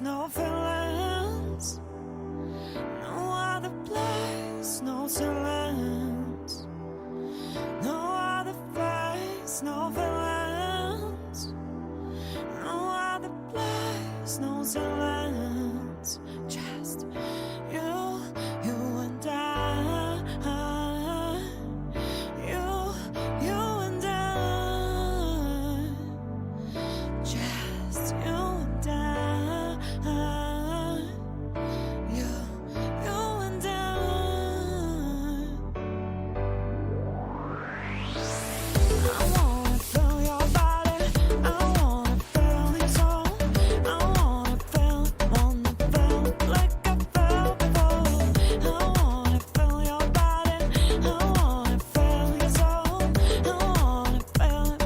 no feelings, no other place, no silence, no other face, no feelings, no other place, no silence, just you, you and I, you and I, just you and I, you and I wanna feel your body, I wanna feel your soul, I wanna feel like I felt before. I wanna feel your body, I wanna feel your soul, I wanna feel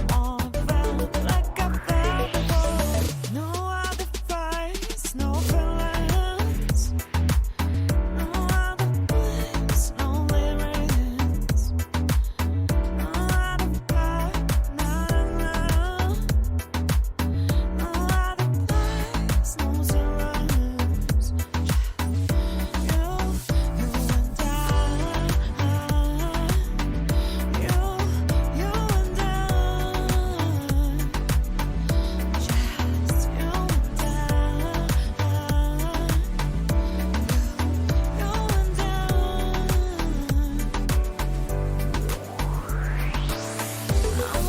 like I felt before. No other face, no feelings, no other place, no lyrics, no other path, no other place, no silence, you and I, you and I, just you and I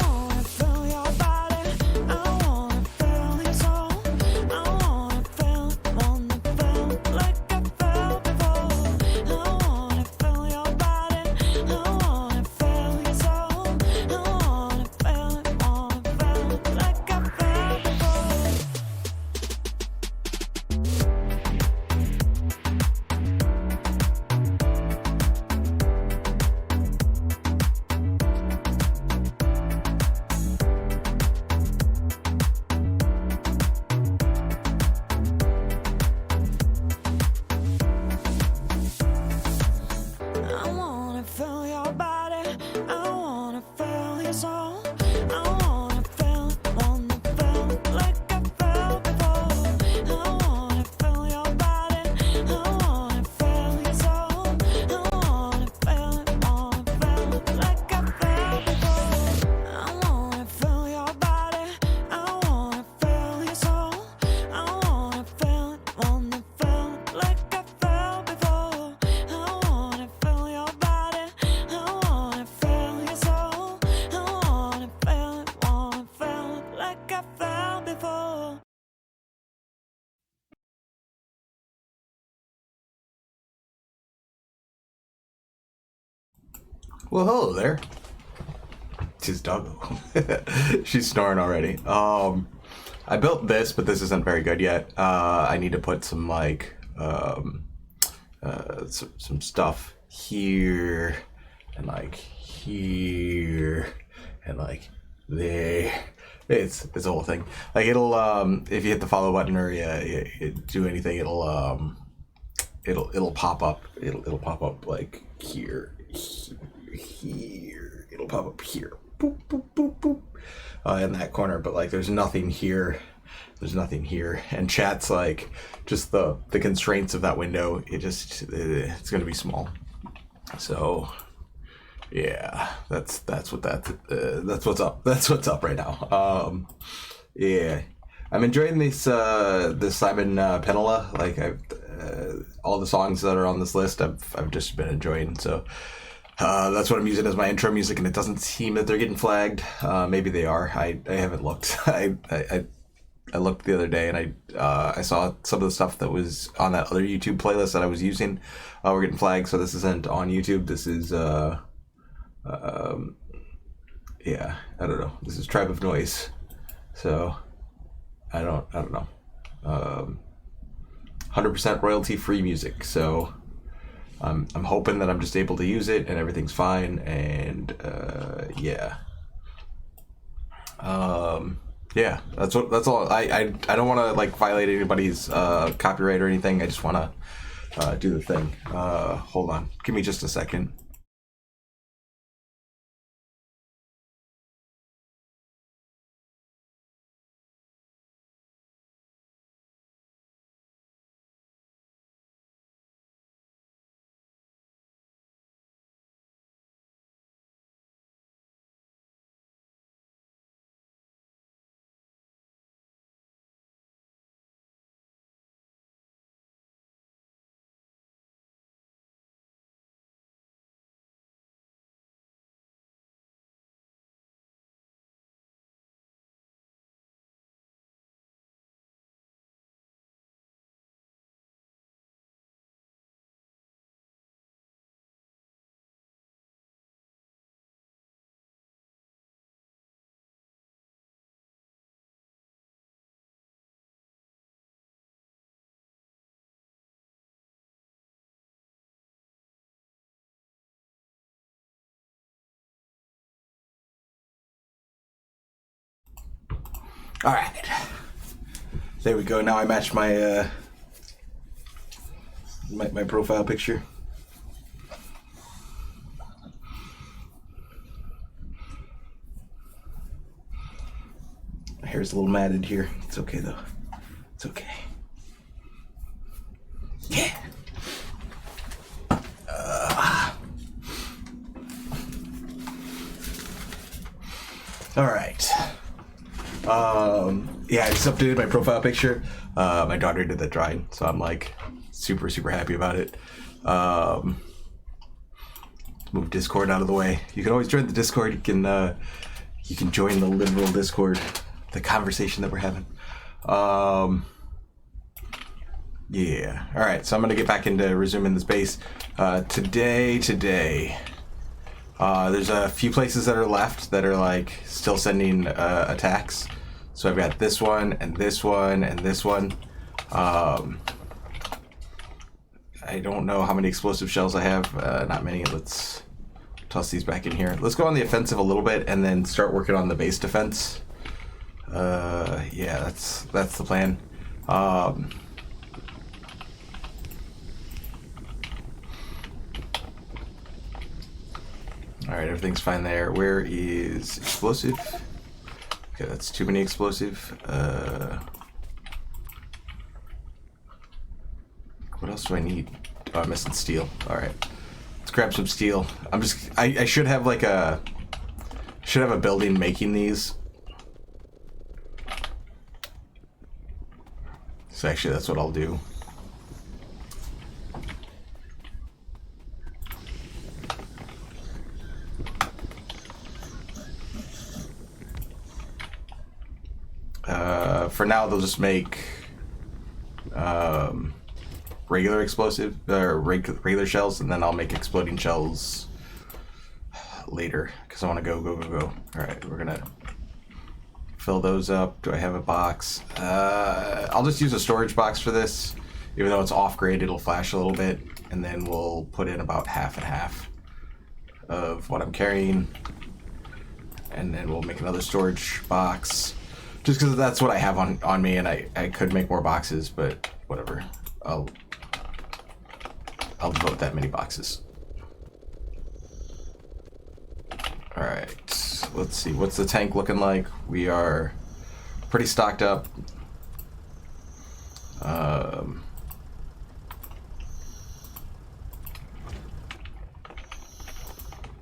wanna feel your body, I wanna feel your soul, I wanna feel like I felt before. I wanna feel your body, I wanna feel your soul, I wanna feel like I felt before. I wanna feel your body, I wanna feel your soul, I wanna feel like I felt before. I wanna feel your body, I wanna feel your soul, I wanna feel like I felt before. I wanna feel your body, I wanna feel your soul, I wanna feel like I felt before. I wanna feel your body, I wanna feel your soul, I wanna feel like I felt before. Well, hello there. It's his doggo. She's snoring already. I built this, but this isn't very good yet. I need to put some like some stuff here and like here and like there. It's a whole thing. Like it'll if you hit the follow button or you do anything, it'll pop up. It'll pop up like here. It'll pop up here, boop, boop, boop, boop, in that corner. But like, there's nothing here. There's nothing here, and chat's like just the constraints of that window. It's gonna be small. So yeah, that's what's up. That's what's up right now. Yeah, I'm enjoying this Simon Penola. Like all the songs that are on this list, I've just been enjoying. So that's what I'm using as my intro music, and it doesn't seem that they're getting flagged. Maybe they are. I haven't looked. I looked the other day, and I saw some of the stuff that was on that other YouTube playlist that I was using. Were getting flagged, so this isn't on YouTube. This is yeah, I don't know. This is Tribe of Noise. So I don't know. 100% royalty free music. So I'm hoping that I'm just able to use it and everything's fine. And yeah. Yeah, that's all. I don't want to like violate anybody's copyright or anything. I just want to do the thing. Hold on, give me just a second. All right. There we go. Now I match my my profile picture. My hair's a little matted here. It's okay though. It's okay. Yeah. All right. Yeah, I just updated my profile picture. My daughter did the drawing, so I'm like super, super happy about it. Move Discord out of the way. You can always join the Discord. You can join the literal Discord, the conversation that we're having. Yeah. All right. So I'm gonna get back into resuming this base. Today, there's a few places that are left that are like still sending attacks. So I've got this one and this one and this one. I don't know how many explosive shells I have. Not many. Let's toss these back in here. Let's go on the offensive a little bit and then start working on the base defense. Yeah, that's the plan. All right, everything's fine there. Where is explosive? Okay, that's too many explosive. What else do I need? Oh, I'm missing steel. All right, let's grab some steel. I should have like a building making these. So actually, that's what I'll do. For now, they'll just make regular explosive or regular shells, and then I'll make exploding shells later because I want to go. All right, we're gonna fill those up. Do I have a box? I'll just use a storage box for this. Even though it's off grade, it'll flash a little bit, and then we'll put in about half and half of what I'm carrying, and then we'll make another storage box. Just because that's what I have on me, and I could make more boxes, but whatever. I'll devote that many boxes. All right, let's see. What's the tank looking like? We are pretty stocked up.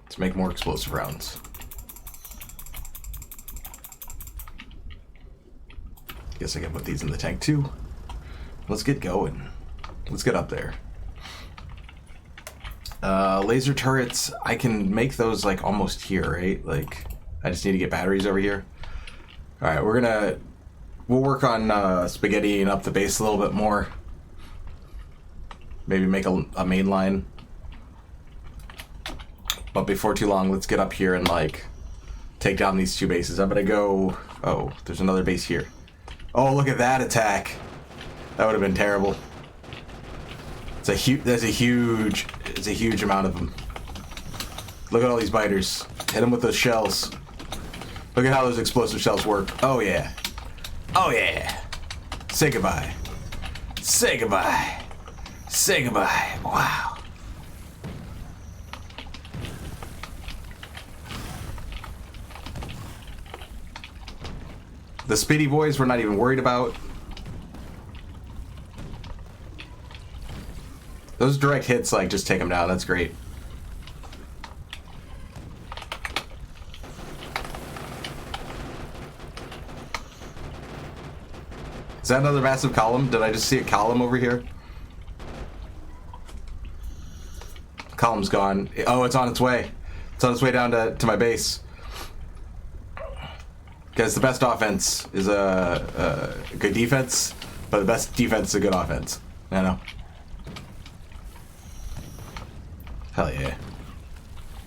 Let's make more explosive rounds. Guess I can put these in the tank too. Let's get going. Let's get up there. Laser turrets, I can make those like almost here, right? Like, I just need to get batteries over here. All right, we'll work on spaghettiing up the base a little bit more. Maybe make a main line. But before too long, let's get up here and like take down these two bases. I'm gonna go. Oh, there's another base here. Oh, look at that attack. That would have been terrible. That's a huge amount of them. Look at all these biters. Hit them with those shells. Look at how those explosive shells work. Oh yeah. Oh yeah. Say goodbye. Say goodbye. Say goodbye. Wow. The speedy boys we're not even worried about. Those direct hits, like, just take them down. That's great. Is that another massive column? Did I just see a column over here? Column's gone. Oh, it's on its way. It's on its way down to my base. Because the best offense is a good defense, but the best defense is a good offense. I know. Hell yeah.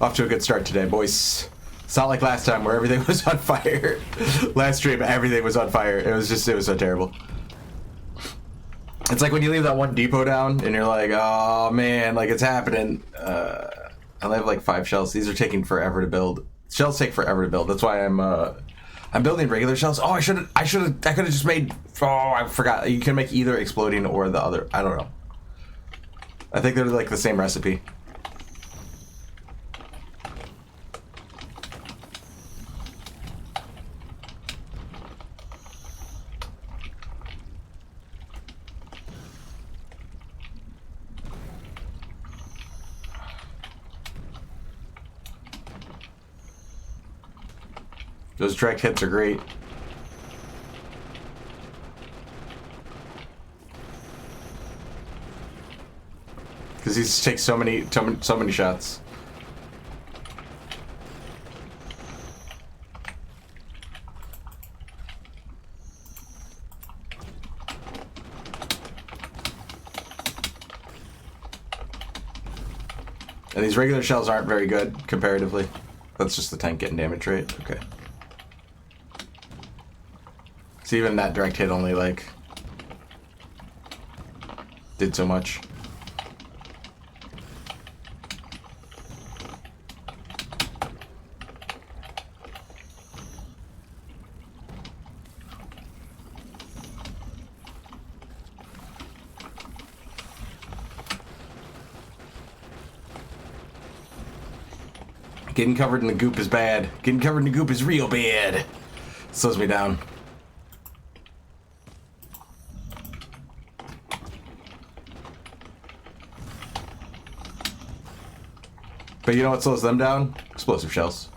Off to a good start today, boys. It's not like last time where everything was on fire. Last stream, everything was on fire. It was so terrible. It's like when you leave that one depot down and you're like, oh man, like it's happening. I have like 5 shells. These are taking forever to build. Shells take forever to build. That's why I'm I'm building regular shells. Oh, I could have just made, oh, I forgot. You can make either exploding or the other. I don't know. I think they're like the same recipe. Those direct hits are great. Because he just takes so many shots. And these regular shells aren't very good comparatively. That's just the tank getting damage rate. Okay. So even that direct hit only like did so much. Getting covered in the goop is bad. Getting covered in the goop is real bad. Slows me down. But you know what slows them down? Explosive shells.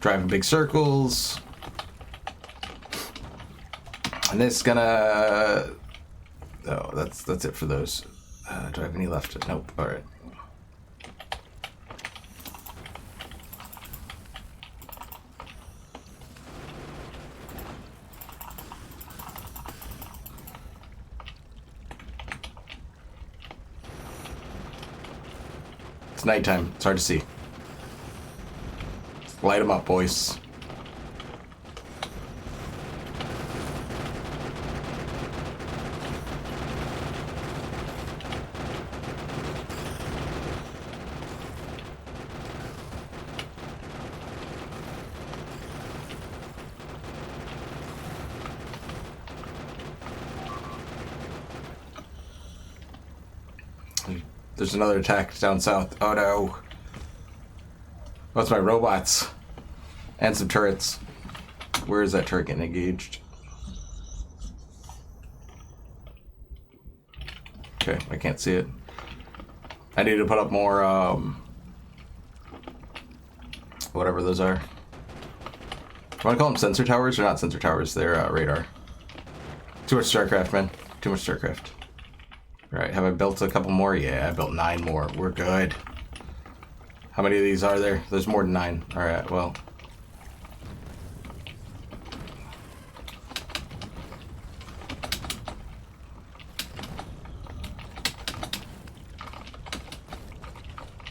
Driving big circles. And this is gonna... Oh, that's it for those. Do I have any left? Nope. Alright. It's nighttime. It's hard to see. Light them up, boys. There's another attack down south. Oh no. That's my robots. And some turrets. Where is that turret getting engaged? Okay, I can't see it. I need to put up more, whatever those are. You want to call them sensor towers? Or not sensor towers, they're radar. Too much StarCraft, man. Too much StarCraft. Alright, have I built a couple more? Yeah, I built 9 more. We're good. How many of these are there? There's more than 9. Alright, well.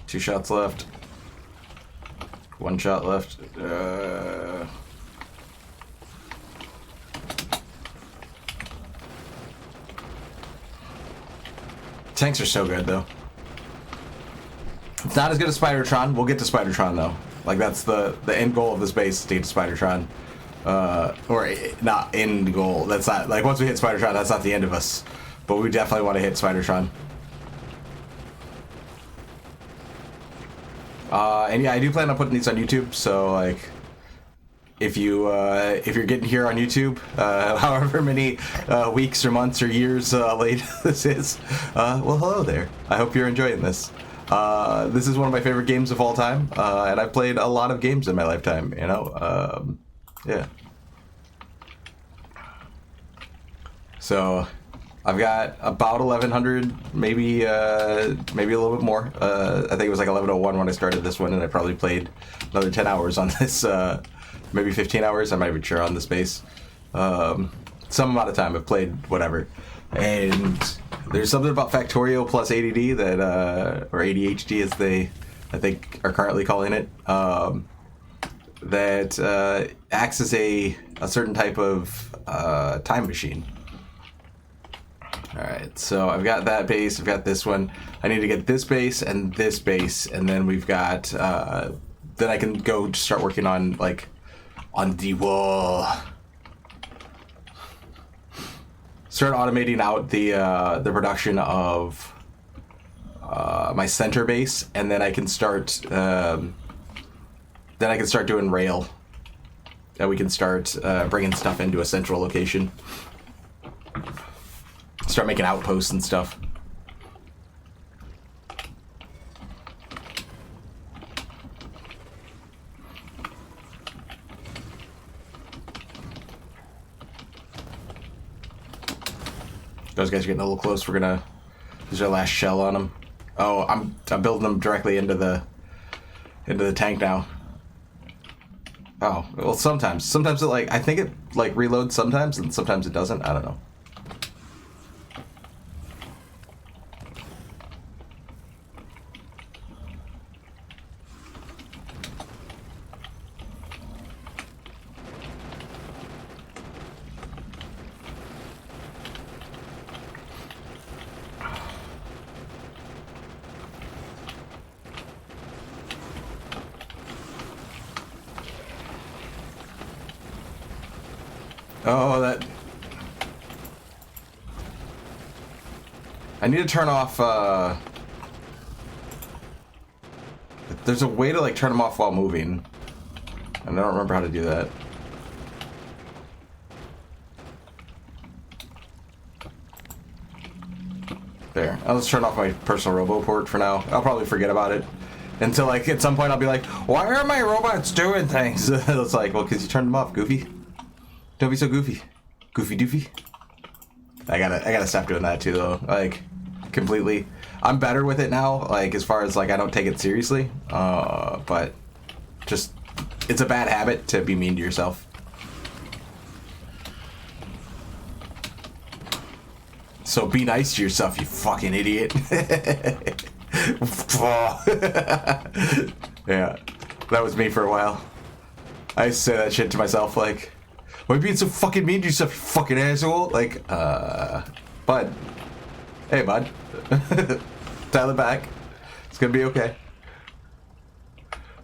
Two shots left. 1 shot left. Tanks are so good, though. It's not as good as Spidertron. We'll get to Spidertron, though. Like, that's the end goal of this base, to get to Spidertron. Or, not end goal. That's not... Like, once we hit Spidertron, that's not the end of us. But we definitely want to hit Spidertron. And yeah, I do plan on putting these on YouTube, so, like... If you're getting here on YouTube, however many weeks or months or years late this is, well, hello there. I hope you're enjoying this. This is one of my favorite games of all time, and I've played a lot of games in my lifetime. You know, yeah. So, I've got about 1,100, maybe a little bit more. I think it was like 11:01 when I started this one, and I probably played another 10 hours on this. Maybe 15 hours, I'm not even sure on this base. Some amount of time I've played whatever. And there's something about Factorio plus ADD that, or ADHD as they, I think, are currently calling it, that acts as a certain type of time machine. Alright, so I've got that base, I've got this one. I need to get this base, and then we've got, then I can go start working on, like, on the wall. Start automating out the production of my center base, and then I can start, doing rail. And we can start bringing stuff into a central location. Start making outposts and stuff. Those guys are getting a little close. We're gonna use our last shell on them. Oh, I'm building them directly into the tank now. Oh, well, sometimes it, like, I think it, like, reloads sometimes, and sometimes it doesn't. I don't know. Oh, that... I need to turn off, There's a way to, like, turn them off while moving. And I don't remember how to do that. There. I'll just turn off my personal roboport for now. I'll probably forget about it. Until, like, at some point I'll be like, why are my robots doing things? It's like, well, because you turned them off, Goofy. Don't be so goofy. Goofy doofy. I gotta stop doing that too, though. Like, completely. I'm better with it now, like, as far as, like, I don't take it seriously. But just, it's a bad habit to be mean to yourself. So be nice to yourself, you fucking idiot. Yeah, that was me for a while. I used to say that shit to myself, like, why are you being so fucking mean to yourself, you fucking asshole? Like, bud. Hey, bud. Dial it back. It's gonna be okay.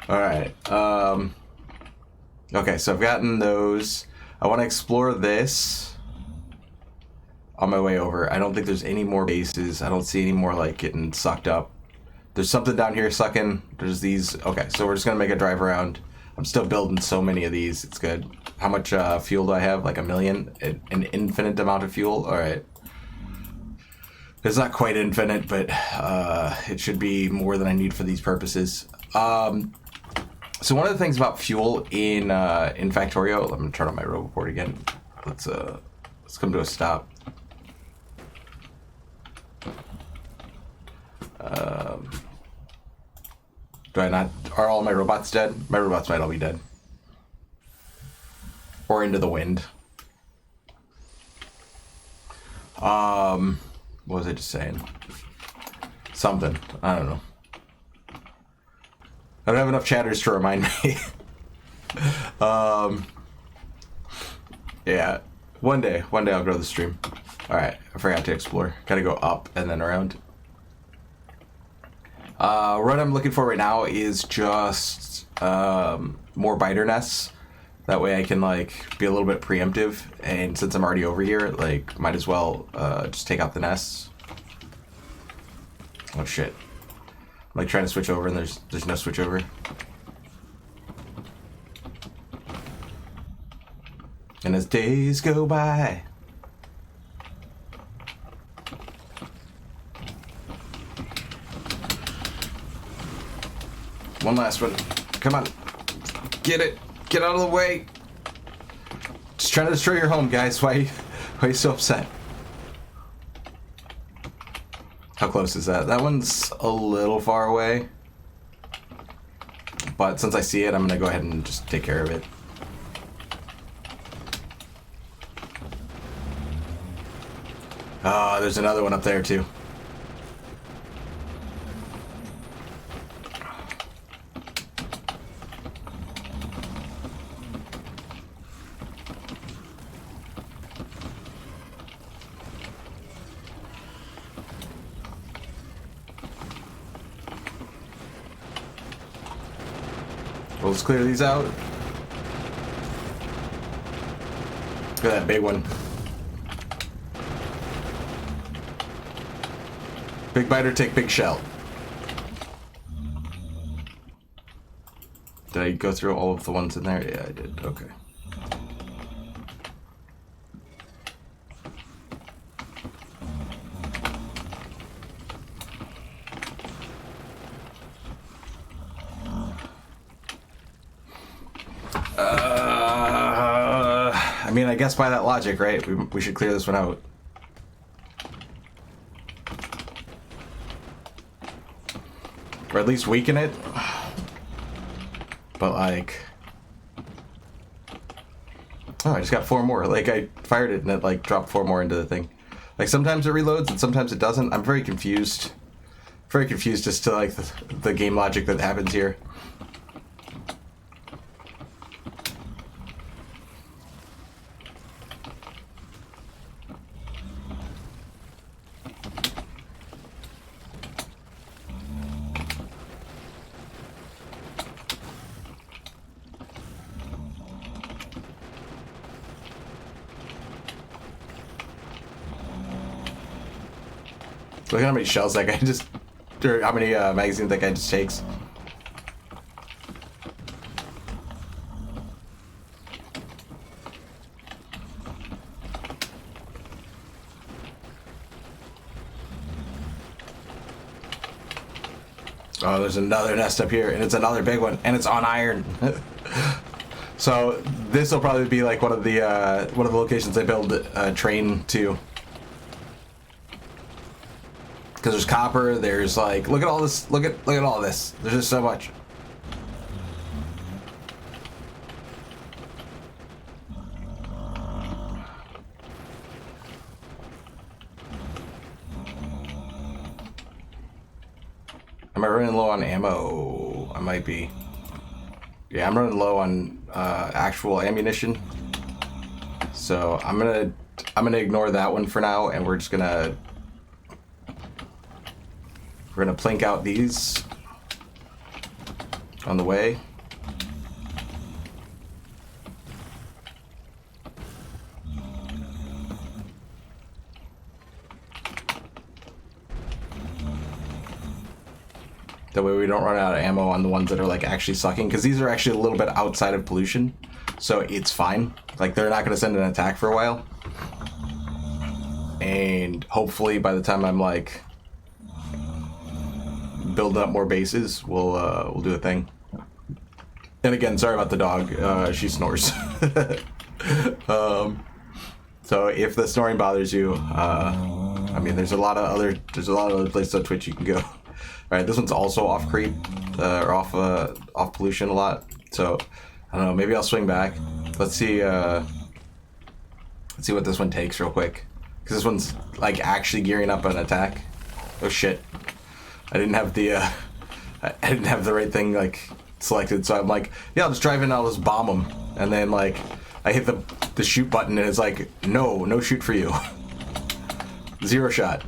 Alright, okay, so I've gotten those. I want to explore this on my way over. I don't think there's any more bases. I don't see any more, like, getting sucked up. There's something down here sucking. There's these. Okay, so we're just gonna make a drive around. I'm still building so many of these. It's good. How much fuel do I have? Like 1 million? An infinite amount of fuel? Alright. It's not quite infinite, but it should be more than I need for these purposes. So one of the things about fuel in Factorio... Let me turn on my roboport again. Let's come to a stop. Do I not... Are all my robots dead? My robots might all be dead. Or into the wind. What was I just saying? Something. I don't know. I don't have enough chatters to remind me. Yeah. One day I'll grow the stream. Alright, I forgot to explore. Gotta go up and then around. What I'm looking for right now is just more biter nests. That way I can, like, be a little bit preemptive. And since I'm already over here, like, might as well just take out the nests. Oh shit. I'm, like, trying to switch over and there's no switch over. And as days go by, one last one. Come on. Get it. Get out of the way. Just trying to destroy your home, guys. Why are you so upset? How close is that? That one's a little far away. But since I see it, I'm going to go ahead and just take care of it. Oh, there's another one up there, too. let's clear these out. Look at that big one. Big biter, take big shell. Did I go through all of the ones in there? Yeah, I did. Okay. I mean, I guess by that logic, right? We should clear this one out. Or at least weaken it. But like... Oh, I just got 4 more. Like, I fired it and it like dropped 4 more into the thing. Like, sometimes it reloads and sometimes it doesn't. I'm very confused. Very confused as to like the game logic that happens here. Look at how many shells that guy just, or how many magazines that guy just takes. Oh, there's another nest up here, and it's another big one, and it's on iron. So this will probably be like one of the locations I build a train to. Because there's copper, there's like, look at all this, look at all this. There's just so much. Am I running low on ammo? I might be. Yeah, I'm running low on actual ammunition. So I'm gonna ignore that one for now, and we're just gonna plink out these on the way. That way we don't run out of ammo on the ones that are like actually sucking, because these are actually a little bit outside of pollution, so it's fine. Like, they're not going to send an attack for a while, and hopefully by the time I'm like building up more bases, we'll do a thing. And again, sorry about the dog. She snores. So if the snoring bothers you, I mean, there's a lot of other places on Twitch you can go. All right, this one's also off creep, or off pollution a lot. So I don't know. Maybe I'll swing back. Let's see what this one takes real quick, because this one's like actually gearing up an attack. Oh shit! I didn't have the right thing like selected, so I'm like, yeah, I'll just drive in, I'll just bomb them, and then like I hit the shoot button, and it's like, no shoot for you. 0 shot.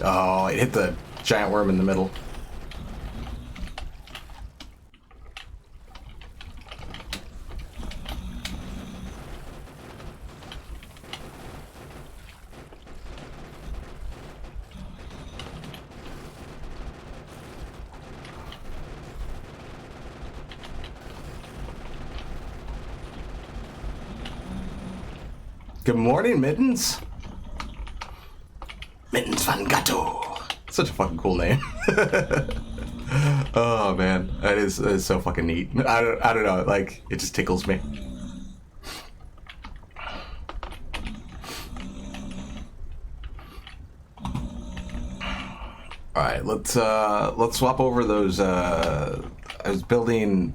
Oh, it hit the giant worm in the middle. Good morning, Mittens. Mittens Van Gatto. Such a fucking cool name. Oh man, that is so fucking neat. I don't know, like, it just tickles me. All right, let's swap over those. I was building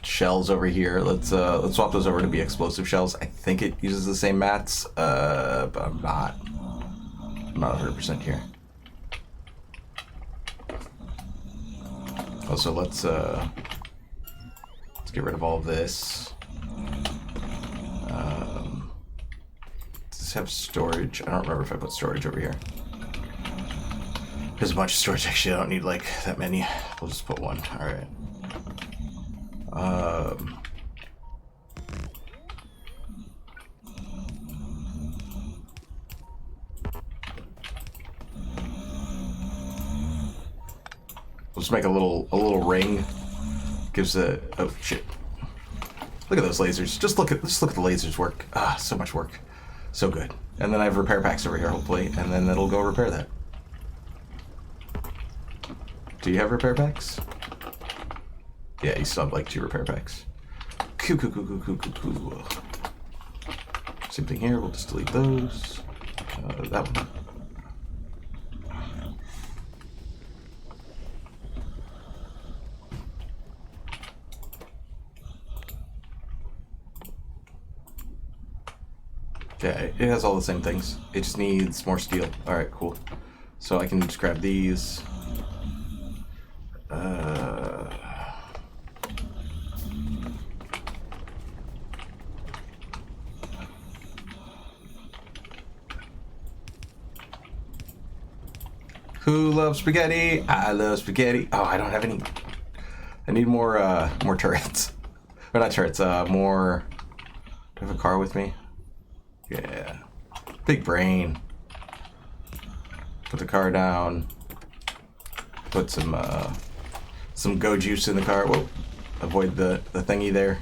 shells over here. Let's swap those over to be explosive shells. I think it uses the same mats, but I'm not 100% here. Also, let's get rid of all of this. Does this have storage? I don't remember if I put storage over here. There's a bunch of storage. Actually, I don't need like that many. We'll just put one. All right. We'll just make a little ring. Gives a oh shit. Look at those lasers. Just look at the lasers work. Ah, so much work. So good. And then I have repair packs over here, hopefully, and then it'll go repair that. Do you have repair packs? Yeah, you still have like 2 repair packs. Cool. Same thing here. We'll just delete those. That one. Okay, it has all the same things. It just needs more steel. Alright, cool. So I can just grab these. Who loves spaghetti? I love spaghetti. Oh, I don't have any. I need more turrets. Or not turrets, more... Do I have a car with me? Yeah. Big brain. Put the car down. Put some go juice in the car. Whoa. Avoid the thingy there.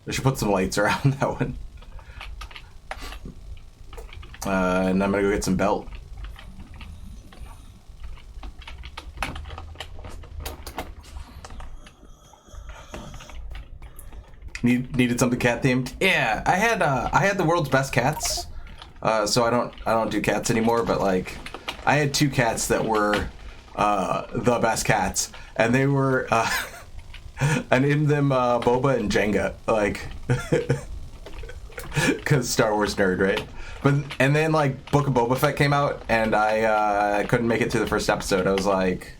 I should put some lights around that one. And I'm gonna go get some belt. Needed something cat themed. Yeah, I had the world's best cats, so I don't do cats anymore. But like, I had 2 cats that were the best cats, and they were I named them Boba and Jenga, like, because Star Wars nerd, right? And then like Book of Boba Fett came out, and I couldn't make it to the first episode. I was like,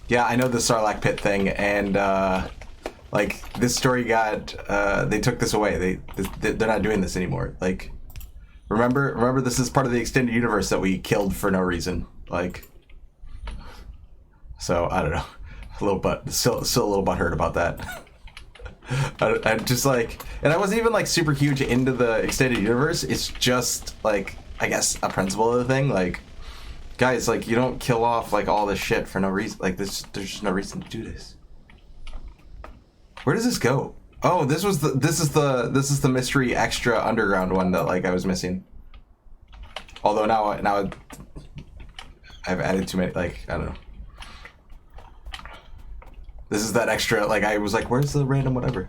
yeah, I know the Sarlacc pit thing, and like, this story got, they took this away. They're not doing this anymore. Like, remember this is part of the extended universe that we killed for no reason. Like, so, I don't know. Still a little butthurt about that. I just like, and I wasn't even like super huge into the extended universe. It's just like, I guess, a principle of the thing. Like, guys, like, you don't kill off like all this shit for no reason. Like, there's just no reason to do this. Where does this go? Oh, this is the mystery extra underground one that like I was missing. Although now I've added too many, like, I don't know. This is that extra, like, I was like, where's the random whatever?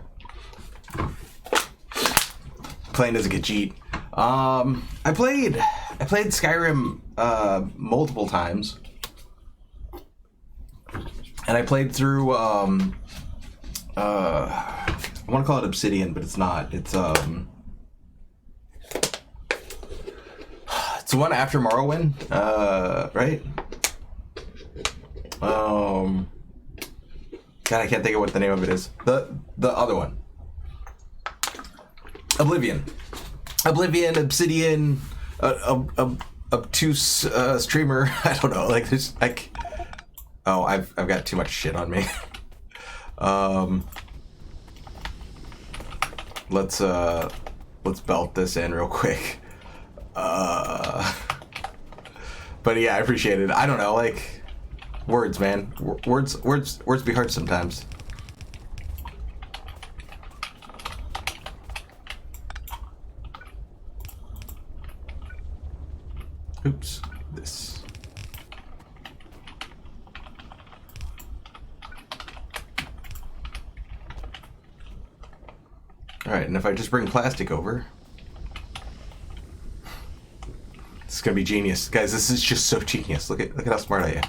Playing as a Gajit. I played Skyrim multiple times. And I played through I want to call it Obsidian, but it's not. It's the one after Morrowind, right? God, I can't think of what the name of it is. The other one. Oblivion, Obsidian, obtuse streamer. I don't know. Like, there's like, oh, I've got too much shit on me. Let's belt this in real quick. But yeah, I appreciate it. I don't know, like, words, man. Words be hard sometimes. Oops, this. Alright, and if I just bring plastic over, this is gonna be genius. Guys, this is just so genius. Look at how smart I am.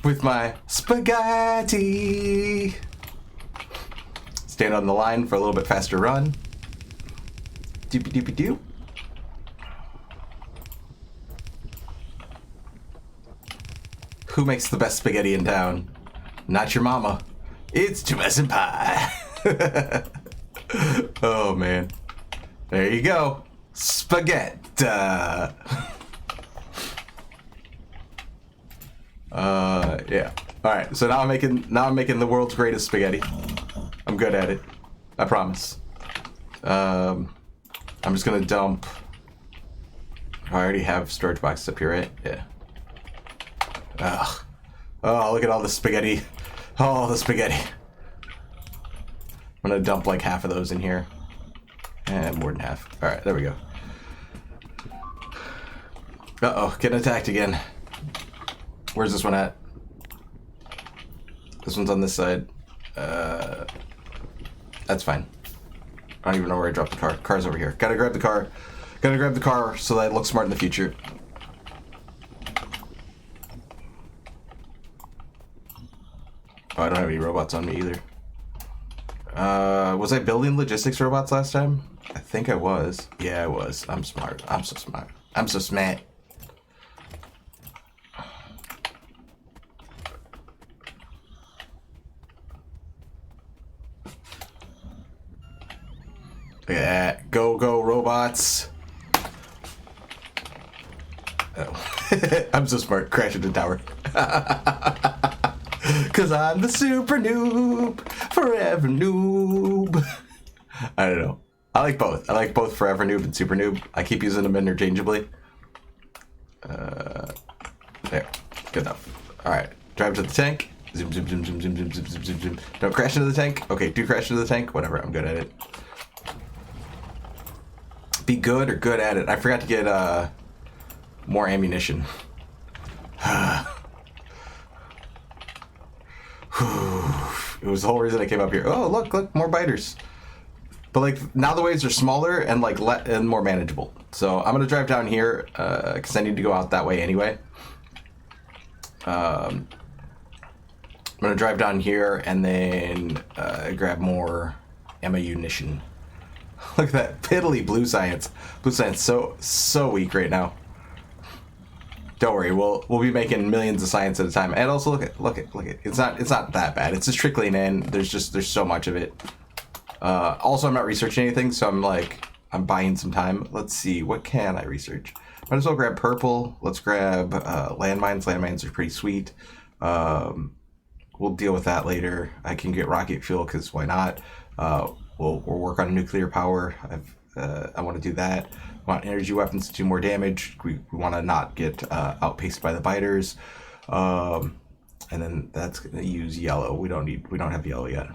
With my spaghetti. Stand on the line for a little bit faster run. Doopy doopy doo. Who makes the best spaghetti in town? Not your mama. It's Tumescent Pie. Oh, man. There you go. Spaghetti. Yeah. All right. So now I'm making the world's greatest spaghetti. I'm good at it. I promise. I'm just gonna dump. Oh, I already have storage boxes up here, right? Yeah. Ugh. Oh, look at all the spaghetti. Oh, the spaghetti. I'm gonna dump like half of those in here. And more than half. All right, there we go. Uh-oh, getting attacked again. Where's this one at? This one's on this side. That's fine. I don't even know where I dropped the car. Car's over here. Gotta grab the car. Gotta grab the car so that I look smart in the future. Oh, I don't have any robots on me either. Was I building logistics robots last time? I think I was. Yeah, I was. I'm smart. I'm so smart. I'm so smart. Look at that. Go, go, robots. Oh. I'm so smart. Crash into the tower. Cause I'm the super noob. Forever noob. I don't know. I like both. I like both forever noob and super noob. I keep using them interchangeably. There. Good enough. Alright. Drive to the tank. Zoom, zoom, zoom, zoom, zoom, zoom, zoom, zoom, zoom, zoom. Don't crash into the tank. Okay, do crash into the tank. Whatever. I'm good at it. Be good or good at it. I forgot to get more ammunition. It was the whole reason I came up here. Oh, look, more biters. But like now the waves are smaller and like and more manageable. So I'm gonna drive down here because I need to go out that way anyway. I'm gonna drive down here and then grab more ammunition. Look at that piddly blue science. Blue science so weak right now. Don't worry, we'll be making millions of science at a time. And also look at it's not that bad. It's just trickling in. There's so much of it. Also I'm not researching anything, so I'm buying some time. Let's see, what can I research? Might as well grab purple. Let's grab landmines. Landmines are pretty sweet. We'll deal with that later. I can get rocket fuel because why not? We'll work on nuclear power. I want to do that. We want energy weapons to do more damage. We want to not get outpaced by the biters. And then that's gonna use yellow. We don't have yellow yet.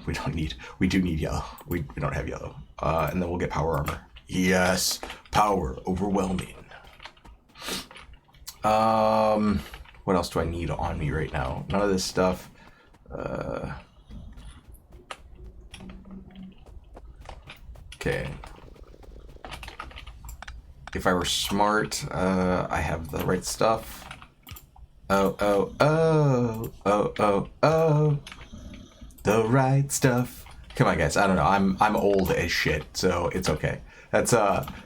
We do need yellow. We don't have yellow. And then we'll get power armor. Yes, power overwhelming. What else do I need on me right now? None of this stuff. Okay. If I were smart, I have the right stuff. Oh. The right stuff. Come on, guys. I don't know. I'm old as shit, so it's okay. That's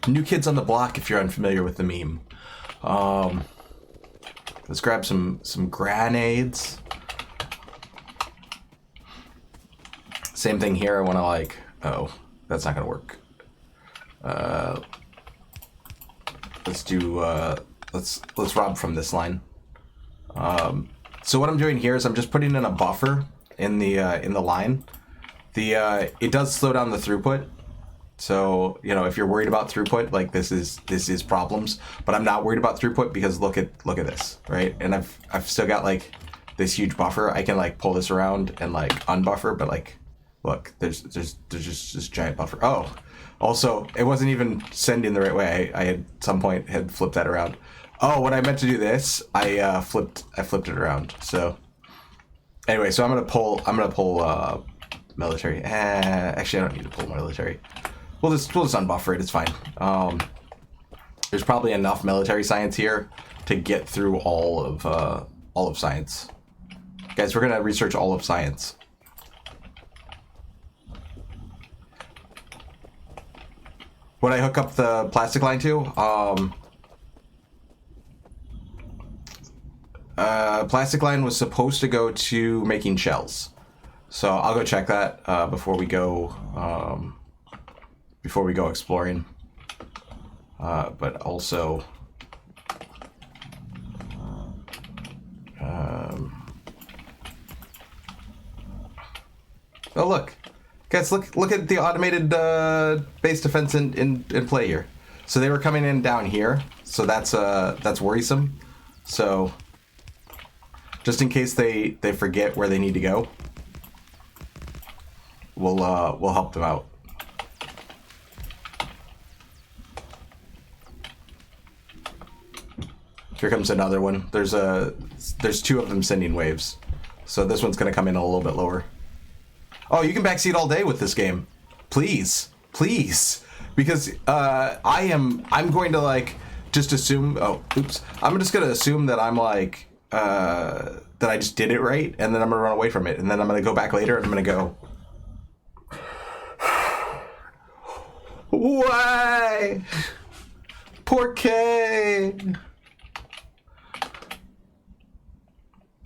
New Kids on the Block if you're unfamiliar with the meme. Let's grab some grenades. Same thing here. I want to oh, that's not gonna work. Let's do let's rob from this line. So what I'm doing here is I'm just putting in a buffer in the line. It does slow down the throughput. So, you know, if you're worried about throughput, like this is problems, but I'm not worried about throughput because look at this, right? And I've still got like this huge buffer. I can like pull this around and like unbuffer, but like look, there's just this giant buffer. Oh, also, it wasn't even sending the right way. I at some point had flipped that around. Oh, when I meant to do this, I flipped it around. So anyway, so I'm gonna pull military. Actually, I don't need to pull military. We'll just unbuffer it. It's fine. There's probably enough military science here to get through all of science. Guys, we're gonna research all of science. Would I hook up the plastic line to? plastic line was supposed to go to making shells. So I'll go check that before we go exploring. But also, oh look, guys, look at the automated base defense in play here. So they were coming in down here, so that's worrisome. So just in case they forget where they need to go, we'll help them out. Here comes another one. There's two of them sending waves, so this one's gonna come in a little bit lower. Oh, you can backseat all day with this game, please, because I'm going to like just assume. Oh, oops! I'm just gonna assume that I'm like that I just did it right, and then I'm gonna run away from it, and then I'm gonna go back later, and I'm gonna go. Why? Por qué?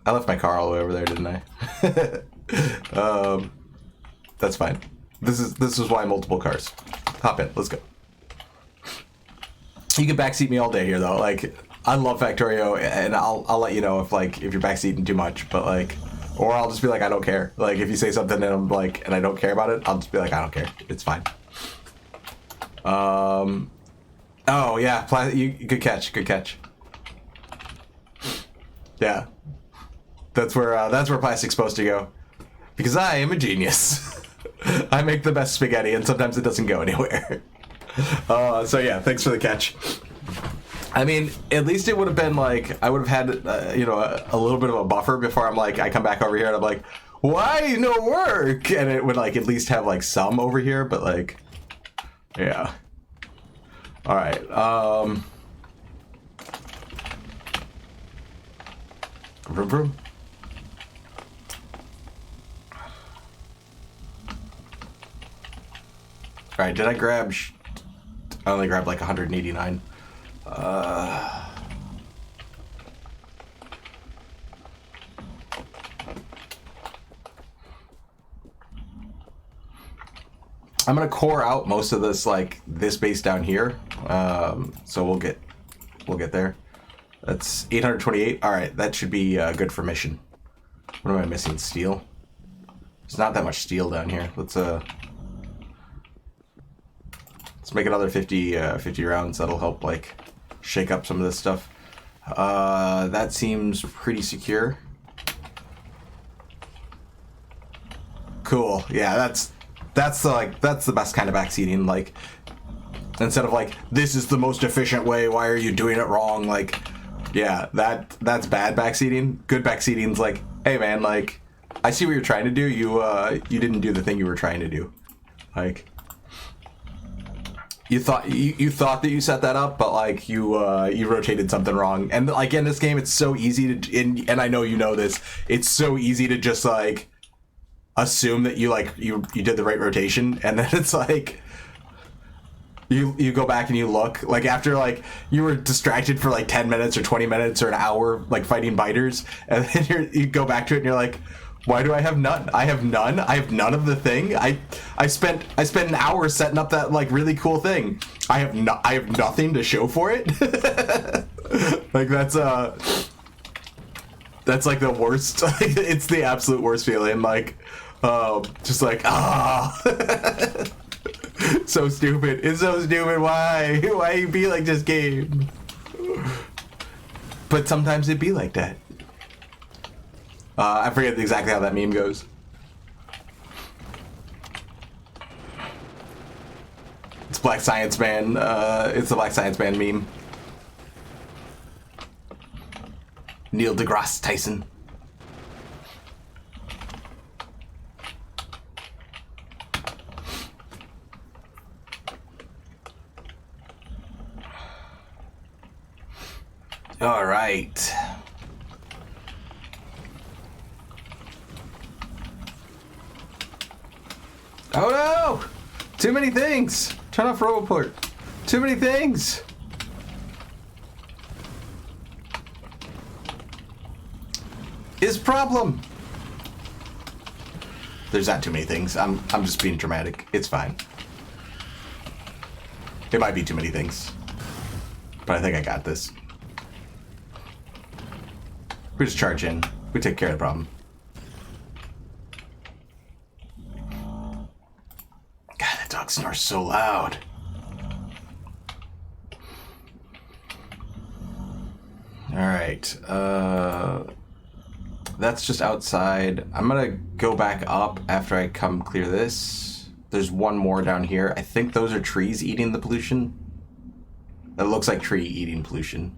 I left my car all the way over there, didn't I? That's fine. This is why multiple cars. Hop in. Let's go. You can backseat me all day here, though. Like, I love Factorio, and I'll let you know if you're backseating too much. But like, or I'll just be like, I don't care. Like, if you say something and I'm like, and I don't care about it, I'll just be like, I don't care. It's fine. Oh yeah, good catch. Yeah. That's where plastic's supposed to go, because I am a genius. I make the best spaghetti, and sometimes it doesn't go anywhere. So yeah, thanks for the catch. I mean, at least it would have been like I would have had a little bit of a buffer before I'm like I come back over here and I'm like, why no work? And it would like at least have like some over here, but like, yeah. All right. Vroom vroom. All right, did I grab? I only grabbed like 189. I'm gonna core out most of this, like this base down here. So we'll get there. That's 828. All right, that should be good for mission. What am I missing? Steel. There's not that much steel down here. Let's make another 50 rounds. That'll help like shake up some of this stuff. That seems pretty secure. Cool. Yeah, that's the best kind of backseating. Like, instead of like, this is the most efficient way, why are you doing it wrong? Like, yeah, that's bad backseating. Good backseating's like, hey man, like, I see what you're trying to do. You didn't do the thing you were trying to do. Like, you thought that you set that up, but like you rotated something wrong. And like in this game, it's so easy to, and I know you know this, it's so easy to just like assume that you did the right rotation, and then it's like you go back and you look like after like you were distracted for like 10 minutes or 20 minutes or an hour like fighting biters, and then you go back to it and you're like, why do I have none? I have none of the thing. I spent an hour setting up that like really cool thing. I have nothing to show for it. Like that's like the worst. It's the absolute worst feeling. Like just like so stupid. It's so stupid. Why you be like this game? But sometimes it be like that. I forget exactly how that meme goes. It's Black Science Man. It's the Black Science Man meme. Neil deGrasse Tyson. All right. Oh no! Too many things! Turn off Roboport. Too many things! problem. There's not too many things. I'm just being dramatic. It's fine. It might be too many things, but I think I got this. We just charge in. We take care of the problem. God, that dog snores so loud. All right. That's just outside. I'm gonna go back up after I come clear this. There's one more down here. I think those are trees eating the pollution. That looks like tree eating pollution.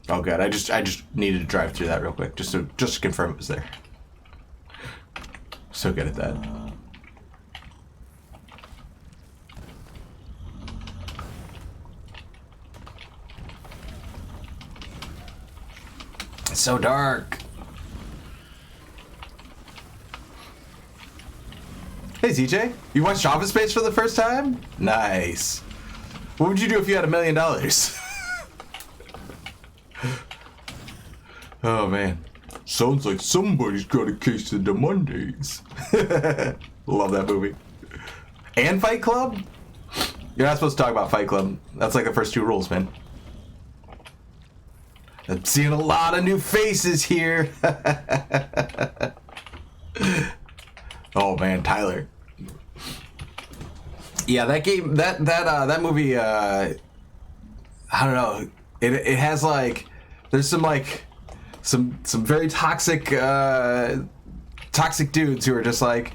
Oh god, I just needed to drive through that real quick just to confirm it was there. So good at that. It's so dark. Hey ZJ, you watched Office Space for the first time? Nice. What would you do if you had $1 million? Oh man. Sounds like somebody's got a case of the Mondays. Love that movie. And Fight Club? You're not supposed to talk about Fight Club. That's like the first 2 rules, man. I'm seeing a lot of new faces here. Oh man, Tyler. Yeah, that game, that movie. I don't know. It has like, there's some like, some very toxic dudes who are just like,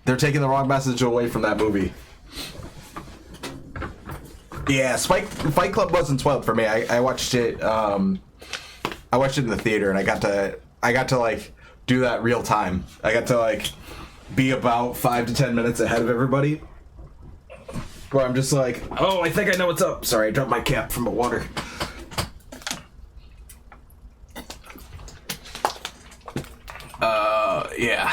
they're taking the wrong message away from that movie. Yeah, Fight Club wasn't spoiled for me. I watched it. I watched it in the theater, and I got to like do that real time. I got to like be about 5 to 10 minutes ahead of everybody. Where I'm just like, oh, I think I know what's up. Sorry, I dropped my cap from the water. Yeah.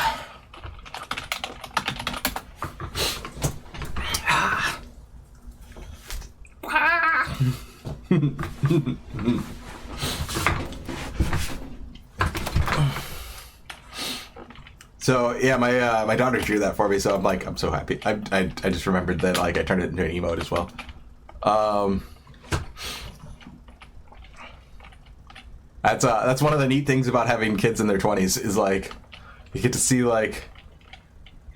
So yeah, my daughter drew that for me, so I'm so happy. I just remembered that like I turned it into an emote as well. That's one of the neat things about having kids in their 20s is like you get to see like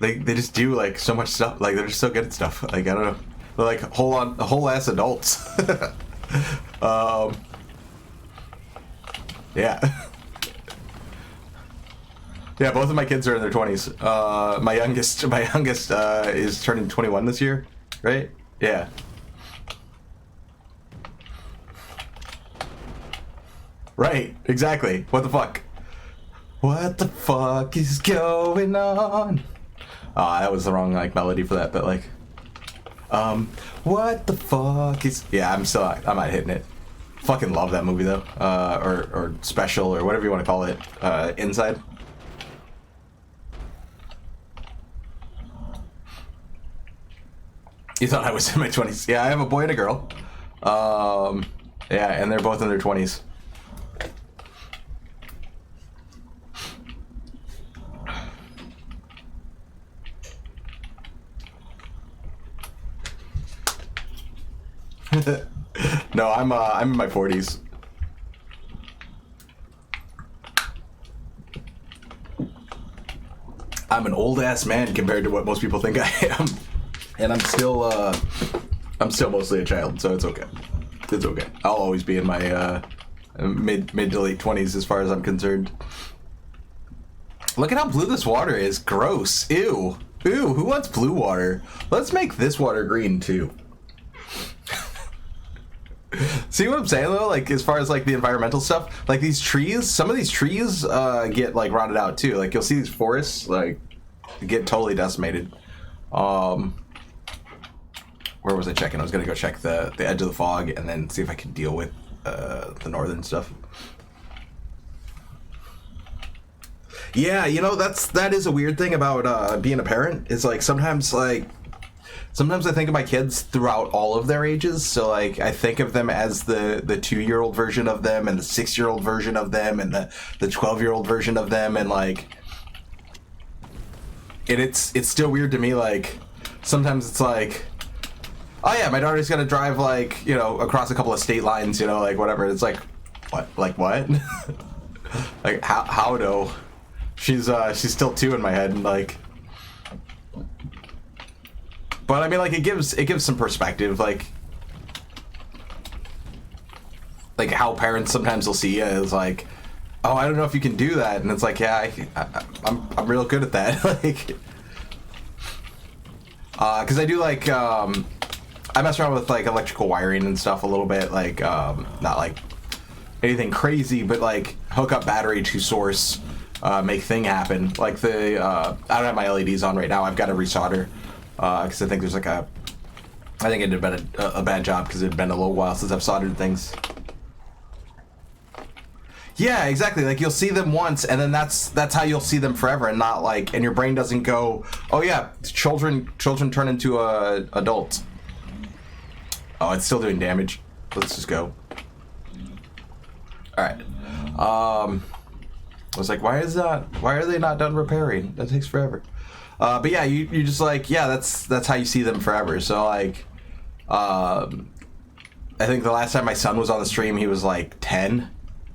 they just do like so much stuff. Like they're just so good at stuff. Like I don't know, they're like whole ass adults. Yeah. Yeah, both of my kids are in their 20s. My youngest is turning 21 this year, right? Yeah. Right, exactly. What the fuck? What the fuck is going on? That was the wrong like melody for that, but like, what the fuck is? Yeah, I'm not hitting it. Fucking love that movie though, or Special or whatever you want to call it. Inside. You thought I was in my 20s? Yeah, I have a boy and a girl. Yeah, and they're both in their 20s. No, I'm in my 40s. I'm an old ass man compared to what most people think I am, and I'm still mostly a child, so it's okay. It's okay. I'll always be in my mid to late 20s as far as I'm concerned. Look at how blue this water is. Gross. Ew. Ew. Who wants blue water? Let's make this water green too. See what I'm saying though? Like as far as like the environmental stuff, like these trees, some of these trees get like rotted out too. Like you'll see these forests like get totally decimated. Where was I checking? I was gonna go check the edge of the fog and then see if I could deal with the northern stuff. Yeah, you know that is a weird thing about being a parent. Is like sometimes like sometimes I think of my kids throughout all of their ages. So like I think of them as the 2-year-old version of them, and the 6-year-old version of them, and the 12-year-old version of them, and like, and it's still weird to me. Like sometimes it's like, oh yeah, my daughter's gonna drive like, you know, across a couple of state lines, you know, like whatever. It's like, what? Like what? Like how do? She's still 2 in my head, and like. But I mean, like it gives some perspective, like how parents sometimes will see you as like, oh, I don't know if you can do that, and it's like, yeah, I'm real good at that, like, because I do like I mess around with like electrical wiring and stuff a little bit, like not like anything crazy, but like hook up battery to source, make thing happen. Like the I don't have my LEDs on right now. I've got to resolder. Because I think there's like I think it had been a bad job because it had been a little while since I've soldered things. Yeah, exactly. Like you'll see them once, and then that's how you'll see them forever, and not like, and your brain doesn't go, oh yeah, children turn into adults. Oh, it's still doing damage. Let's just go. All right. I was like, why are they not done repairing? That takes forever. But yeah, you just like, yeah, that's how you see them forever. So like, I think the last time my son was on the stream, he was like 10,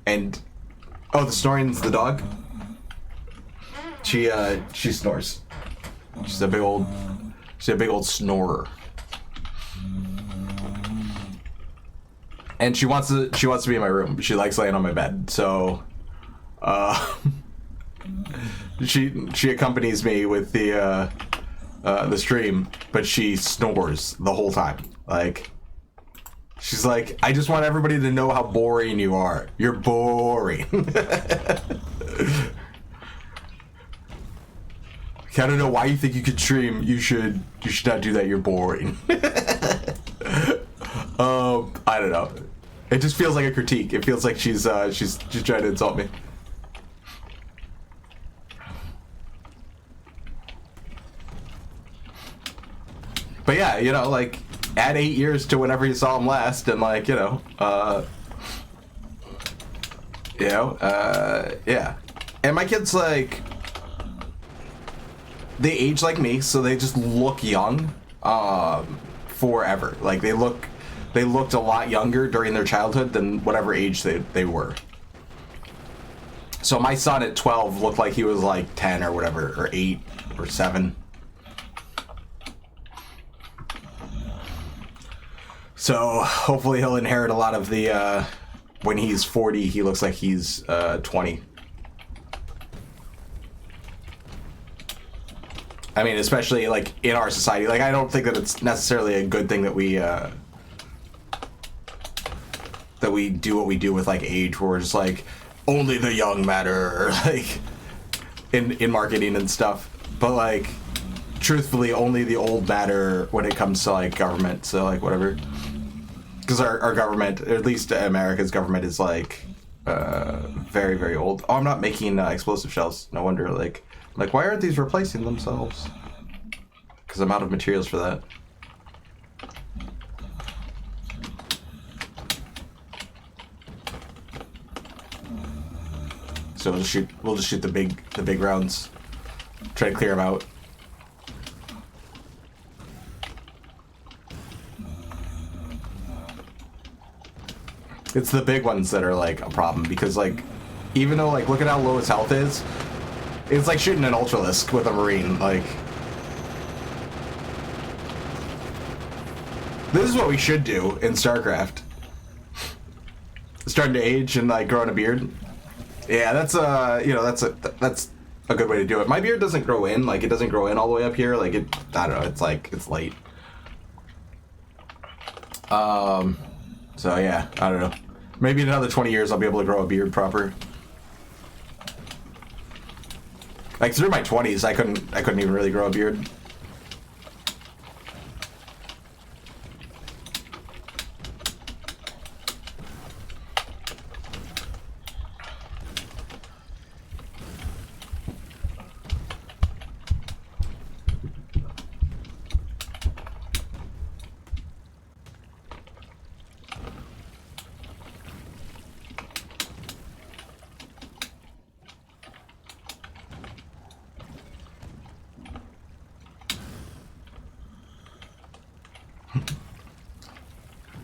and oh, the snoring's the dog. She snores. She's a big old snorer, and she wants to be in my room. She likes laying on my bed, so. She accompanies me with the stream, but she snores the whole time. Like, she's like, I just want everybody to know how boring you are. You're boring. I don't know why you think you could stream. You should not do that. You're boring. I don't know. It just feels like a critique. It feels like she's trying to insult me. But yeah, you know, like, add 8 years to whenever you saw him last, and like, yeah. And my kids, like, they age like me, so they just look young, forever. Like, they looked a lot younger during their childhood than whatever age they were. So my son at 12 looked like he was like 10 or whatever, or 8 or 7. So hopefully he'll inherit a lot of the, when he's 40, he looks like he's 20. I mean, especially like in our society, like I don't think that it's necessarily a good thing that we do what we do with like age, where it's like only the young matter, or like in marketing and stuff. But like truthfully, only the old matter when it comes to like government. So like whatever. Because our government, or at least America's government, is like very, very old. Oh, I'm not making explosive shells. No wonder. Like why aren't these replacing themselves? Because I'm out of materials for that. So we'll just shoot the big rounds. Try to clear them out. It's the big ones that are like a problem, because like, even though like, look at how low his health is, it's like shooting an Ultralisk with a Marine. Like, this is what we should do in StarCraft. Starting to age and like growing a beard. Yeah, that's that's a good way to do it. My beard doesn't grow in, like it doesn't grow in all the way up here. Like it, I don't know. It's like it's late. So yeah, I don't know. Maybe in another 20 years I'll be able to grow a beard proper. Like through my 20s, I couldn't even really grow a beard.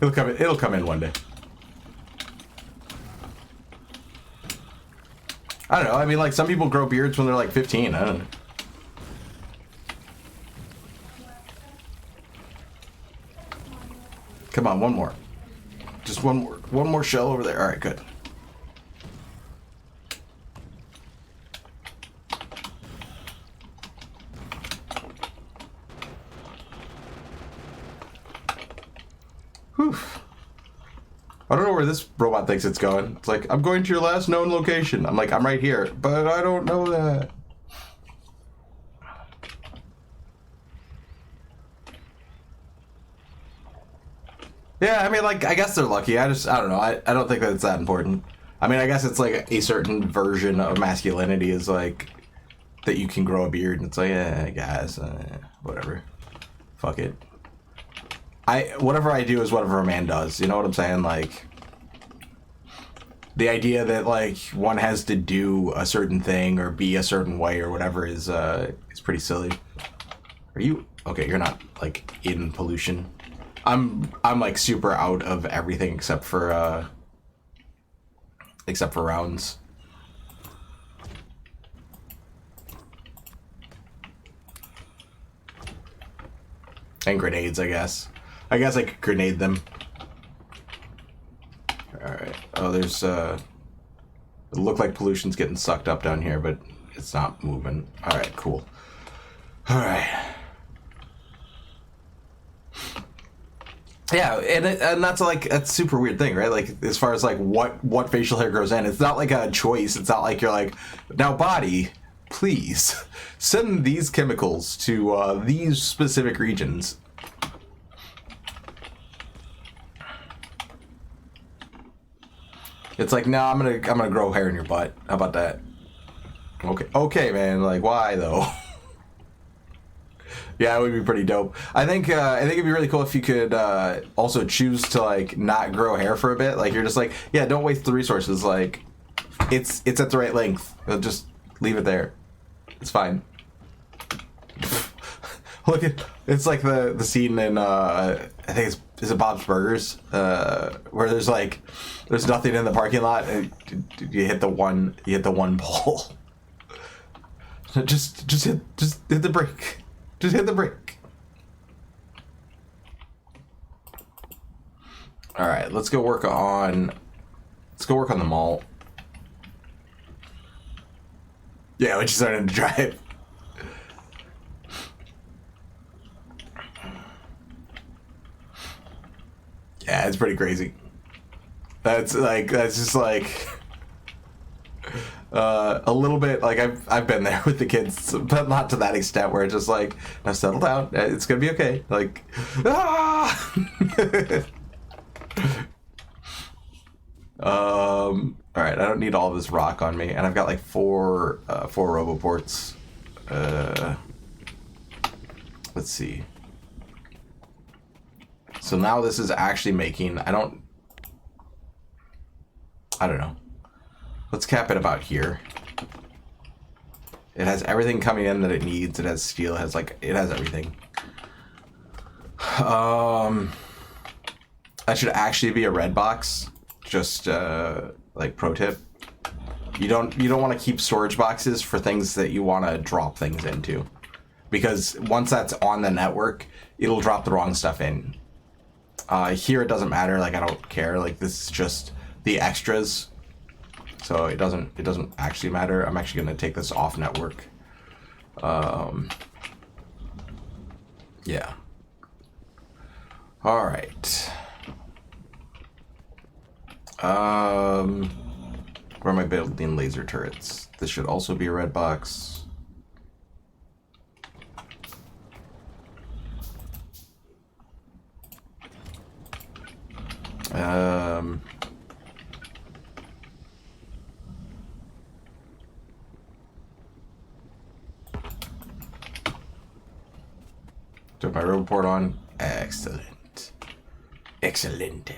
It'll come in one day. I don't know. I mean, like, some people grow beards when they're like 15. I don't know. Come on, one more. Just one more shell over there. All right, good. Whew. I don't know where this robot thinks it's going. It's like, I'm going to your last known location. I'm like, I'm right here, but I don't know that. Yeah, I mean, like, I guess they're lucky. I don't know. I don't think that it's that important. I mean, I guess it's like a certain version of masculinity is like that you can grow a beard, and it's like, guys, whatever. Fuck it. Whatever I do is whatever a man does. You know what I'm saying? Like, the idea that like one has to do a certain thing or be a certain way or whatever is pretty silly. Are you okay? You're not like in pollution. I'm like super out of everything except for rounds. And grenades, I guess. I guess I could grenade them. Alright. Oh, there's it looked like pollution's getting sucked up down here, but it's not moving. Alright, cool. Alright. Yeah, and that's like that's a super weird thing, right? Like as far as like what facial hair grows in, it's not like a choice. It's not like you're like, now body, please send these chemicals to these specific regions. It's like, no, I'm gonna grow hair in your butt. How about that? Okay, man. Like, why though? Yeah, it would be pretty dope. I think it'd be really cool if you could also choose to like not grow hair for a bit. Like you're just like, yeah, don't waste the resources. Like, it's at the right length. Just leave it there. It's fine. Look at it's like the scene in I think is it Bob's Burgers where there's nothing in the parking lot. And you hit the one pole. just hit the brake. Just hit the brake. All right, let's go work on the mall. Yeah, when she's starting to drive. Yeah, it's pretty crazy. That's just like a little bit like I've been there with the kids, but not to that extent where it's just like, now settle down, it's gonna be okay. Like, all right, I don't need all of this rock on me, and I've got like four roboports. Let's see. So now this is actually making, I don't know. Let's cap it about here. It has everything coming in that it needs. It has steel, it has everything. That should actually be a red box. Just like pro tip. You don't want to keep storage boxes for things that you want to drop things into. Because once that's on the network, it'll drop the wrong stuff in. Here it doesn't matter, like I don't care, like this is just the extras, so it doesn't actually matter. I'm actually going to take this off network. Yeah. All right. Where am I building laser turrets? This should also be a red box. Took my report on. Excellent. Excellente.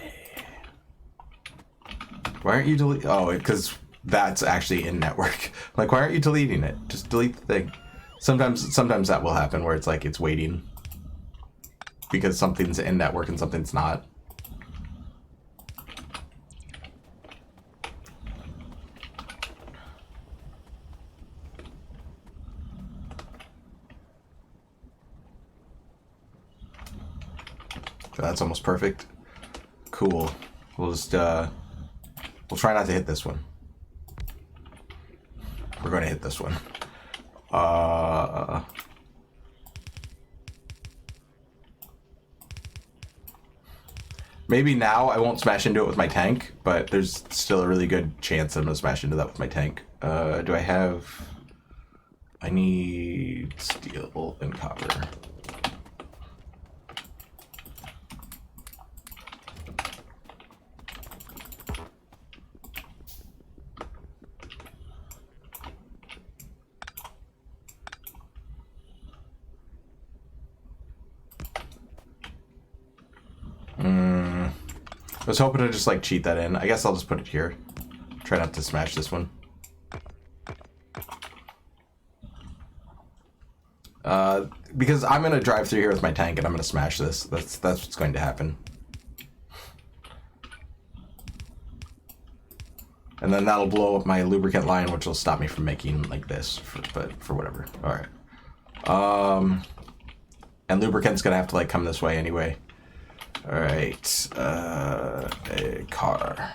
Why aren't you deleting? Oh, because that's actually in network. Like, why aren't you deleting it? Just delete the thing. Sometimes that will happen where it's like it's waiting because something's in network and something's not. that's almost perfect. Cool. We'll just, we'll try not to hit this one. We're going to hit this one. Maybe now I won't smash into it with my tank, but there's still a really good chance I'm going to smash into that with my tank. Do I have... I need steel and copper. I was hoping to just like cheat that in. I guess I'll just put it here. Try not to smash this one. Because I'm gonna drive through here with my tank and I'm gonna smash this. That's what's going to happen. And then that'll blow up my lubricant line, which will stop me from making like this. But for whatever. All right. And lubricant's gonna have to like come this way anyway. All right. A car.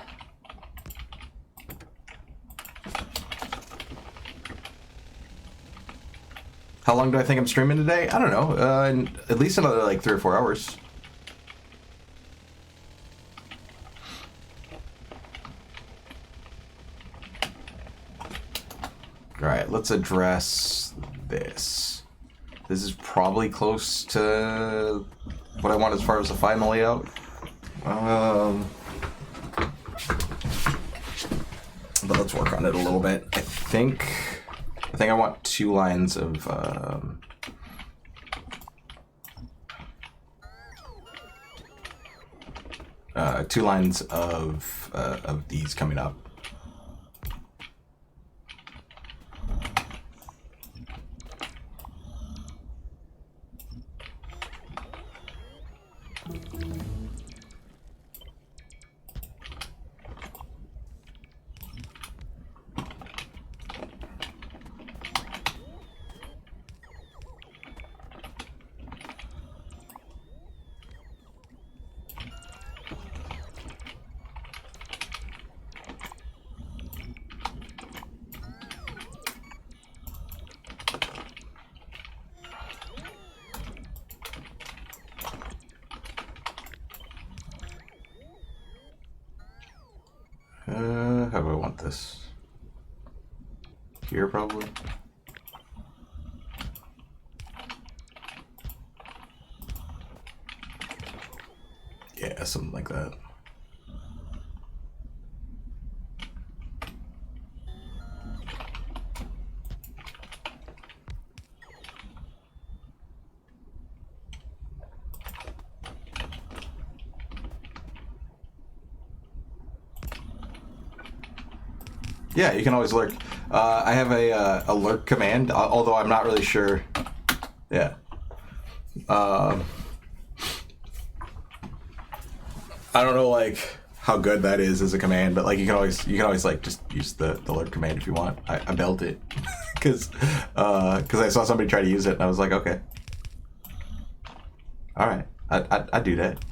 How long do I think I'm streaming today? I don't know. At least another like 3 or 4 hours. All right, let's address this. This is probably close to what I want as far as the final layout. But let's work on it a little bit. I think I want 2 lines of 2 lines of these coming up. How do I want this? Here, probably? Yeah, something like that. Yeah, you can always lurk. I have a lurk command, although I'm not really sure. Yeah. I don't know like how good that is as a command, but like you can always like just use the lurk command if you want. I built it because I saw somebody try to use it and I was like, okay, all right, I do that.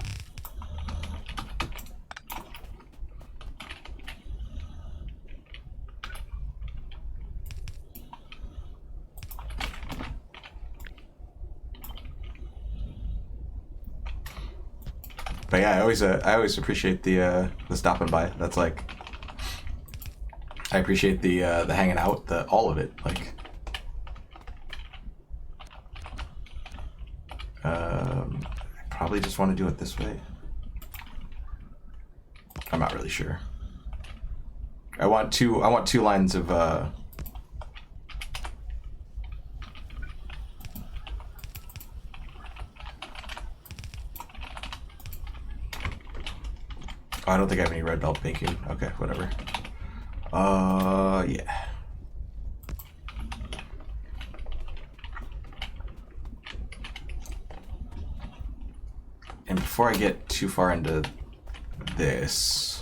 But yeah, I always appreciate the stopping by. That's like, I appreciate the hanging out, all of it. Like, I probably just want to do it this way. I'm not really sure. I want two lines of I don't think I have any red belt baking. Okay, whatever. Yeah. And before I get too far into this,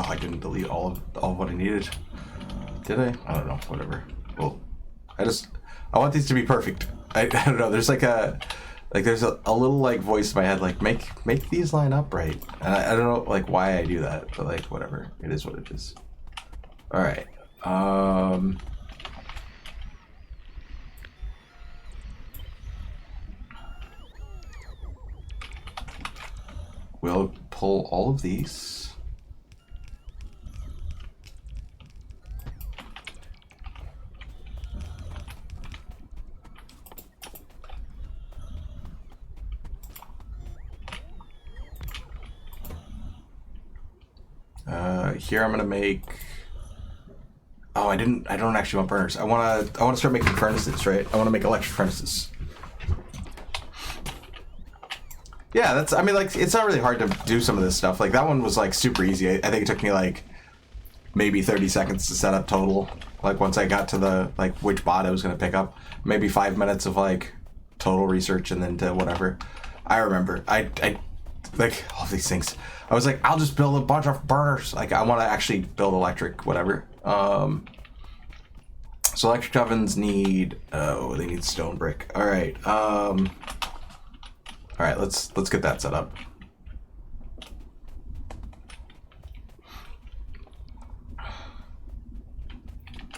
I didn't delete all of what I needed. Did I? I don't know. Whatever. Well, I want these to be perfect. I don't know. There's there's a little like voice in my head like make these line up right, and I don't know like why I do that, but like whatever. It is what it is. All right. We'll pull all of these. Here I'm gonna make. Oh, I don't actually want burners. I wanna start making furnaces, right? I wanna make electric furnaces. Yeah, that's. I mean, like, it's not really hard to do some of this stuff. Like that one was like super easy. I think it took me like maybe 30 seconds to set up total. Like once I got to the like which bot I was gonna pick up, maybe 5 minutes of like total research and then to whatever. I remember. I like all these things. I was like, I'll just build a bunch of burners. Like I want to actually build electric, whatever. So electric ovens need. Oh, they need stone brick. All right. All right. Let's get that set up.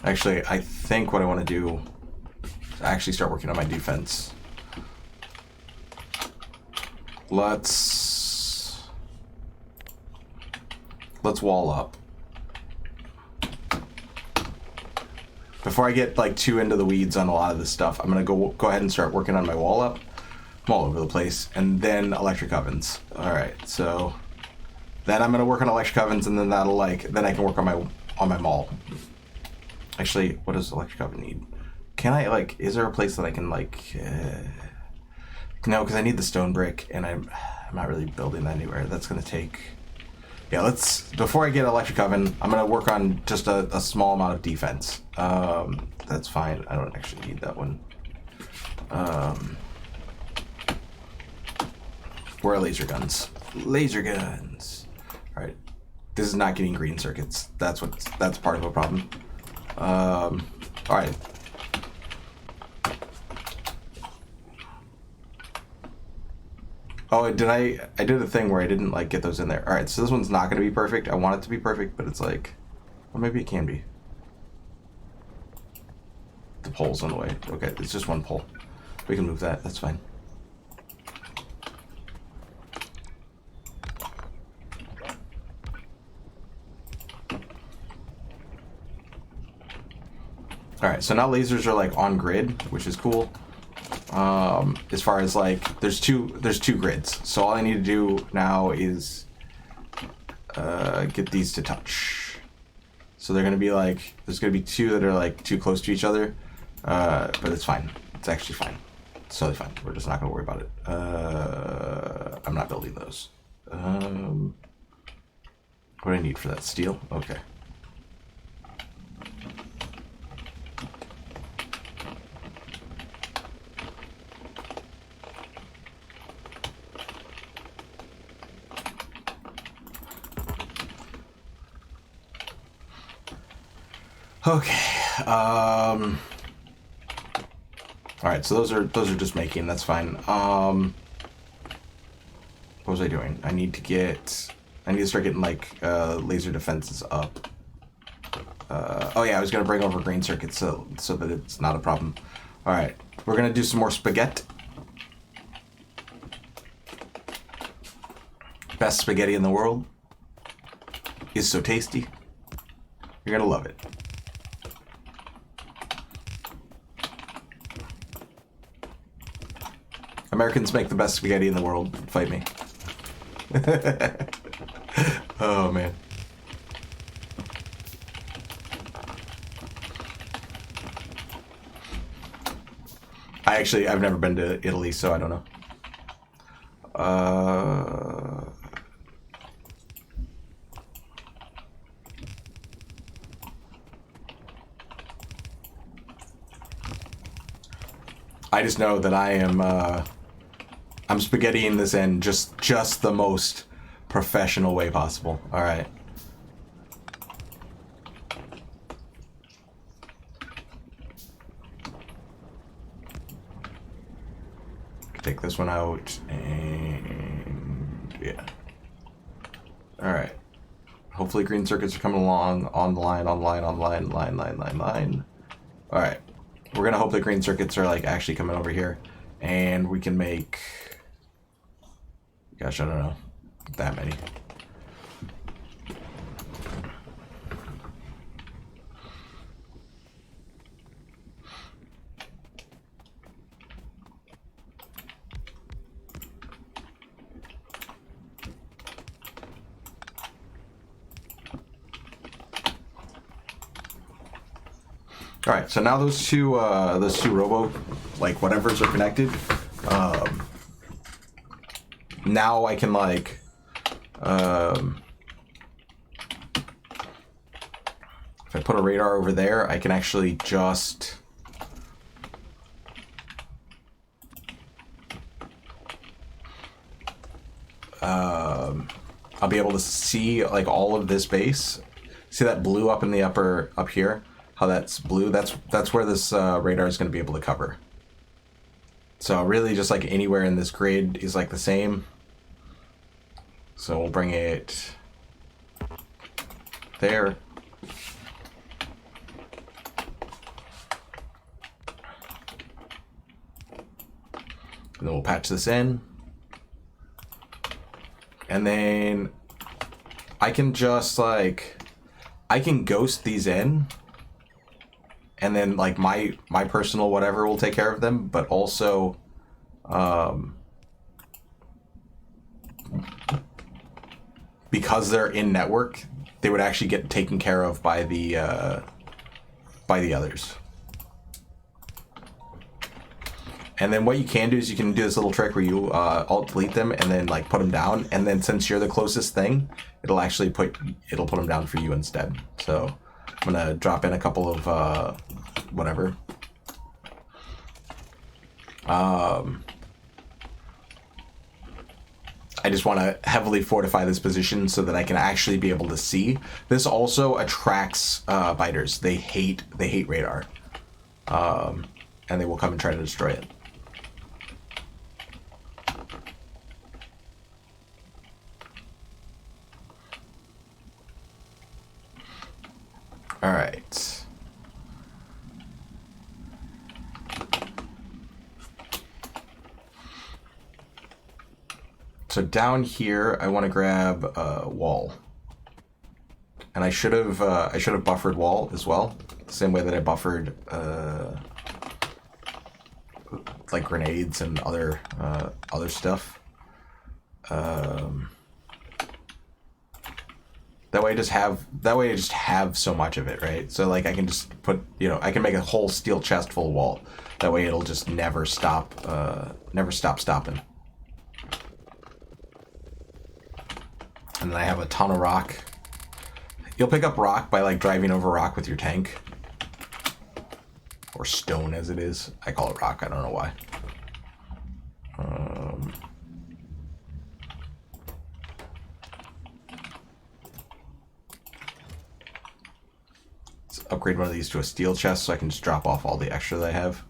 Actually, I think what I want to do is actually start working on my defense. Let's wall up. Before I get like too into the weeds on a lot of this stuff, I'm gonna go ahead and start working on my wall up. I'm all over the place, and then electric ovens. All right, so then I'm gonna work on electric ovens, and then then I can work on my mall. Actually, what does electric oven need? Can I like? Is there a place that I can like? No, because I need the stone brick, and I'm not really building that anywhere. That's gonna take. Yeah, before I get electric oven, I'm gonna work on just a small amount of defense. That's fine. I don't actually need that one. Where are laser guns? Laser guns. All right. This is not getting green circuits. That's part of the problem. All right. Oh, I did a thing where I didn't like get those in there. All right, so this one's not going to be perfect. I want it to be perfect, but it's like, well, maybe it can be. The pole's on the way. Okay, it's just one pole. We can move that. That's fine. All right, so now lasers are like on grid, which is cool. As far as like there's two grids, so all I need to do now is get these to touch. So they're gonna be like, there's gonna be two that are like too close to each other, but it's fine. It's actually fine. It's totally fine. We're just not gonna worry about it. I'm not building those. What do I need for that? Steel? Okay. Okay. All right. So those are just making. That's fine. What was I doing? I need to start getting like laser defenses up. Oh yeah, I was gonna bring over green circuits so that it's not a problem. All right. We're gonna do some more spaghetti. Best spaghetti in the world. Is so tasty. You're gonna love it. Americans make the best spaghetti in the world. Fight me. Oh, man. I've never been to Italy, so I don't know. I just know that I'm spaghettiing this in just the most professional way possible. All right. take this one out, and yeah. All right. Hopefully green circuits are coming along on the line, line. All right. We're gonna hope that green circuits are like actually coming over here, and we can make. Gosh, I don't know, that many. All right, so now those two robo, like whatevers are connected. Now I can like, if I put a radar over there, I can actually just I'll be able to see like all of this base. See that blue up in the up here? How that's blue? That's where this radar is going to be able to cover. So really just like anywhere in this grid is like the same. So we'll bring it there. And then we'll patch this in. And then I can just like, I can ghost these in. And then like my personal whatever will take care of them, but also because they're in network, they would actually get taken care of by the others. And then what you can do is you can do this little trick where you alt delete them and then like put them down, and then since you're the closest thing, it'll put them down for you instead. So I'm gonna drop in a couple of whatever. I just want to heavily fortify this position so that I can actually be able to see. This also attracts biters. They hate radar, and they will come and try to destroy it. All right. So down here, I want to grab wall, and I should have buffered wall as well, the same way that I buffered like grenades and other stuff. That way I just have so much of it, right? So like I can just put, I can make a whole steel chest full of wall. That way it'll just never stop stopping. And then I have a ton of rock. You'll pick up rock by like driving over rock with your tank. Or stone as it is. I call it rock, I don't know why. Let's upgrade one of these to a steel chest so I can just drop off all the extra that I have.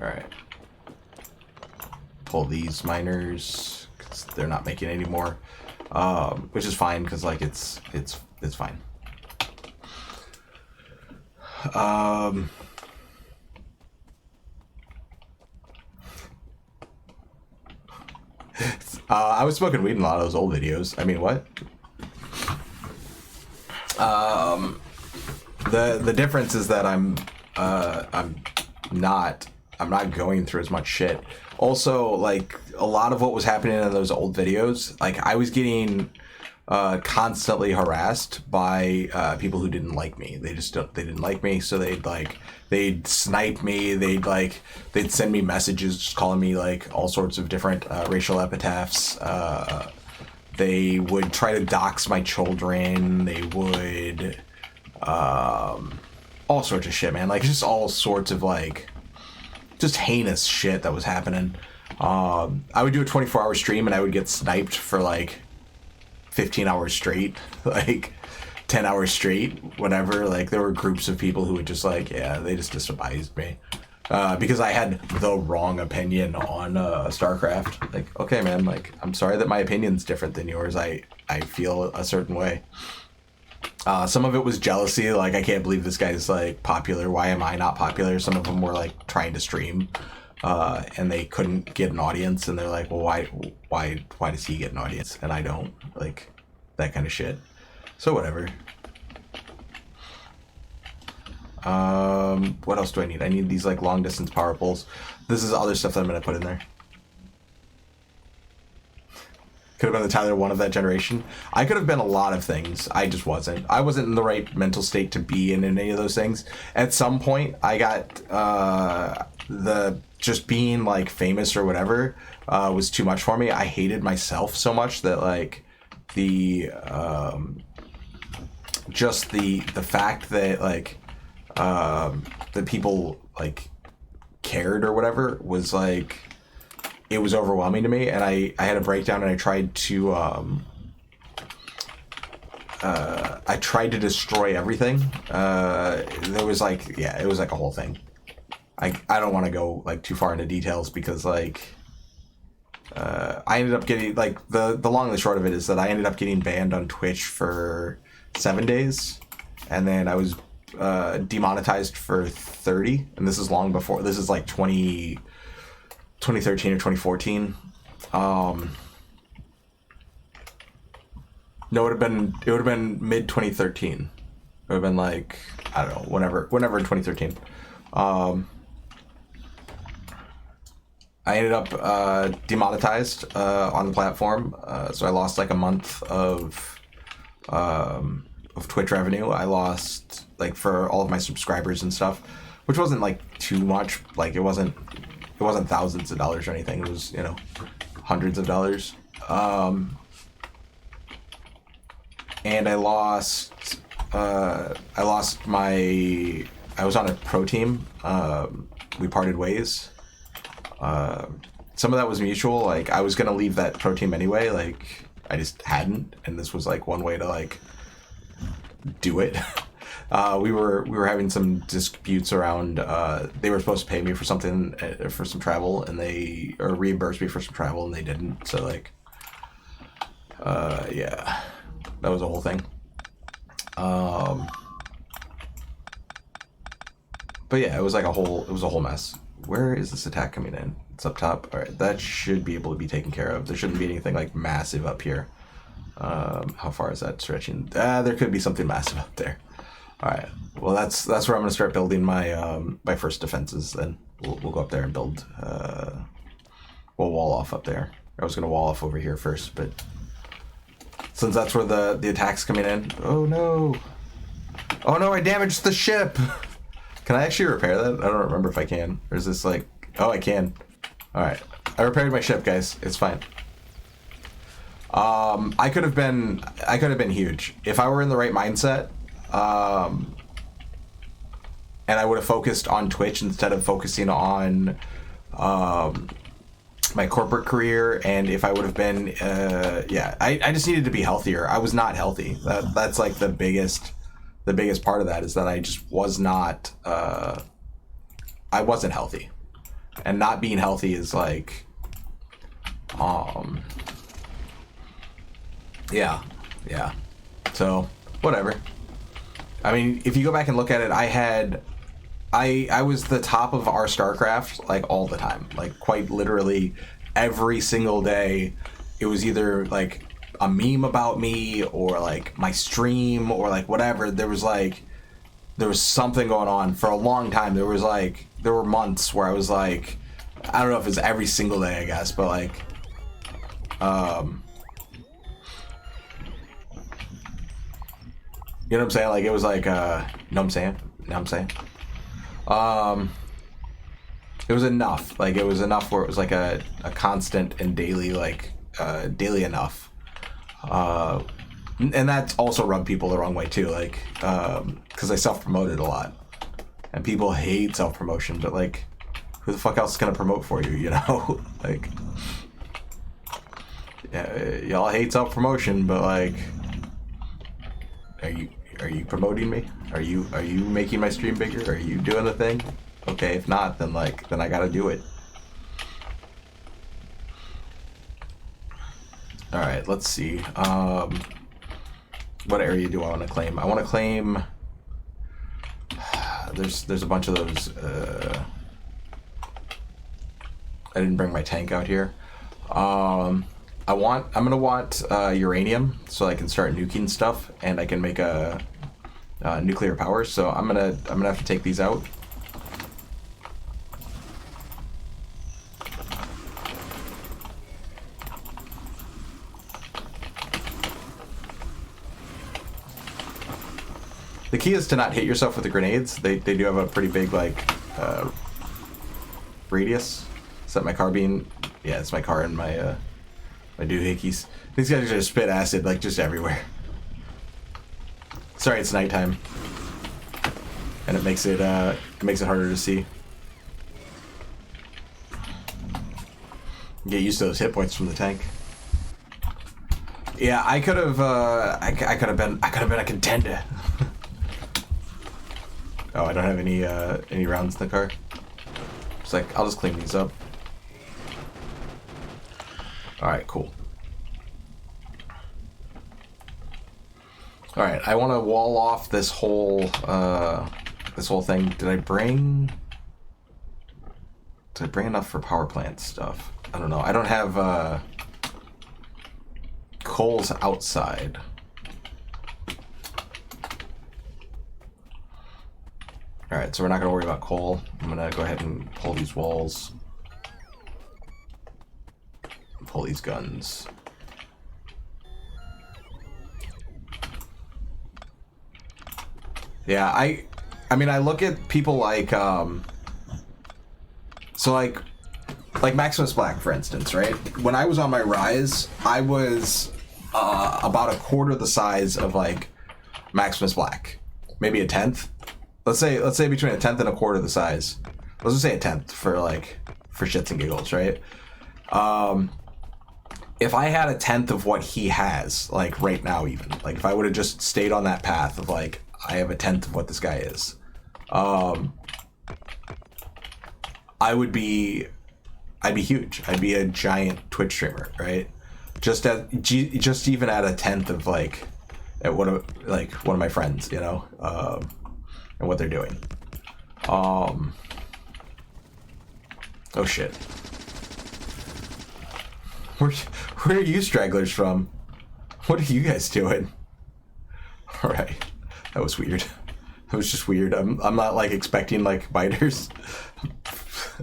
Alright. Pull these miners, because they're not making any more. Which is fine, because like it's fine. I was smoking weed in a lot of those old videos. I mean, what? The difference is that I'm not going through as much shit. Also, like a lot of what was happening in those old videos, like I was getting constantly harassed by people who didn't like me. They didn't like me, so they'd snipe me. They'd send me messages just calling me like all sorts of different racial epithets. They would try to dox my children. They would all sorts of shit, man. Like just all sorts of like just heinous shit that was happening. I would do a 24-hour stream and I would get sniped for like 15 hours straight, like 10 hours straight, whatever. Like there were groups of people who would just like, yeah, they just despised me. because I had the wrong opinion on StarCraft. Like, okay, man, like, I'm sorry that my opinion's different than yours. I feel a certain way. Some of it was jealousy, like, I can't believe this guy's, like, popular. Why am I not popular? Some of them were, like, trying to stream, and they couldn't get an audience, and they're like, well, why does he get an audience and I don't? Like, that kind of shit. So, whatever. What else do I need? I need these, like, long-distance power poles. This is other stuff that I'm gonna put in there. Could have been the Tyler 1 of that generation. I could have been a lot of things. I just wasn't. I wasn't in the right mental state to be in any of those things. At some point, I got the just being like famous or whatever was too much for me. I hated myself so much that like the just the fact that like that people like cared or whatever was like. It was overwhelming to me, and I had a breakdown, and I tried to destroy everything. There was like, yeah, it was like a whole thing. I don't want to go like too far into details because like I ended up getting like the long and the short of it is that I ended up getting banned on Twitch for 7 days, and then I was demonetized for 30, and this is long before. This is like 2013 or 2014. No, it would have been mid 2013. It would have been like, I don't know, whenever in 2013. I ended up demonetized on the platform, so I lost like a month of Twitch revenue. I lost like for all of my subscribers and stuff, which wasn't like too much. Like it wasn't thousands of dollars or anything. It was, you know, hundreds of dollars. And I lost my, I was on a pro team. We parted ways. Some of that was mutual. Like I was going to leave that pro team anyway. Like I just hadn't. And this was like one way to like do it. We were having some disputes around. They were supposed to pay me for something for some travel, and they or reimburse me for some travel, and they didn't. So like, yeah, that was a whole thing. But yeah, it was like a whole mess. Where is this attack coming in? It's up top. All right, that should be able to be taken care of. There shouldn't be anything like massive up here. How far is that stretching? There could be something massive up there. All right. Well, that's where I'm gonna start building my my first defenses. Then we'll go up there and build. We'll wall off up there. I was gonna wall off over here first, but since that's where the attack's coming in. Oh no! Oh no! I damaged the ship. Can I actually repair that? I don't remember if I can. Or is this like? Oh, I can. All right. I repaired my ship, guys. It's fine. I could have been huge if I were in the right mindset. And I would have focused on Twitch instead of focusing on my corporate career. And if I would have been, yeah, I just needed to be healthier. I was not healthy. That's like the biggest part of that is that I just was not. I wasn't healthy, and not being healthy is like, yeah. So whatever. I mean, if you go back and look at it, I was the top of our StarCraft like all the time, like quite literally every single day. It was either like a meme about me or like my stream or like whatever. There was something going on for a long time. There were months where I was like, I don't know if it was every single day, I guess, but like, you know what I'm saying? Like it was like, you know what I'm saying? It was enough. Like it was enough where it was like a constant and daily, like daily enough. And that also rubbed people the wrong way too. Like, cause I self-promoted a lot and people hate self-promotion, but like who the fuck else is going to promote for you? You know, like, yeah, y'all hate self-promotion, but like, are you promoting me? Are you making my stream bigger? Are you doing the thing? Okay, if not, then then I gotta do it. All right, let's see. What area do I want to claim? I want to claim. There's a bunch of those. I didn't bring my tank out here. I'm gonna want uranium so I can start nuking stuff and I can make a nuclear power. So I'm gonna have to take these out. The key is to not hit yourself with the grenades. They do have a pretty big radius. Is that my carbine? Yeah, it's my car and my my doohickeys. These guys just spit acid just everywhere. Sorry, it's nighttime, and it makes it harder to see. Get used to those hit points from the tank. Yeah, I could have been a contender. Oh, I don't have any rounds in the car. It's I'll just clean these up. All right, cool. All right, I want to wall off this whole thing. Did I bring enough for power plant stuff? I don't know. I don't have coals outside. All right, so we're not going to worry about coal. I'm going to go ahead and pull these walls. Pull these guns. Yeah, I mean, I look at people like Maximus Black, for instance, right? When I was on my rise, I was about a quarter the size of Maximus Black, maybe a tenth. Let's say between a tenth and a quarter the size. Let's just say a tenth for shits and giggles, right? If I had a tenth of what he has, right now, even if I would have just stayed on that path of I have a tenth of what this guy is, I'd be huge. I'd be a giant Twitch streamer, right? Just even at a tenth of at one of my friends, and what they're doing. Oh shit. Where are you stragglers from? What are you guys doing? All right, that was weird. That was just weird. I'm not expecting biters.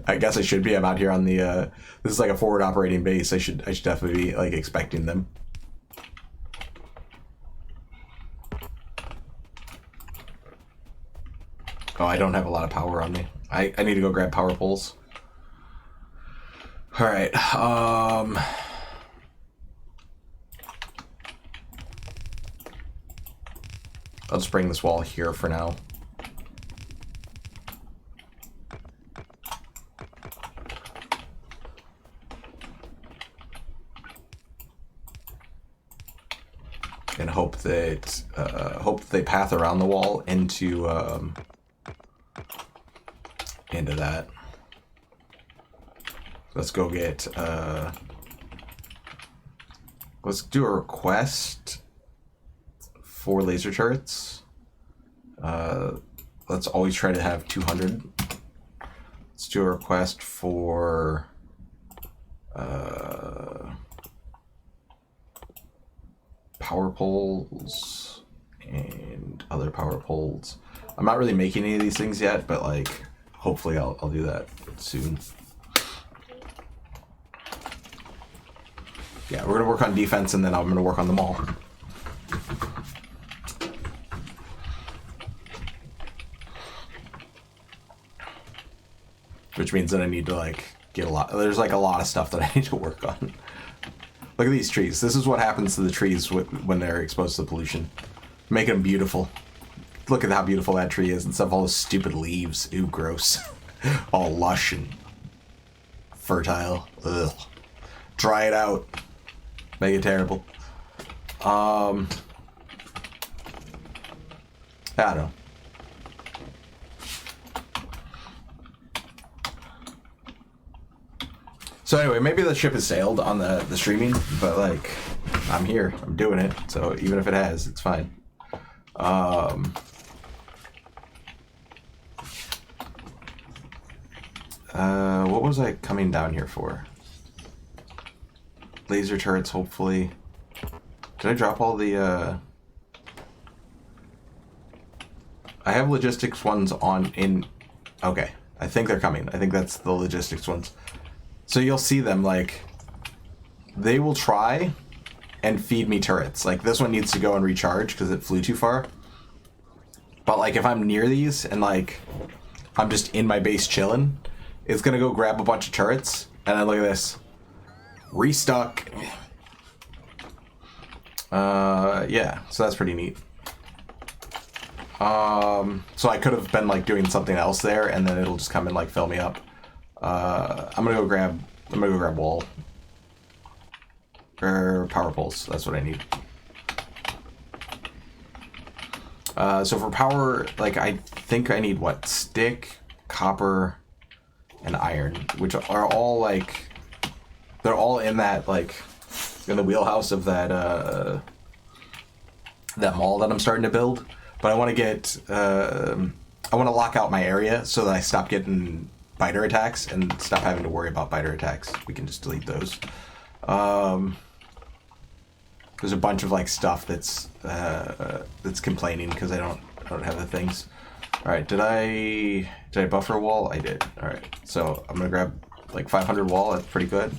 I guess I should be. I'm out here on the. This is a forward operating base. I should definitely be expecting them. Oh, I don't have a lot of power on me. I need to go grab power poles. All right. I'll just bring this wall here for now. And hope that they path around the wall into that. Let's go get let's do a request for laser turrets. Let's always try to have 200. Let's do a request for power poles and other power poles. I'm not really making any of these things yet, but hopefully I'll do that soon. Yeah, we're gonna work on defense and then I'm gonna work on the mall. Which means that I need to get a lot. There's a lot of stuff that I need to work on. Look at these trees. This is what happens to the trees when they're exposed to pollution. Make them beautiful. Look at how beautiful that tree is instead of all those stupid leaves. Ooh, gross. All lush and fertile. Ugh. Dry it out. Make it terrible. I don't know. So anyway, maybe the ship has sailed on the streaming, but like, I'm here. I'm doing it. So even if it has, it's fine. What was I coming down here for? Laser turrets, hopefully. Did I drop all the, I have logistics ones in... Okay. I think they're coming. I think that's the logistics ones. So you'll see them, like... They will try and feed me turrets. Like, this one needs to go and recharge because it flew too far. But, like, if I'm near these and, like, I'm just in my base chilling, it's gonna go grab a bunch of turrets. And then look at this. Restuck. Yeah, so that's pretty neat. So I could have been like doing something else there, and then it'll just come and like fill me up. I'm gonna go grab wall or power poles. That's what I need. So for power, like I think I need what? Stick, copper, and iron, which are all like they're all in that like in the wheelhouse of that that mall that I'm starting to build. But I want to get, I want to lock out my area so that I stop getting biter attacks and stop having to worry about biter attacks. We can just delete those. There's a bunch of like stuff that's complaining because I don't have the things. All right, did I buffer wall? I did. All right, so I'm gonna grab like 500 wall. That's pretty good.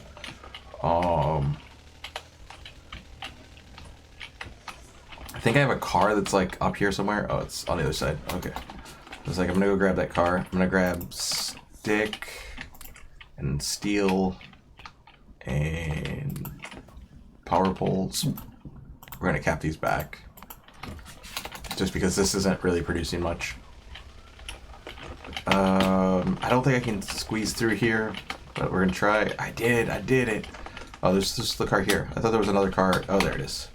I think I have a car that's like up here somewhere. Oh, it's on the other side. Okay. It's like I'm gonna go grab that car. I'm gonna grab stick and steel and power poles. We're gonna cap these back just because this isn't really producing much. I don't think I can squeeze through here, but we're gonna try. I did it. Oh, there's just the car here. I thought there was another car. Oh, there it is.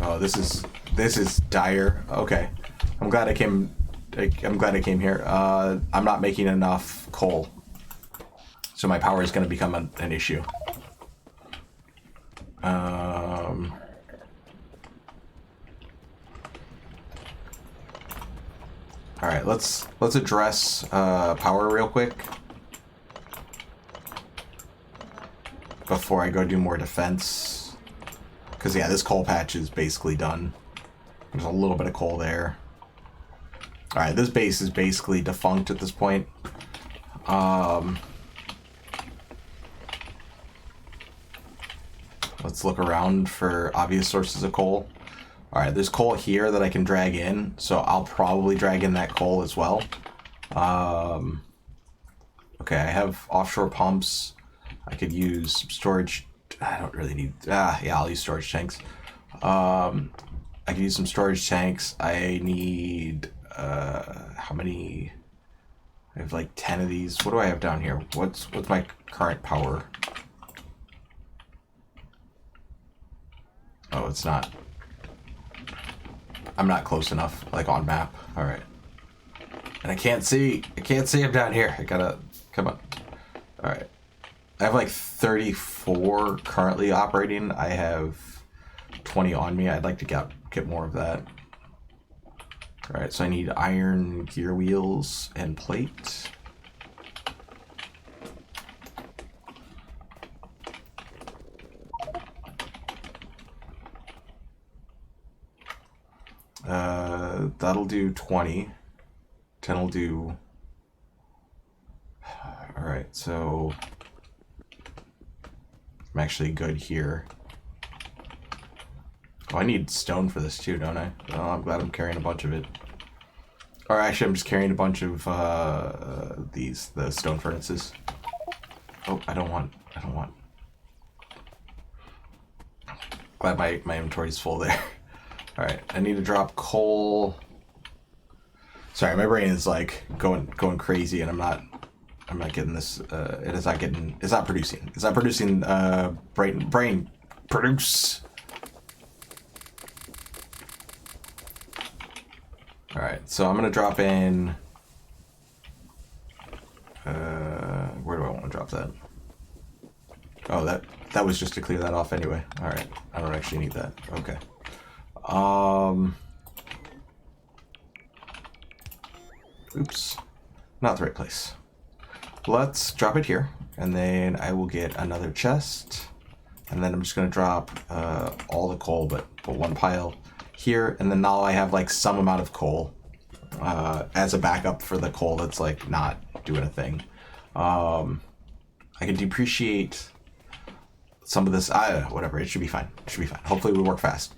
Oh, this is dire. Okay, I'm glad I came here. I'm not making enough coal, so my power is going to become an issue. All right, let's address power real quick before I go do more defense. Because, yeah, this coal patch is basically done. There's a little bit of coal there. Alright, this base is basically defunct at this point. Let's look around for obvious sources of coal. Alright, there's coal here that I can drag in, so I'll probably drag in that coal as well. Okay, I have offshore pumps. I could use some storage. I don't really need... yeah, I'll use storage tanks. I can use some storage tanks. I need... how many... I have like 10 of these. What do I have down here? What's my current power? Oh, it's not... I'm not close enough, like on map. Alright. And I can't see him down here. I gotta... Come on. Alright. I have like 34 currently operating. I have 20 on me. I'd like to get more of that. Alright, so I need iron gear wheels and plate. That'll do 20. 10 will do... Alright, so... I'm actually good here. Oh, I need stone for this too, don't I? Oh, I'm glad I'm carrying a bunch of it. Or actually, I'm just carrying a bunch of the stone furnaces. Oh, I don't want. Glad my inventory is full there. All right, I need to drop coal. Sorry, my brain is like going crazy, and I'm not getting this. It's not producing. It's not producing. Brain produce. All right, so I'm gonna drop in Where do I want to drop that? Oh, that was just to clear that off anyway. All right, I don't actually need that. Okay. Oops, not the right place. Let's drop it here, and then I will get another chest, and then I'm just gonna drop all the coal, but one pile here, and then now I have like some amount of coal as a backup for the coal that's like not doing a thing. I can depreciate some of this. Whatever, it should be fine. It should be fine. Hopefully we work fast.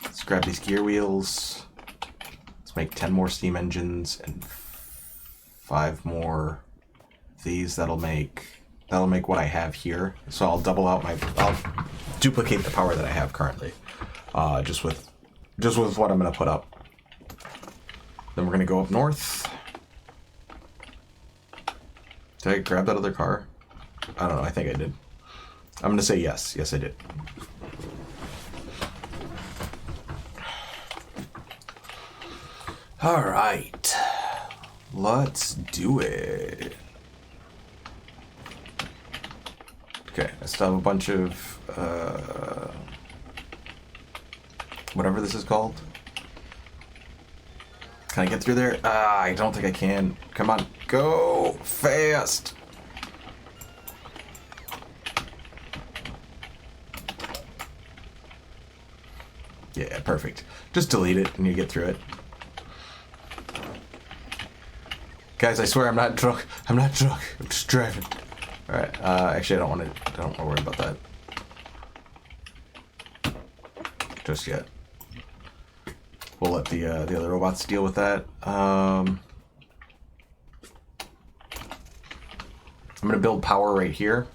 Let's grab these gear wheels. Let's make 10 more steam engines and 5 more of these. That'll make what I have here. So I'll I'll duplicate the power that I have currently. Just with what I'm gonna put up. Then we're gonna go up north. Did I grab that other car? I don't know, I think I did. I'm gonna say yes. Yes, I did. All right. Let's do it. Okay, I still have a bunch of whatever this is called. Can I get through there? I don't think I can. Come on, go fast. Yeah, perfect. Just delete it and you get through it. Guys, I swear I'm not drunk. I'm not drunk. I'm just driving. All right. Actually, I don't want to worry about that just yet. We'll let the other robots deal with that. I'm gonna build power right here.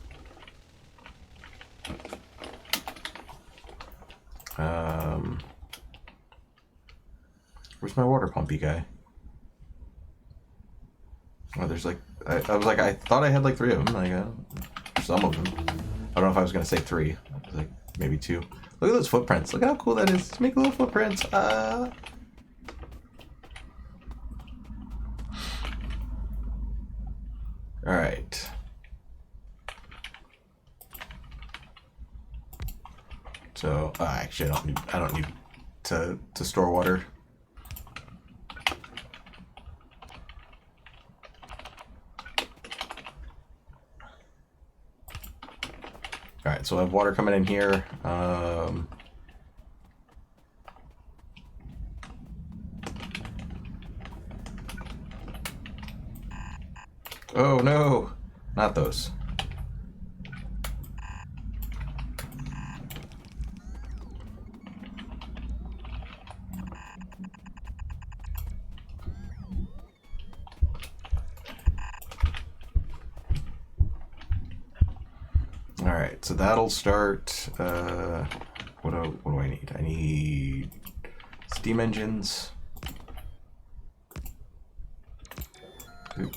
Where's my water pumpy guy? Oh, there's like I was like I thought I had like 3 of them. Like some of them. I don't know if I was gonna say 3. I was like maybe 2. Look at those footprints. Look at how cool that is to make little footprints. All right. So actually, I don't need to store water. All right, so I have water coming in here. Oh no, not those. All right, so that'll start. What do I need? I need steam engines. Oop.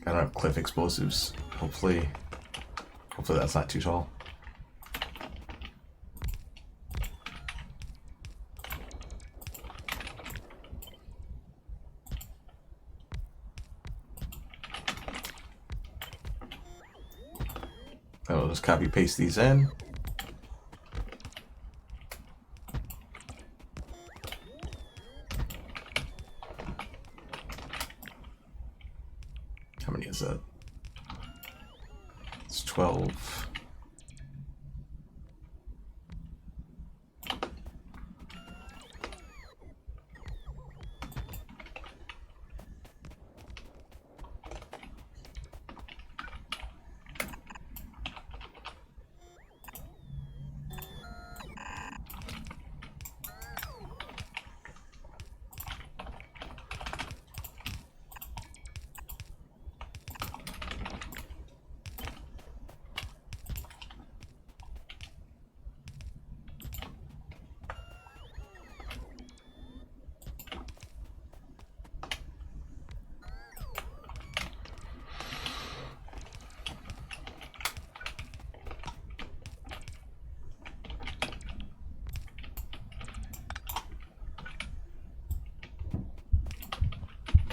I don't have cliff explosives. Hopefully that's not too tall. I'll just copy paste these in. How many is that? It's 12.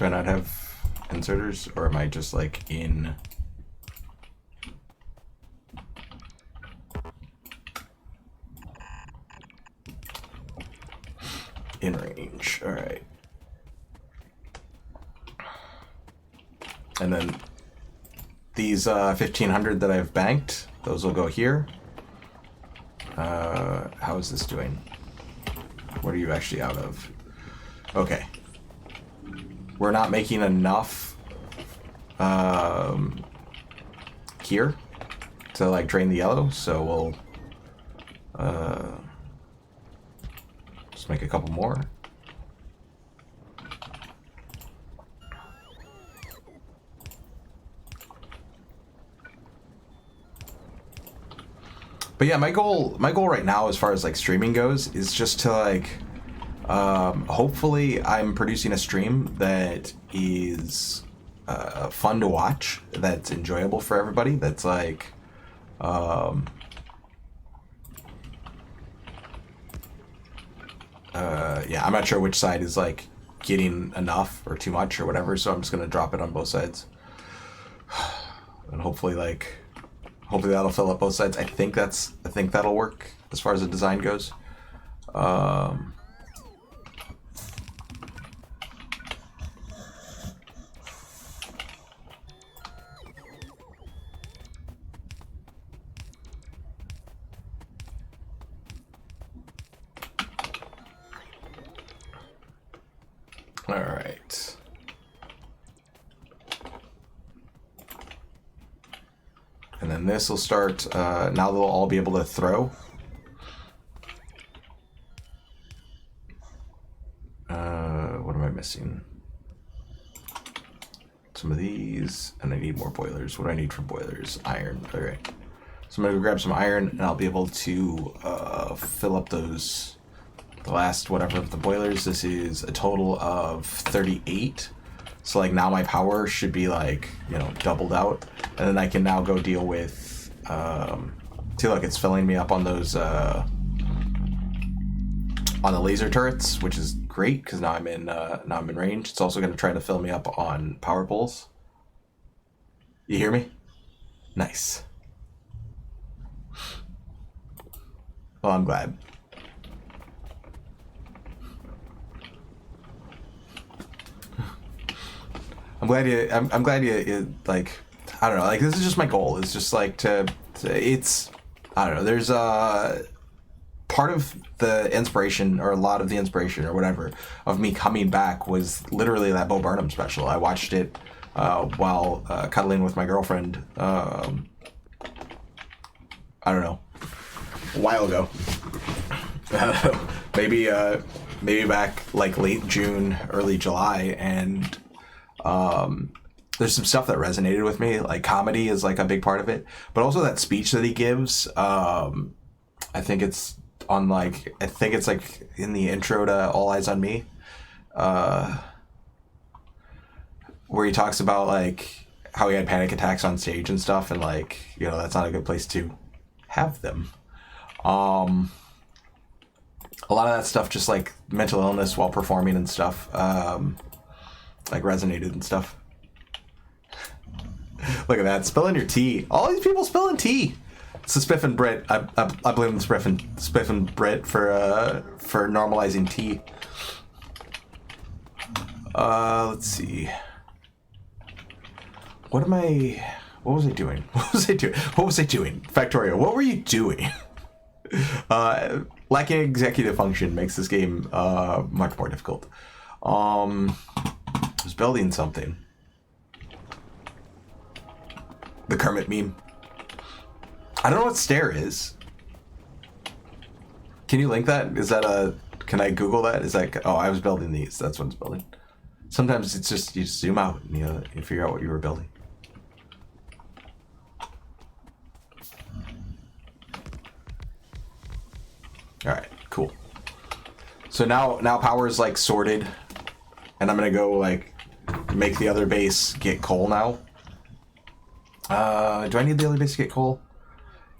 Do I not have inserters, or am I just like in? In range. All right. And then these 1,500 that I've banked, those will go here. How is this doing? What are you actually out of? Okay. We're not making enough here to like drain the yellow, so we'll just make a couple more. But yeah, my goal right now as far as like streaming goes is just to like hopefully I'm producing a stream that is fun to watch, that's enjoyable for everybody, that's like yeah, I'm not sure which side is like getting enough or too much or whatever, so I'm just gonna drop it on both sides. And hopefully that'll fill up both sides. I think that'll work as far as the design goes. All right. And then this will start, now they'll all be able to throw. What am I missing? Some of these, and I need more boilers. What do I need for boilers? Iron, all right. So I'm gonna go grab some iron, and I'll be able to fill up those, the last whatever of the boilers. This is a total of 38. So like now my power should be like, you know, doubled out, and then I can now go deal with, see, look, it's filling me up on those, on the laser turrets, which is great because now I'm in range. It's also going to try to fill me up on power poles. You hear me? Nice. Well, I'm glad. I'm glad you like, I don't know, like this is just my goal. It's just like to it's, I don't know, there's part of the inspiration, or a lot of the inspiration or whatever of me coming back was literally that Bo Burnham special. I watched it while cuddling with my girlfriend, I don't know, a while ago. Maybe back like late June, early July, and there's some stuff that resonated with me. Like comedy is like a big part of it, but also that speech that he gives. I think it's like in the intro to All Eyes on Me, where he talks about like how he had panic attacks on stage and stuff, and like, you know, that's not a good place to have them. A lot of that stuff, just like mental illness while performing and stuff, like resonated and stuff. Look at that, spilling your tea. All these people spilling tea. It's the Spiff and Brit. I blame the Spiff and Brit for normalizing tea. Let's see. What was I doing? What was I doing? Factorio, what were you doing? Lacking executive function makes this game much more difficult. I was building something. The Kermit meme. I don't know what stare is. Can you link that? Can I Google that? Is that, oh, I was building these. That's what it's building. Sometimes it's just, you just zoom out and you figure out what you were building. All right, cool. So now power is like sorted, and I'm gonna go like make the other base get coal now. Do I need the other base to get coal?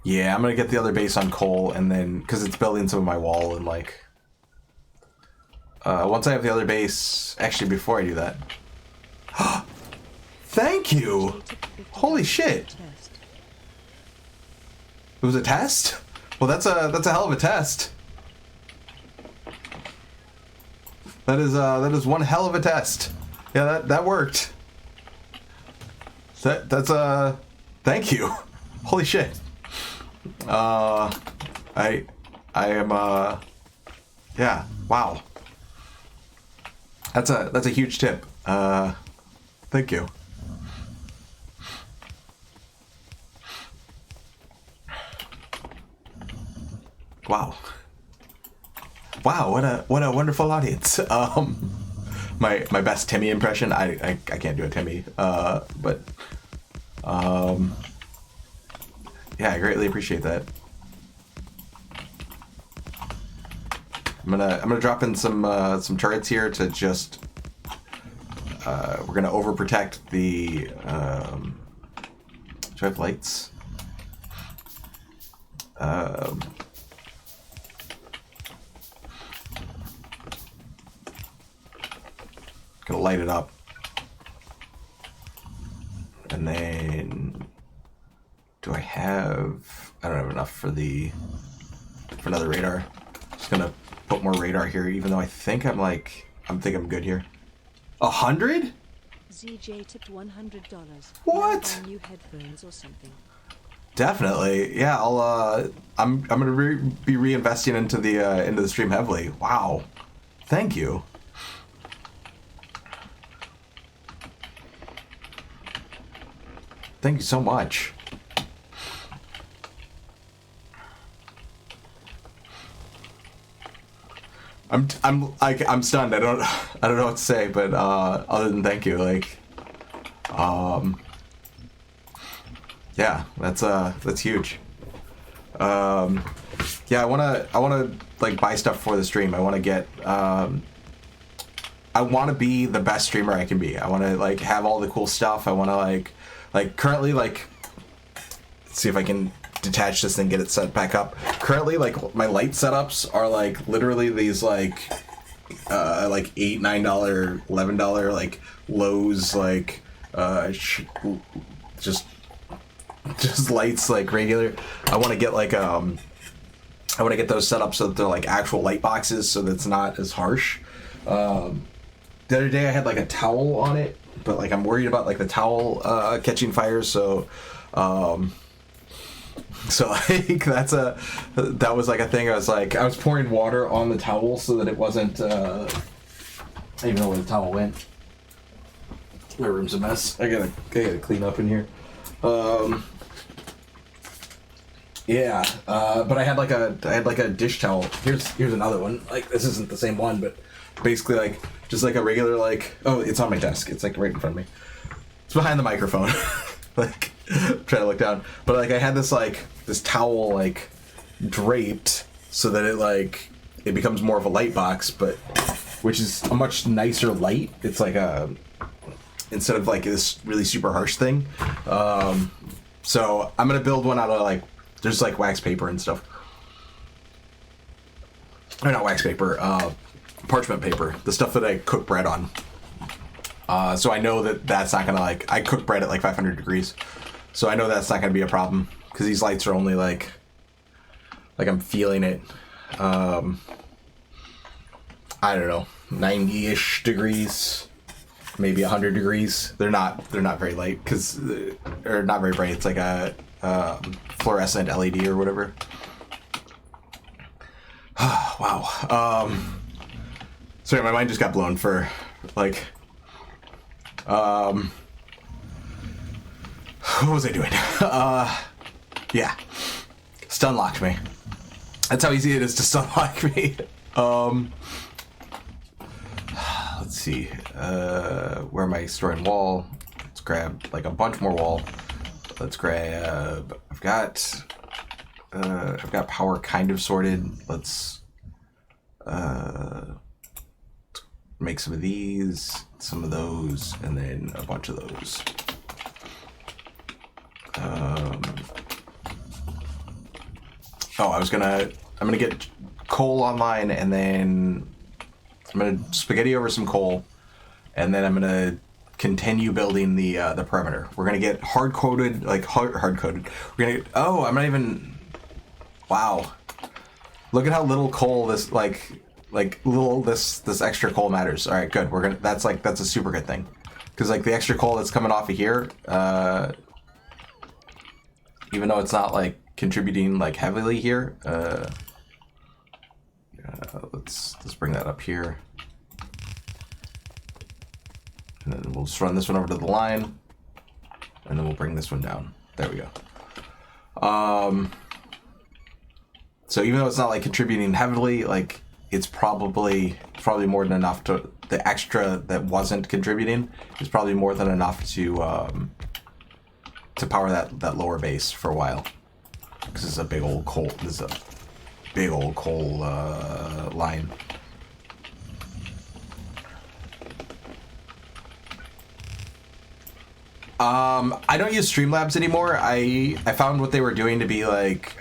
Yeah, I'm gonna get the other base on coal, and then because it's building some of my wall, and like once I have the other base, actually before I do that, Thank you. Holy shit. It was a test? Well, that's a hell of a test. That is one hell of a test. Yeah, that worked. That's thank you. Holy shit. I am yeah, wow. That's a huge tip. Thank you. Wow. Wow, what a wonderful audience. My best Timmy impression. I can't do a Timmy. But yeah, I greatly appreciate that. I'm gonna drop in some turrets here to just we're gonna overprotect the do I have lights? Gonna light it up, and then do I have? I don't have enough for another radar. Just gonna put more radar here, even though I think I'm good here. 100? ZJ tipped $100. What? Buy new headphones or something. Definitely, yeah. I'm gonna be reinvesting into the stream heavily. Wow, thank you. Thank you so much. I'm stunned. I don't know what to say, but other than thank you, like, yeah, that's huge. Yeah, I wanna like buy stuff for the stream. I wanna get I wanna be the best streamer I can be. I wanna like have all the cool stuff. I wanna like currently, like, let's see if I can detach this and get it set back up. Currently, like, my light setups are like literally these like $8, $9, $11 like Lowe's like just lights, like regular. I want to get like I want to get those set up so that they're like actual light boxes, so that's not as harsh. The other day I had like a towel on it, but like I'm worried about like the towel catching fire, so like that was like a thing. I was pouring water on the towel so that it wasn't I don't even know where the towel went. My room's a mess. I gotta clean up in here. Yeah, but I had like a dish towel. Here's another one. Like, this isn't the same one, but basically like just like a regular, like, oh, it's on my desk. It's like right in front of me. It's behind the microphone. Like, I'm trying to look down, but like I had this towel like draped so that it becomes more of a light box, but which is a much nicer light. It's like instead of like this really super harsh thing. So I'm gonna build one out of like, there's like wax paper and stuff. Or not wax paper, parchment paper, the stuff that I cook bread on. So I know that that's not gonna, like, I cook bread at like 500 degrees, so I know that's not gonna be a problem, because these lights are only like I'm feeling it, I don't know, 90-ish degrees, maybe 100 degrees. They're not very light, because or not very bright. It's like a fluorescent LED or whatever. Wow. Sorry, my mind just got blown for like what was I doing? Yeah, stun locked me. That's how easy it is to stun lock me. Let's see, where am I storing wall? Let's grab like a bunch more wall. Let's grab, I've got power kind of sorted. Let's make some of these, some of those, and then a bunch of those. I'm gonna get coal online, and then I'm gonna spaghetti over some coal, and then I'm gonna continue building the perimeter. We're gonna get hard coded. We're gonna get, oh, I'm not even. Wow. Look at how little coal this this extra coal matters. All right, good. That's a super good thing, because like the extra coal that's coming off of here, even though it's not like contributing like heavily here, let's bring that up here, and then we'll just run this one over to the line, and then we'll bring this one down. There we go. So even though it's not like contributing heavily, like it's probably more than enough to, the extra that wasn't contributing is probably more than enough to power that lower base for a while. Because this is a big old coal. This is a big old coal line. I don't use Streamlabs anymore. I found what they were doing to be like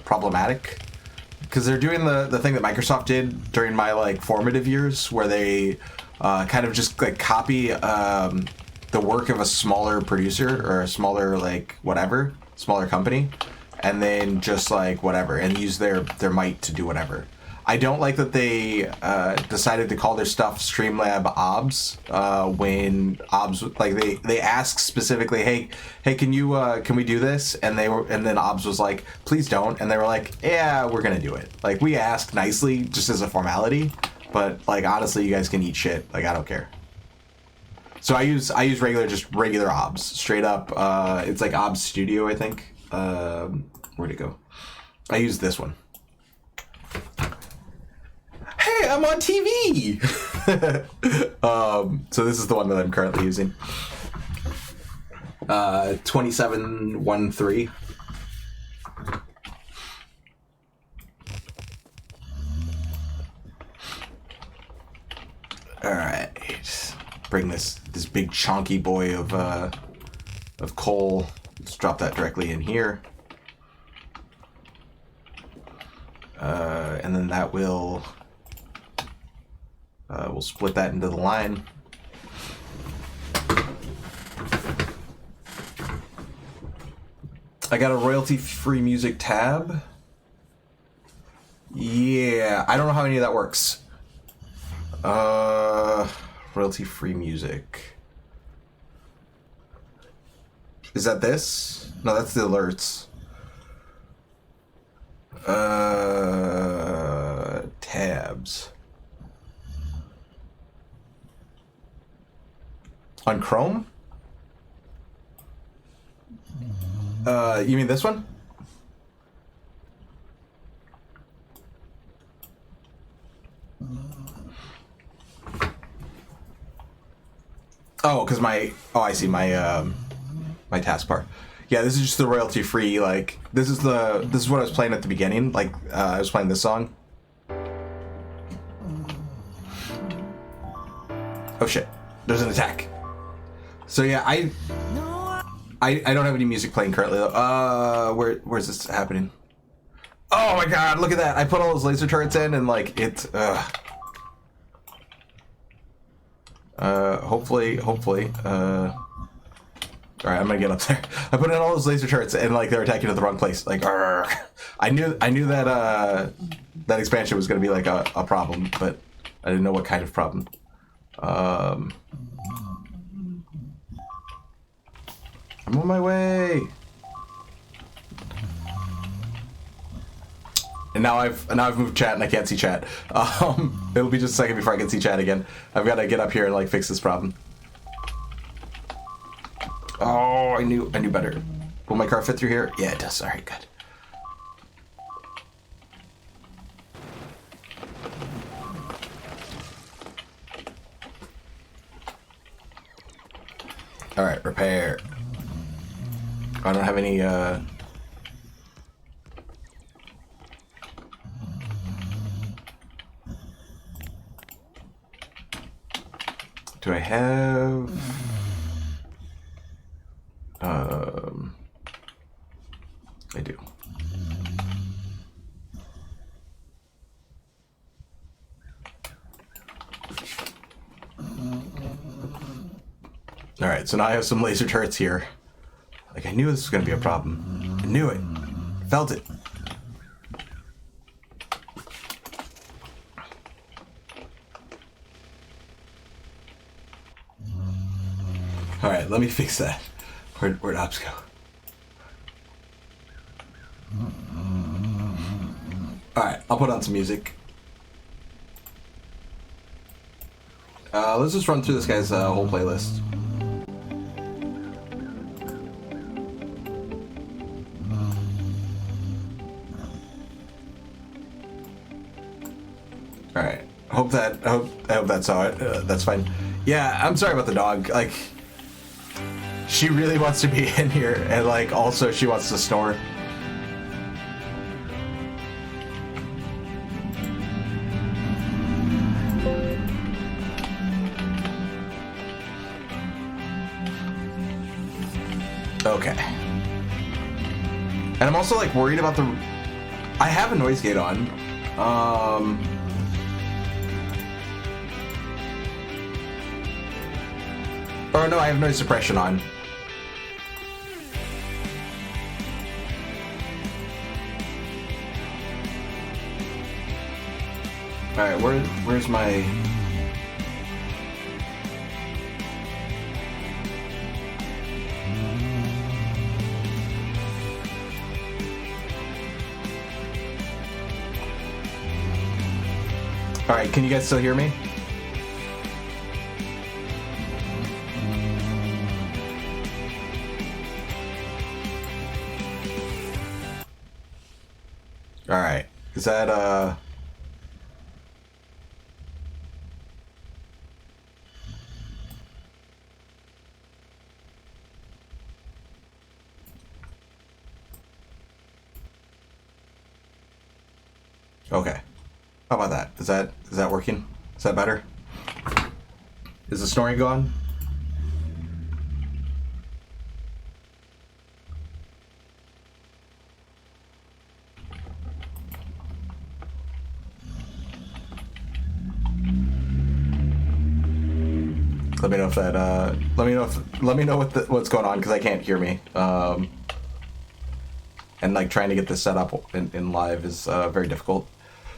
problematic, because they're doing the thing that Microsoft did during my like formative years, where they kind of just like copy the work of a smaller producer or a smaller like whatever smaller company, and then just like whatever, and use their might to do whatever. I don't like that they decided to call their stuff Streamlab OBS when OBS, like they asked specifically, hey, can we do this? And then OBS was like, please don't. And they were like, yeah, we're gonna do it. Like, we asked nicely just as a formality, but like honestly, you guys can eat shit. Like, I don't care. So I use regular OBS, straight up. It's like OBS Studio, I think. Where'd it go? I use this one. Hey, I'm on TV! So this is the one that I'm currently using. 2713. Alright. Bring this big chonky boy of coal. Let's drop that directly in here. And then that will... we'll split that into the line. I got a royalty-free music tab. Yeah, I don't know how any of that works. Royalty-free music. Is that this? No, that's the alerts. Tabs. On Chrome? You mean this one? Oh, because I see my my taskbar. Yeah, this is just the royalty free. Like, this is what I was playing at the beginning. Like, I was playing this song. Oh shit! There's an attack. So yeah, I don't have any music playing currently though. Where's this happening? Oh my god! Look at that! I put all those laser turrets in, and like it's. Hopefully. All right, I'm gonna get up there. I put in all those laser turrets, and like they're attacking at the wrong place. Like, I knew that that expansion was gonna be like a problem, but I didn't know what kind of problem. I'm on my way. And now I've moved chat and I can't see chat. It'll be just a second before I can see chat again. I've got to get up here and like fix this problem. Oh, I knew better. Will my car fit through here? Yeah, it does. All right, good. All right, repair. I don't have any. Do I have? I do. All right, so now I have some laser turrets here. Like, I knew this was going to be a problem. I knew it. Felt it. All right, let me fix that. Where'd ops go? All right, I'll put on some music. Let's just run through this guy's whole playlist. All right. I hope that's all right. That's fine. Yeah, I'm sorry about the dog. Like, she really wants to be in here, and like also she wants to snore. Okay. And I'm also like worried about the. I have a noise gate on. Oh no, I have noise suppression on. All right, where's my? All right, can you guys still hear me? All right, is that Okay. How about that? Is that working? Is that better? Is the snoring gone? Let me know if that let me know what's going on, because I can't hear me. And like trying to get this set up in live is very difficult.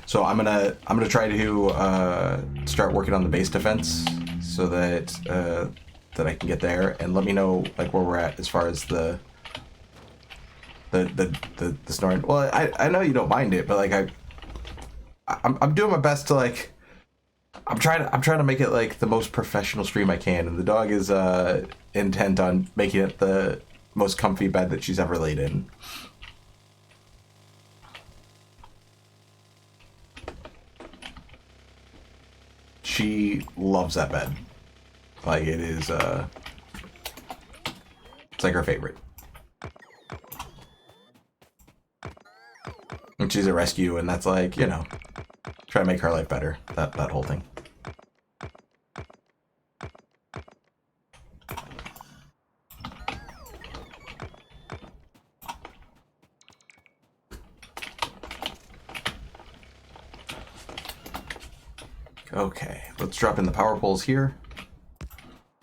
So I'm gonna try to start working on the base defense so that that I can get there, and let me know like where we're at as far as the snoring. Well, I know you don't mind it, but like I'm doing my best to like I'm trying to make it like the most professional stream I can, and the dog is intent on making it the most comfy bed that she's ever laid in. She loves that bed. Like, it is, it's like her favorite. And she's a rescue, and that's like, you know, try to make her life better. That whole thing. Okay, let's drop in the power poles here.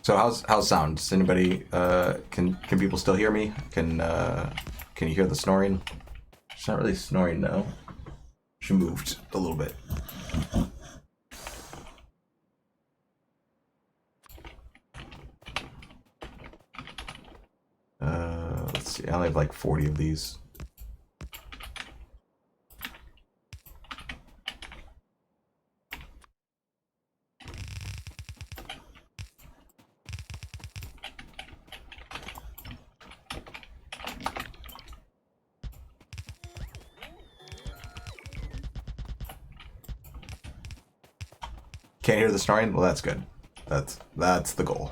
So how's sound? Does anybody can people still hear me? Can you hear the snoring? She's not really snoring now. She moved a little bit. Let's see. I only have like 40 of these. Can't hear the snoring? Well, that's good. That's the goal.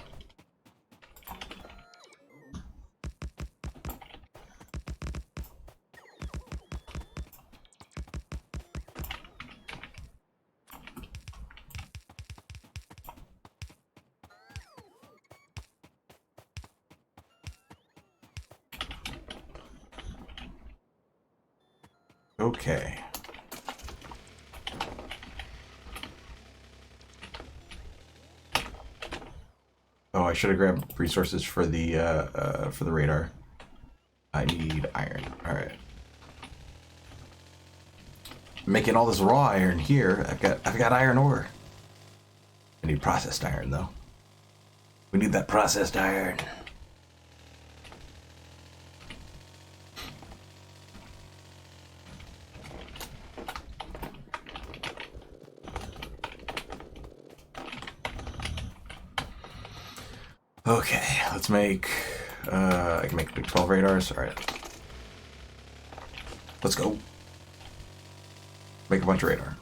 Okay. Oh, I should have grabbed resources for the radar. I need iron. All right. Making all this raw iron here. I've got iron ore. I need processed iron though. We need that processed iron. Okay, let's make I can make 12 radars. All right. Let's go. Make a bunch of radar.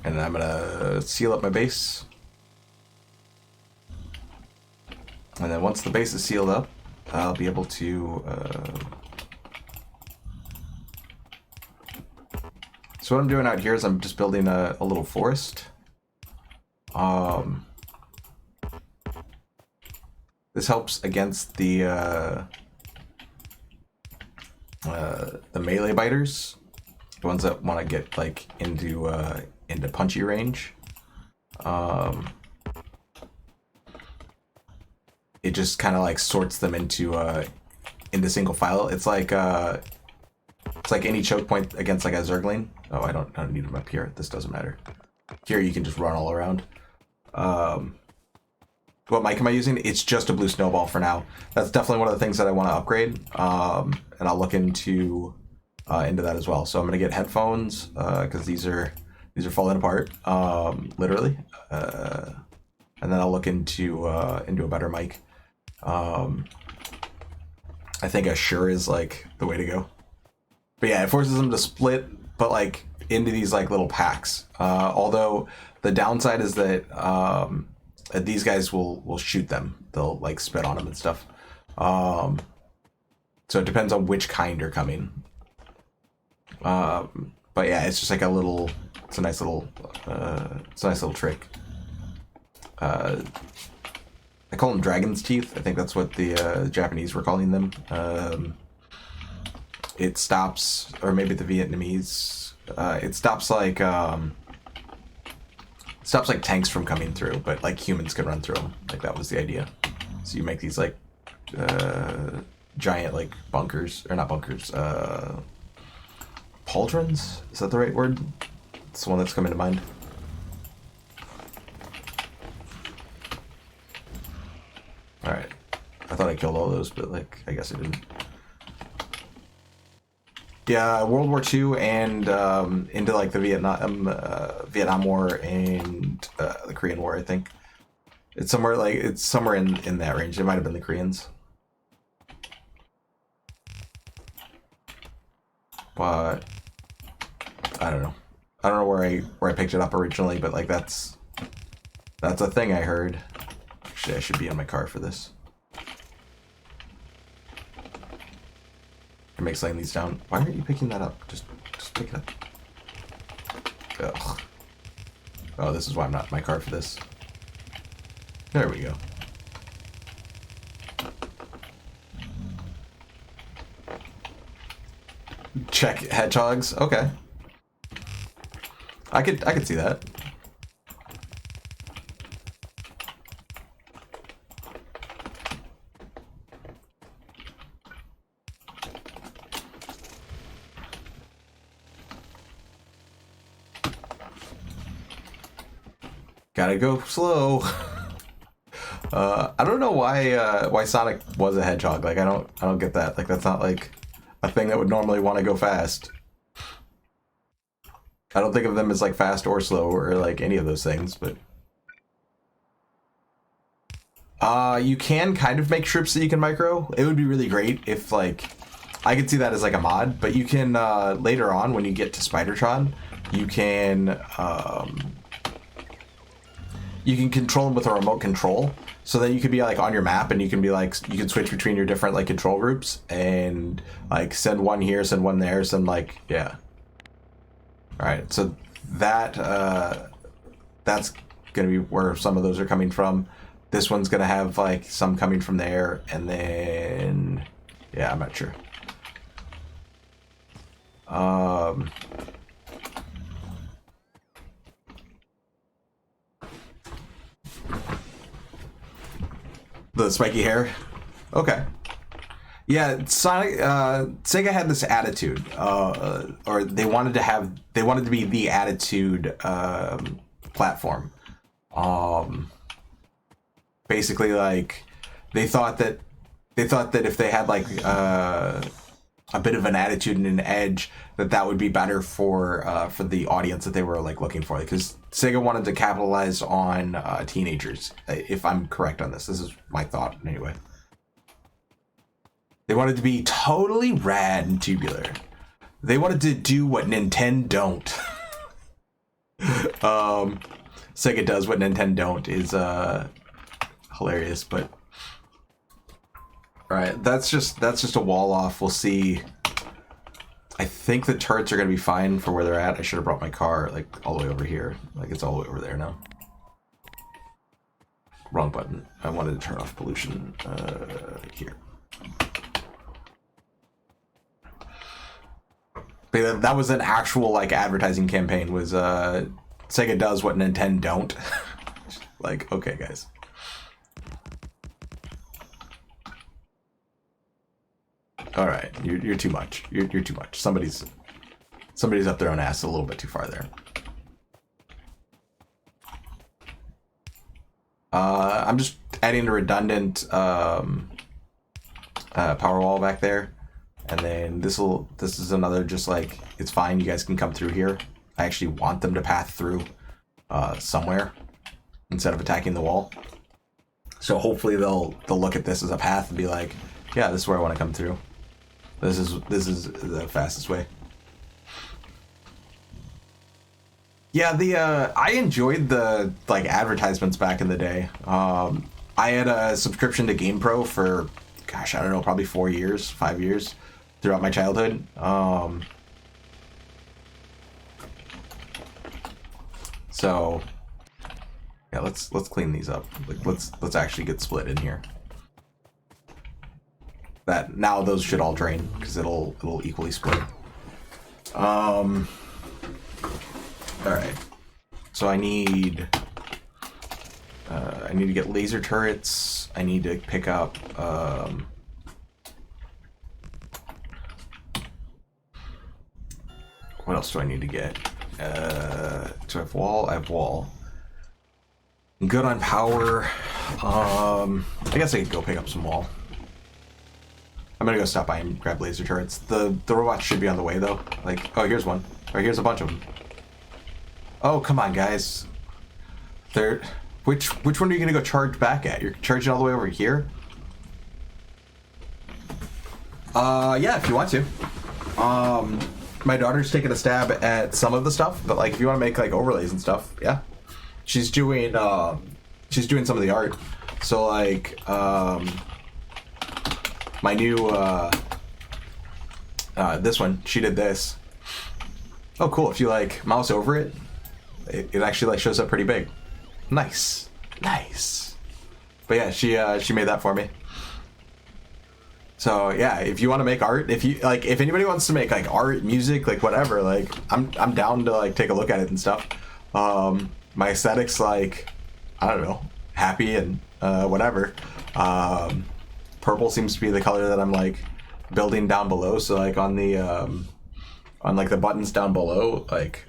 And then I'm gonna seal up my base. And then once the base is sealed up, I'll be able to so what I'm doing out here is I'm just building a little forest. This helps against the melee biters, the ones that want to get like into punchy range. It just kind of like sorts them into single file. It's like any choke point against like a Zergling. Oh, I don't need them up here. This doesn't matter. Here you can just run all around. What mic am I using? It's just a blue snowball for now. That's definitely one of the things that I want to upgrade, and I'll look into that as well. So I'm gonna get headphones because these are falling apart, literally, and then I'll look into a better mic. I think a Shure is like the way to go. But yeah, it forces them to split, but like into these like little packs. Although the downside is that these guys will shoot them. They'll like spit on them and stuff. So it depends on which kind are coming. But yeah, it's just like it's a nice little trick. I call them dragon's teeth. I think that's what the Japanese were calling them. It stops, or maybe the Vietnamese. It stops like tanks from coming through, but like humans can run through them. Like that was the idea. So you make these like giant like bunkers, or not bunkers, pauldrons? Is that the right word? It's the one that's coming to mind. Alright. I thought I killed all those, but like, I guess I didn't. Yeah, World War II and into like the Vietnam War and the Korean War, I think. It's somewhere in that range. It might have been the Koreans. But I don't know. I don't know where I picked it up originally, but like that's a thing I heard. Actually, I should be in my car for this. I make laying these down. Why aren't you picking that up? Just pick it up. Ugh. Oh, this is why I'm not in my car for this. There we go. Check hedgehogs. Okay. I could see that. Gotta go slow. I don't know why Sonic was a hedgehog. Like I don't get that. Like that's not like a thing that would normally want to go fast. I don't think of them as like fast or slow or like any of those things, but you can kind of make troops that you can micro. It would be really great if like I could see that as like a mod, but you can later on when you get to Spidertron, you can control them with a remote control. So then you could be like on your map and you can be like, you can switch between your different like control groups and like send one here, send one there, send like, yeah. All right, so that's gonna be where some of those are coming from. This one's gonna have like some coming from there, and then, yeah, I'm not sure. The spiky hair. Okay. Yeah, Sonic. Sega had this attitude, or they wanted to be the attitude platform. Basically, like they thought that if they had like a bit of an attitude and an edge, that would be better for the audience that they were like looking for. Because Sega wanted to capitalize on teenagers. If I'm correct on this, this is my thought anyway. They wanted to be totally rad and tubular. They wanted to do what Nintendo don't. Sega does what Nintendo don't is hilarious, but all right, that's just a wall off. We'll see. I think the turrets are gonna be fine for where they're at. I should have brought my car like all the way over here. Like it's all the way over there now. Wrong button. I wanted to turn off pollution here. But that was an actual like advertising campaign. Was Sega does what Nintendo don't. Like, okay, guys. All right, you're too much. You're too much. Somebody's up their own ass a little bit too far there. I'm just adding a redundant power wall back there. And then this is another, just like, it's fine, you guys can come through here. I actually want them to path through somewhere instead of attacking the wall. So hopefully they'll look at this as a path and be like, yeah, this is where I want to come through. This is the fastest way. Yeah, I enjoyed the like advertisements back in the day. I had a subscription to GamePro for, gosh, I don't know, probably 5 years throughout my childhood. So yeah, let's clean these up. Like let's actually get split in here. That now those should all drain because it'll equally split. All right. So I need to get laser turrets. I need to pick up what else do I need to get? Do I have wall? I have wall. I'm good on power. I guess I could go pick up some wall. I'm gonna go stop by and grab laser turrets. The robots should be on the way though. Like, oh, here's one. Or here's a bunch of them. Oh, come on, guys. Which one are you gonna go charge back at? You're charging all the way over here? Yeah, if you want to. My daughter's taking a stab at some of the stuff, but like if you want to make like overlays and stuff, yeah. She's doing some of the art. So like my new this one, she did this. Oh cool, if you like mouse over it, it actually like shows up pretty big. Nice. But yeah, she made that for me. So yeah, if you want to make art, if anybody wants to make like art, music, like whatever, like I'm down to like take a look at it and stuff. My aesthetics, like, I don't know, happy and whatever. Purple seems to be the color that I'm like building down below. So like on the on like the buttons down below, like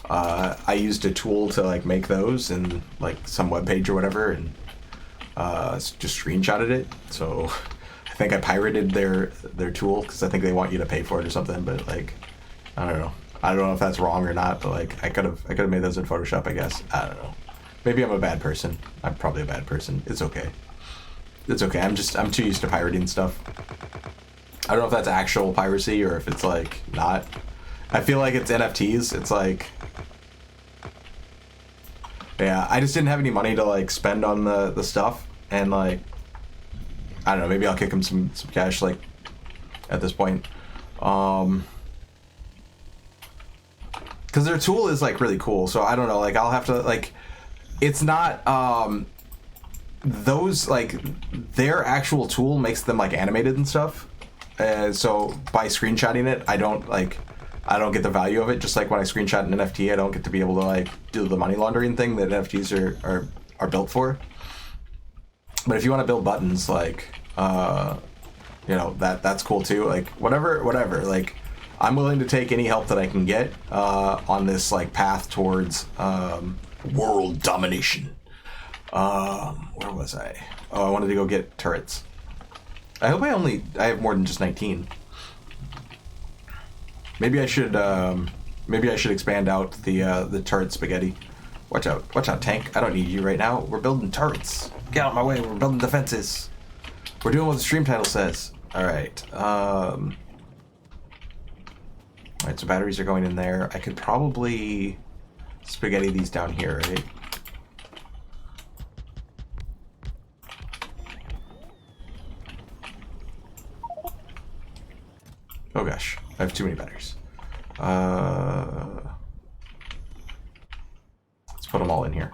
I used a tool to like make those in like some web page or whatever, and just screenshotted it. So I think I pirated their tool because I think they want you to pay for it or something. But like, I don't know if that's wrong or not. But like, I could have made those in Photoshop, I guess. I don't know. Maybe I'm a bad person. I'm probably a bad person. It's okay. I'm too used to pirating stuff. I don't know if that's actual piracy or if it's like not. I feel like it's NFTs. It's like, yeah, I just didn't have any money to like spend on the stuff, and like, I don't know, maybe I'll kick him some cash like at this point. Because their tool is like really cool, so I don't know, like I'll have to like, it's not those like their actual tool makes them like animated and stuff, so by screenshotting it, I don't get the value of it. Just like when I screenshot an NFT, I don't get to be able to like do the money laundering thing that NFTs are built for. But if you want to build buttons, like, you know, that's cool too. Like, whatever. Like, I'm willing to take any help that I can get on this, like, path towards world domination. Where was I? Oh, I wanted to go get turrets. I hope I have more than just 19. Maybe I should expand out the turret spaghetti. Watch out, tank. I don't need you right now. We're building turrets. Get out of my way. We're building defenses. We're doing what the stream title says. All right. All right. So batteries are going in there. I could probably spaghetti these down here, right? Oh gosh, I have too many batteries. Let's put them all in here.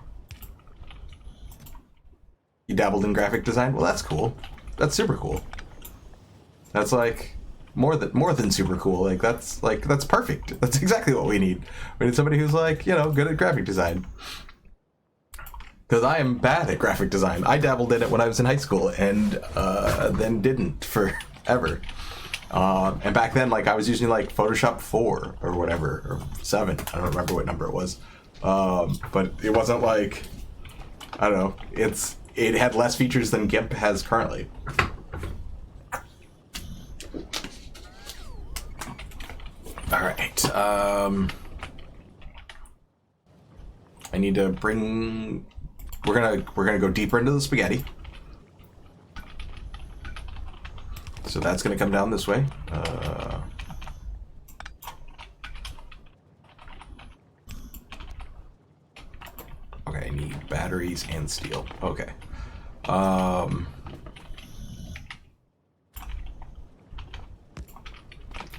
You dabbled in graphic design? Well, that's cool. That's super cool. That's like more than super cool. Like that's perfect. That's exactly what we need. We need somebody who's like, you know, good at graphic design. Because I am bad at graphic design. I dabbled in it when I was in high school and then didn't forever. And back then, like, I was using, like, Photoshop 4 or whatever, or 7. I don't remember what number it was. But it wasn't, like, I don't know. It had less features than GIMP has currently. All right. I need to bring... We're gonna go deeper into the spaghetti. So that's going to come down this way. Okay, I need batteries and steel. Okay.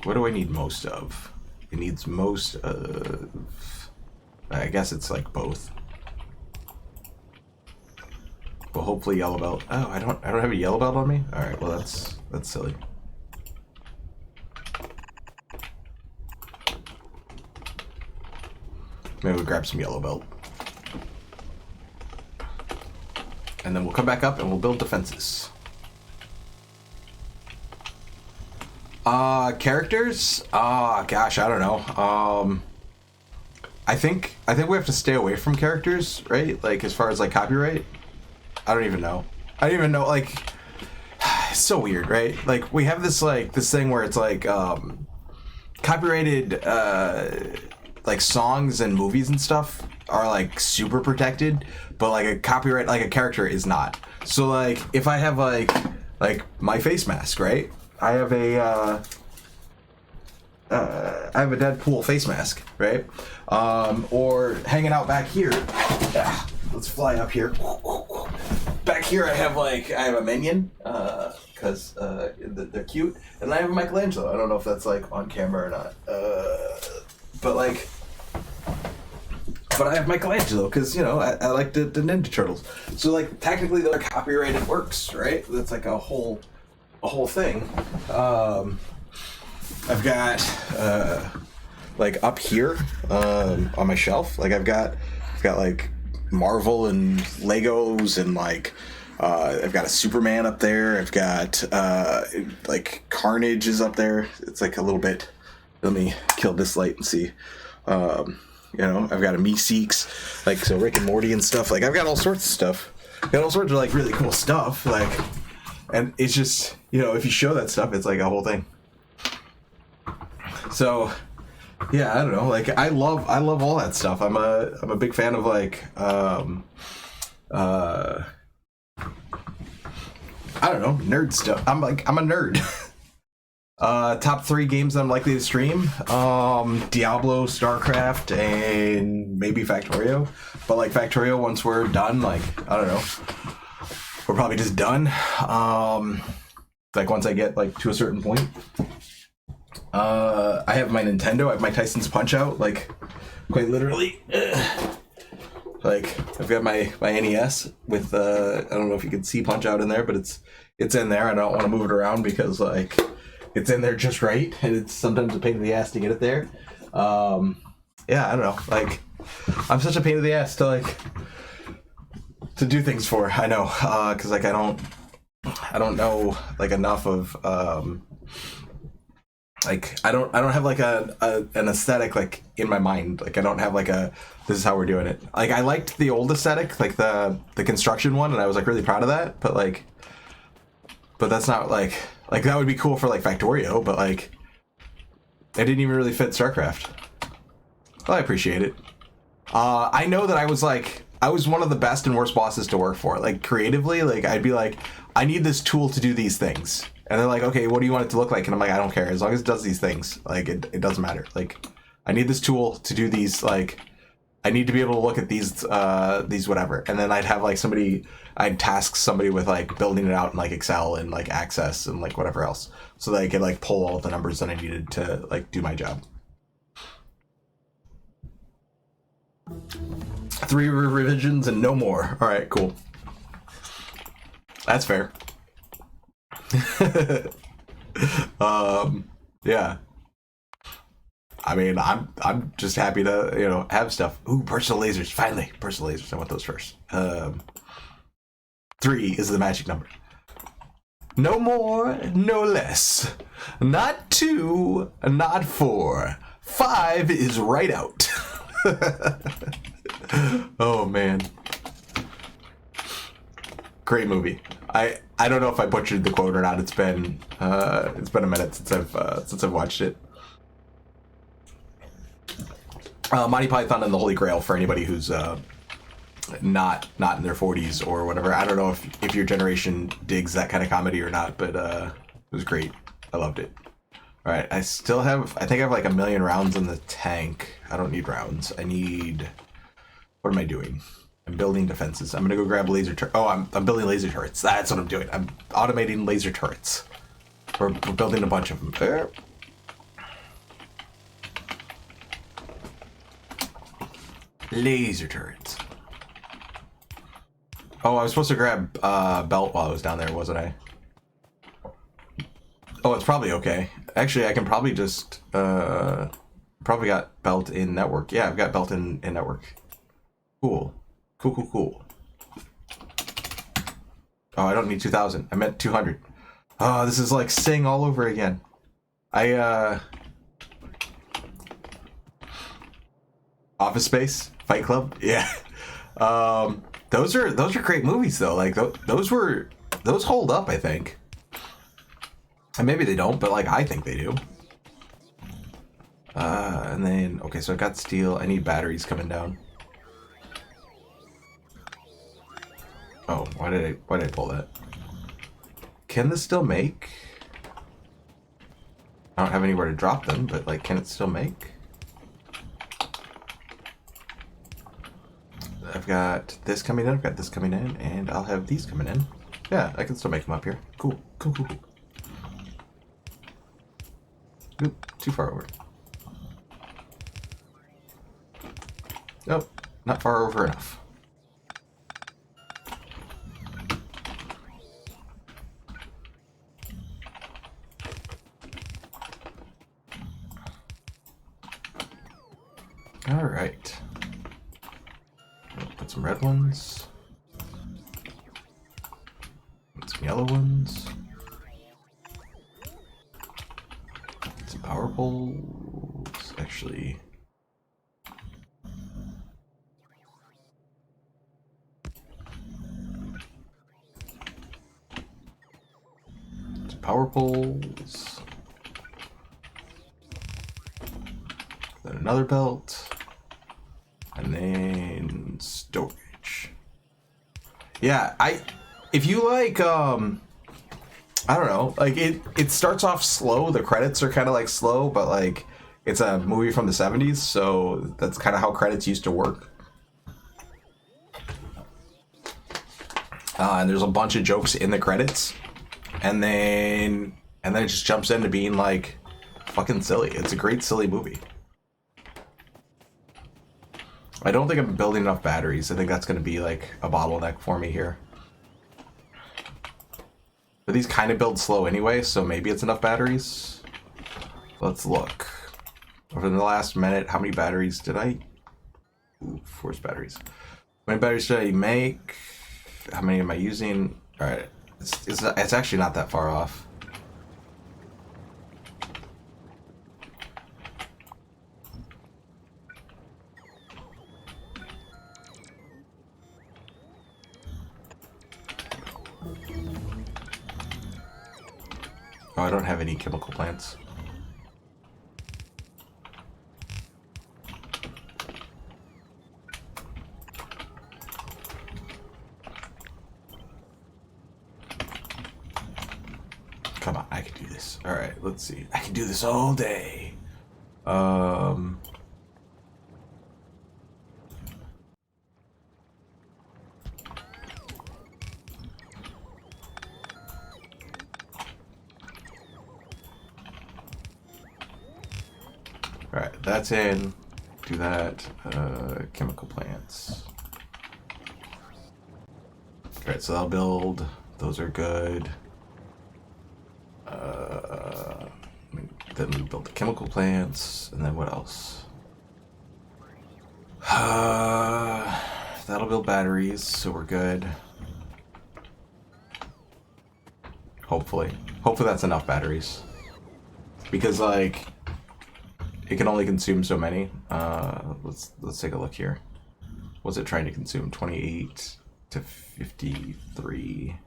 What do I need most of? It needs most of... I guess it's like both. Well, hopefully yellow belt. Oh, I don't have a yellow belt on me? All right, well that's silly. Maybe we'll grab some yellow belt. And then we'll come back up and we'll build defenses. Characters? Gosh, I don't know. I think we have to stay away from characters, right? Like, as far as, like, copyright? I don't even know. Like, it's so weird, right? Like, we have this thing where it's, like, copyrighted, like, songs and movies and stuff are, like, super protected, but, like, a copyright, like, a character is not. So, like, if I have, like my face mask, right? I have a Deadpool face mask, right? Or hanging out back here. Let's fly up here. Back here, I have a minion, because they're cute, and I have a Michelangelo. I don't know if that's like on camera or not, but I have Michelangelo because you know I like the Ninja Turtles. So like technically they're copyrighted works, right? That's like a whole thing. I've got like up here on my shelf, like I've got like Marvel and Legos and like I've got a Superman up there. I've got like Carnage is up there. It's like a little bit. Let me kill this light and see. You know, I've got a Meeseeks, like so Rick and Morty and stuff. Like I've got all sorts of stuff. I've got all sorts of like really cool stuff. Like, and it's just, you know, if you show that stuff, it's like a whole thing. So yeah, I don't know. Like I love all that stuff. I'm a big fan of like I don't know, nerd stuff. I'm a nerd. Top 3 games I'm likely to stream: Diablo, StarCraft, and maybe Factorio. But like Factorio, once we're done, like I don't know, we're probably just done. Like once I get like to a certain point. I have my Nintendo. I have my Tyson's Punch-Out. Like quite literally. Like I've got my NES with I don't know if you can see Punch-Out in there, but it's in there. I don't want to move it around because like it's in there just right, and it's sometimes a pain in the ass to get it there. Yeah, I don't know. Like I'm such a pain in the ass to to do things for. I know, because like I don't know like enough of like I don't have like an aesthetic like in my mind. Like I don't have like a this is how we're doing it. Like I liked the old aesthetic, like the construction one, and I was like really proud of that. But that's not like that would be cool for like Factorio, but like it didn't even really fit StarCraft. Well, I appreciate it. I know that I was one of the best and worst bosses to work for. Like creatively, like I'd be like, I need this tool to do these things. And they're like, okay, what do you want it to look like? And I'm like, I don't care. As long as it does these things, like it doesn't matter. Like I need this tool to do these, like I need to be able to look at these whatever. And then I'd have like I'd task somebody with like building it out in like Excel and like Access and like whatever else. So that I could like pull all of the numbers that I needed to like do my job. 3 revisions and no more. All right, cool. That's fair. Yeah. I mean, I'm just happy to have stuff. Ooh, personal lasers. Finally, personal lasers. I want those first. 3 is the magic number. No more, no less. Not 2, not 4. 5 is right out. Oh man, great movie. I don't know if I butchered the quote or not. It's been a minute since I've watched it. Monty Python and the Holy Grail, for anybody who's not in their 40s or whatever. I don't know if your generation digs that kind of comedy or not, but it was great. I loved it. All right, I think I have like 1,000,000 rounds in the tank. I don't need rounds. I need, what am I doing? I'm building defenses. I'm gonna go grab laser turret. Oh, I'm building laser turrets. That's what I'm doing. I'm automating laser turrets. We're building a bunch of them. There. Laser turrets. Oh, I was supposed to grab belt while I was down there, wasn't I? Oh, it's probably okay. Actually, I can probably just probably got belt in network. Yeah, I've got belt in network. Cool. Cool. Oh, I don't need 2,000. I meant 200. Oh, this is like Sing all over again. Office Space, Fight Club. Yeah. Those are great movies though. Like those hold up, I think. And maybe they don't, but like I think they do. And then okay, so I got steel. I need batteries coming down. Oh, why did I pull that? Can this still make? I don't have anywhere to drop them, but like, can it still make? I've got this coming in, I've got this coming in, and I'll have these coming in. Yeah, I can still make them up here. Cool. Oop, too far over. Nope, not far over enough. All right. Put some red ones. Put some yellow ones. Some power poles. Actually. Some power poles. Then another belt. And then storage. Yeah, if you like I don't know, like it starts off slow, the credits are kind of like slow, but like it's a movie from the 70s, so that's kind of how credits used to work. And there's a bunch of jokes in the credits, and then it just jumps into being like fucking silly. It's a great silly movie. I don't think I'm building enough batteries. I think that's going to be like a bottleneck for me here. But these kind of build slow anyway, so maybe it's enough batteries. Let's look. Over the last minute, how many batteries did I... Ooh, force batteries. How many batteries did I make? How many am I using? All right, it's actually not that far off. Oh, I don't have any chemical plants. Come on, I can do this. All right, let's see. I can do this all day. All right, that's in. Do that. Chemical plants. All right, so I'll build. Those are good. Then we build the chemical plants, and then what else? That'll build batteries, so we're good. Hopefully that's enough batteries. Because like, it can only consume so many. Let's take a look here. What's it trying to consume? 28 to 53.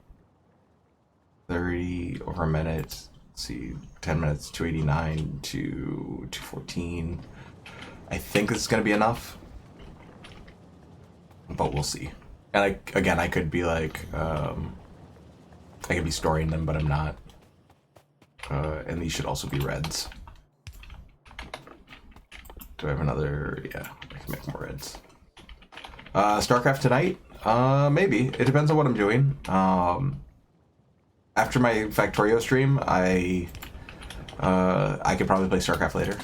30 over a minute. Let's see, 10 minutes, 289 to 214. I think this is going to be enough, but we'll see. And I could be like, I could be storing them, but I'm not. And these should also be reds. Do I have another? Yeah, I can make more reds. StarCraft tonight? Maybe. It depends on what I'm doing. After my Factorio stream, I could probably play StarCraft later.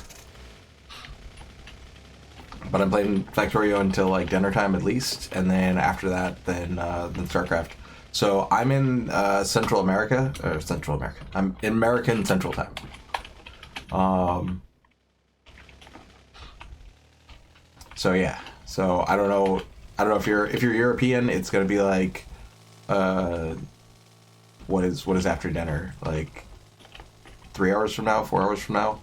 But I'm playing Factorio until like dinner time at least, and then after that, then StarCraft. So I'm in Central America. I'm in American Central Time. So yeah. So I don't know if you're European, it's gonna be like what is after dinner? Like 3 hours from now, 4 hours from now?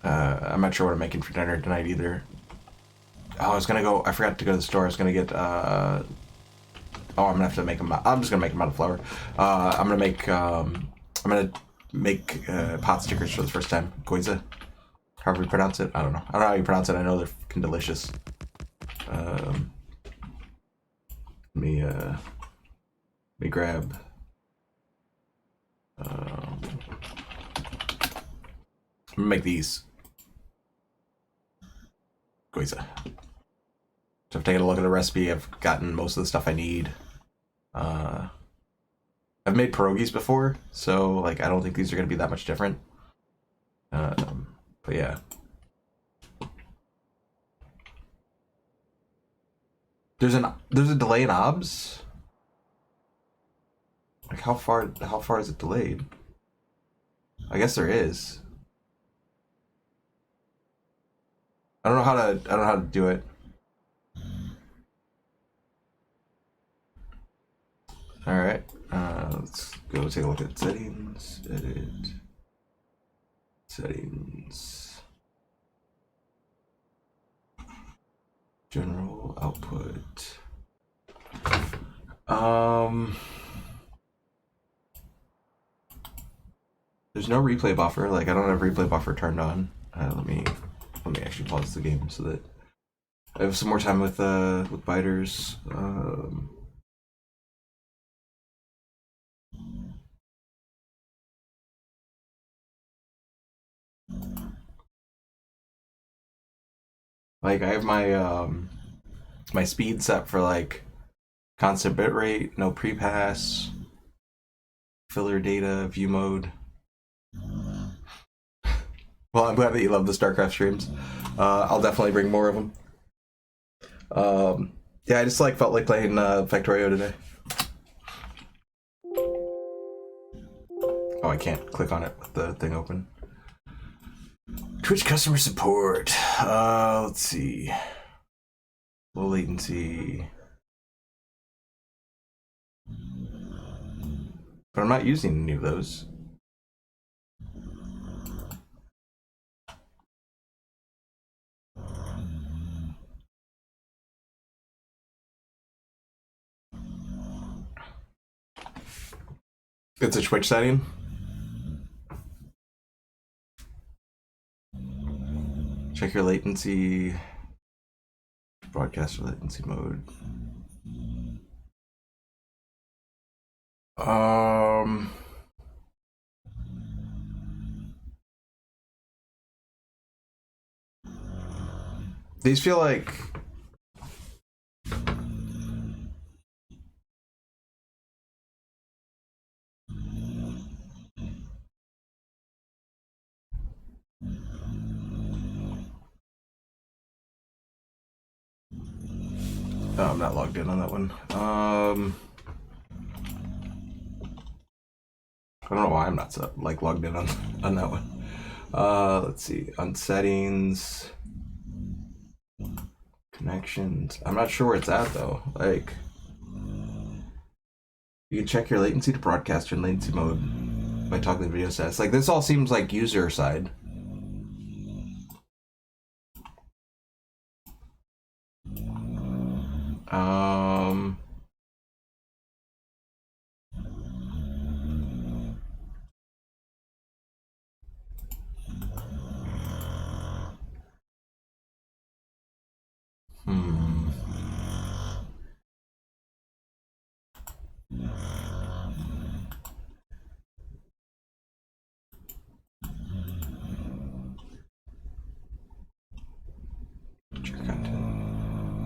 I'm not sure what I'm making for dinner tonight either. Oh, I forgot to go to the store. I was gonna get I'm gonna have to make them. I'm just gonna make them out of flour. I'm gonna make pot stickers for the first time. Goiza, however you pronounce it. I don't know how you pronounce it. I know they're fucking delicious. Let me grab. I'm gonna make these. Goiza. So I've taken a look at the recipe. I've gotten most of the stuff I need. I've made pierogies before, so like I don't think these are gonna be that much different. But yeah. There's a delay in OBS. Like how far is it delayed? I guess there is. I don't know how to do it. All right, let's go take a look at settings. Edit settings. General output. There's no replay buffer. Like I don't have replay buffer turned on. Let me actually pause the game so that I have some more time with biters. Like I have my my speed set for like constant bitrate, no pre-pass, filler data, view mode. Well, I'm glad that you love the StarCraft streams. I'll definitely bring more of them. Yeah, I just felt like playing Factorio today. Oh, I can't click on it with the thing open. Twitch customer support. Let's see. Low latency. But I'm not using any of those. It's a Twitch setting. Check your latency. Broadcaster latency mode. These feel like oh, I'm not logged in on that one. I don't know why I'm not like logged in on that one. Let's see, on settings, connections. I'm not sure where it's at though. Like, you can check your latency to broadcaster in latency mode by toggling video status. Like, this all seems like user side.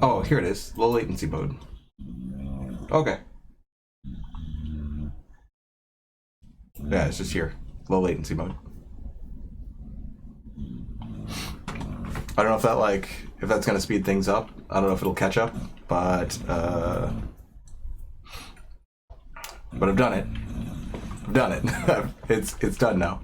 Oh, here it is. Low latency mode. Okay. Yeah, it's just here. Low latency mode. I don't know if that if that's gonna speed things up. I don't know if it'll catch up, but I've done it. I've done it. It's done now.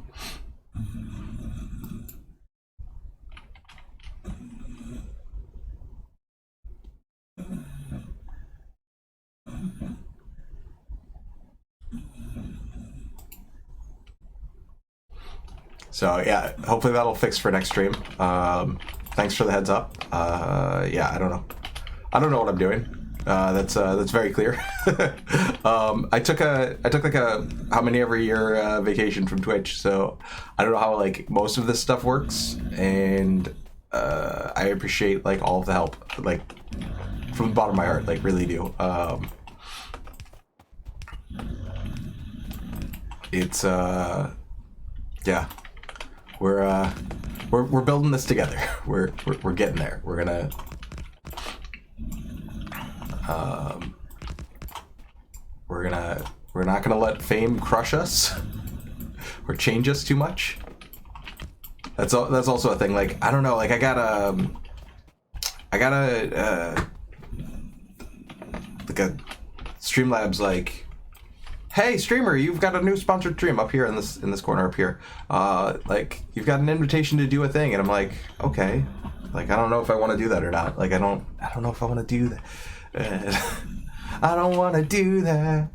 So yeah, hopefully that'll fix for next stream. Thanks for the heads up. Yeah, I don't know what I'm doing. That's very clear. I took like a how many every year vacation from Twitch, so I don't know how like most of this stuff works, and I appreciate like all of the help, like from the bottom of my heart, like really do. It's yeah. We're building this together. We're getting there. We're not gonna let fame crush us or change us too much. That's also a thing. Like, I don't know. Like, I got a Streamlabs like, hey streamer, you've got a new sponsored stream up here in this corner up here. Like, you've got an invitation to do a thing, and I'm like, okay. Like, I don't know if I want to do that or not. Like, I don't know if I want to do that. I don't want to do that.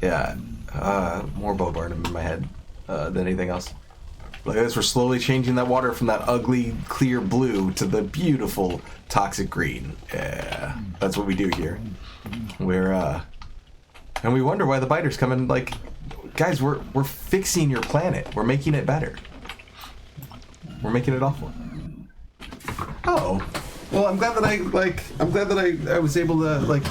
Yeah. More bombardment in my head than anything else. Look at this. We're slowly changing that water from that ugly clear blue to the beautiful toxic green. Yeah, that's what we do here. And we wonder why the biters come in. Like, guys, we're fixing your planet. We're making it better. We're making it awful. Oh, well, I'm glad that I was able to like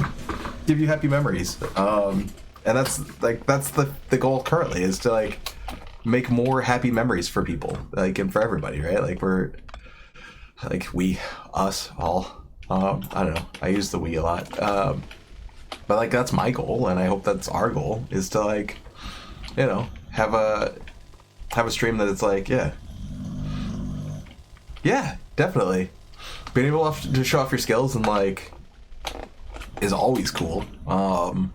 give you happy memories. And that's the goal currently, is to like make more happy memories for people, like, and for everybody, right? Like, we're like us all. I don't know. I use the we a lot. But like, that's my goal, and I hope that's our goal, is to like, you know, have a stream that it's like, yeah, definitely. Being able to show off your skills and like is always cool. And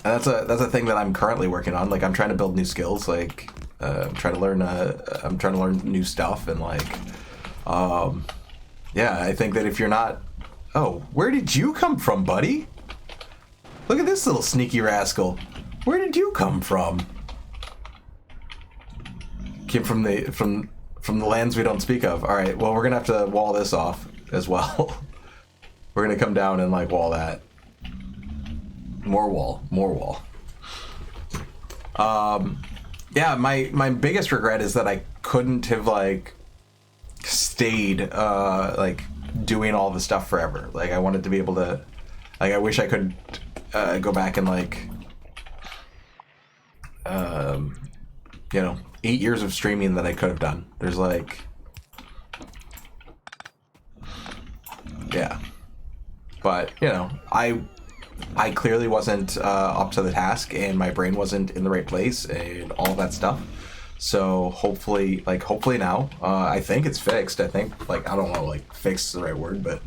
that's a thing that I'm currently working on. Like, I'm trying to build new skills. Like, I'm trying to learn new stuff, and like, yeah, I think that if you're not, oh, where did you come from, buddy? Look at this little sneaky rascal. Where did you come from? Came from the lands we don't speak of. All right. Well, we're gonna have to wall this off as well. We're gonna come down and like wall that. More wall. More wall. Yeah. My biggest regret is that I couldn't have like stayed like doing all the stuff forever. Like I wanted to be able to. Like I wish I could go back and like. You know, 8 years of streaming that I could have done. There's like, yeah, but you know, I clearly wasn't up to the task, and my brain wasn't in the right place, and all that stuff. So hopefully now, I think it's fixed. I think like I don't know, like fixed is the right word, but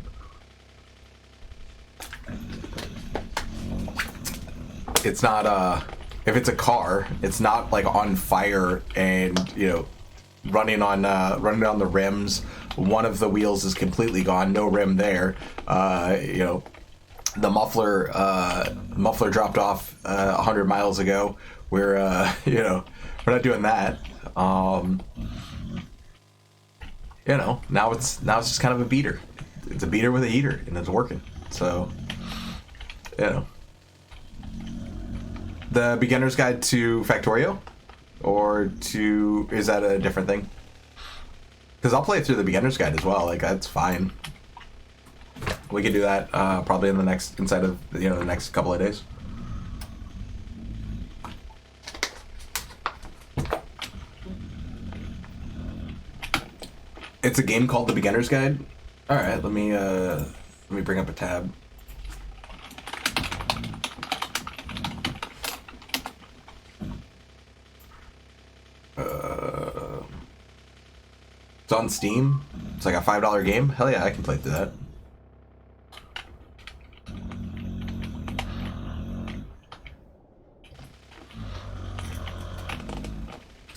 it's not if it's a car, it's not like on fire and, you know, running on the rims. One of the wheels is completely gone, no rim there. You know, the muffler dropped off 100 miles ago. We're you know, we're not doing that. You know, now it's just kind of a beater. It's a beater with a heater, and it's working. So, you know. The beginner's guide to Factorio, or is that a different thing? Because I'll play through the beginner's guide as well. Like that's fine. We could do that probably in the next the next couple of days. It's a game called the beginner's guide. All right, let me bring up a tab. It's on Steam. It's like a $5 game. Hell yeah, I can play through that.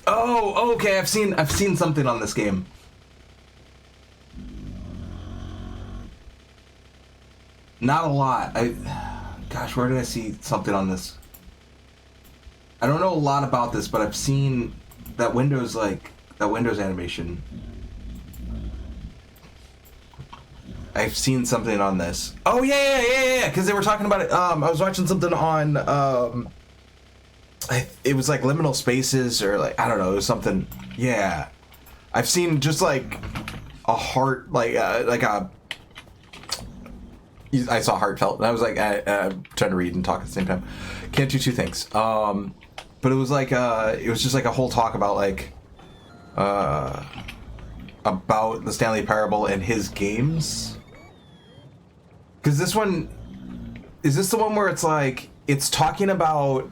Oh, okay. I've seen something on this game. Not a lot. Gosh, where did I see something on this? I don't know a lot about this, but I've seen that Windows animation. I've seen something on this. Oh yeah. Because they were talking about it. I was watching something on. It was like liminal spaces or like I don't know. It was something. Yeah, I've seen just like a heart, like a. I saw heartfelt, and I was like, I'm trying to read and talk at the same time. Can't do two things. But it was like it was just like a whole talk about like about the Stanley Parable and his games. Because this one, is this the one where it's like it's talking about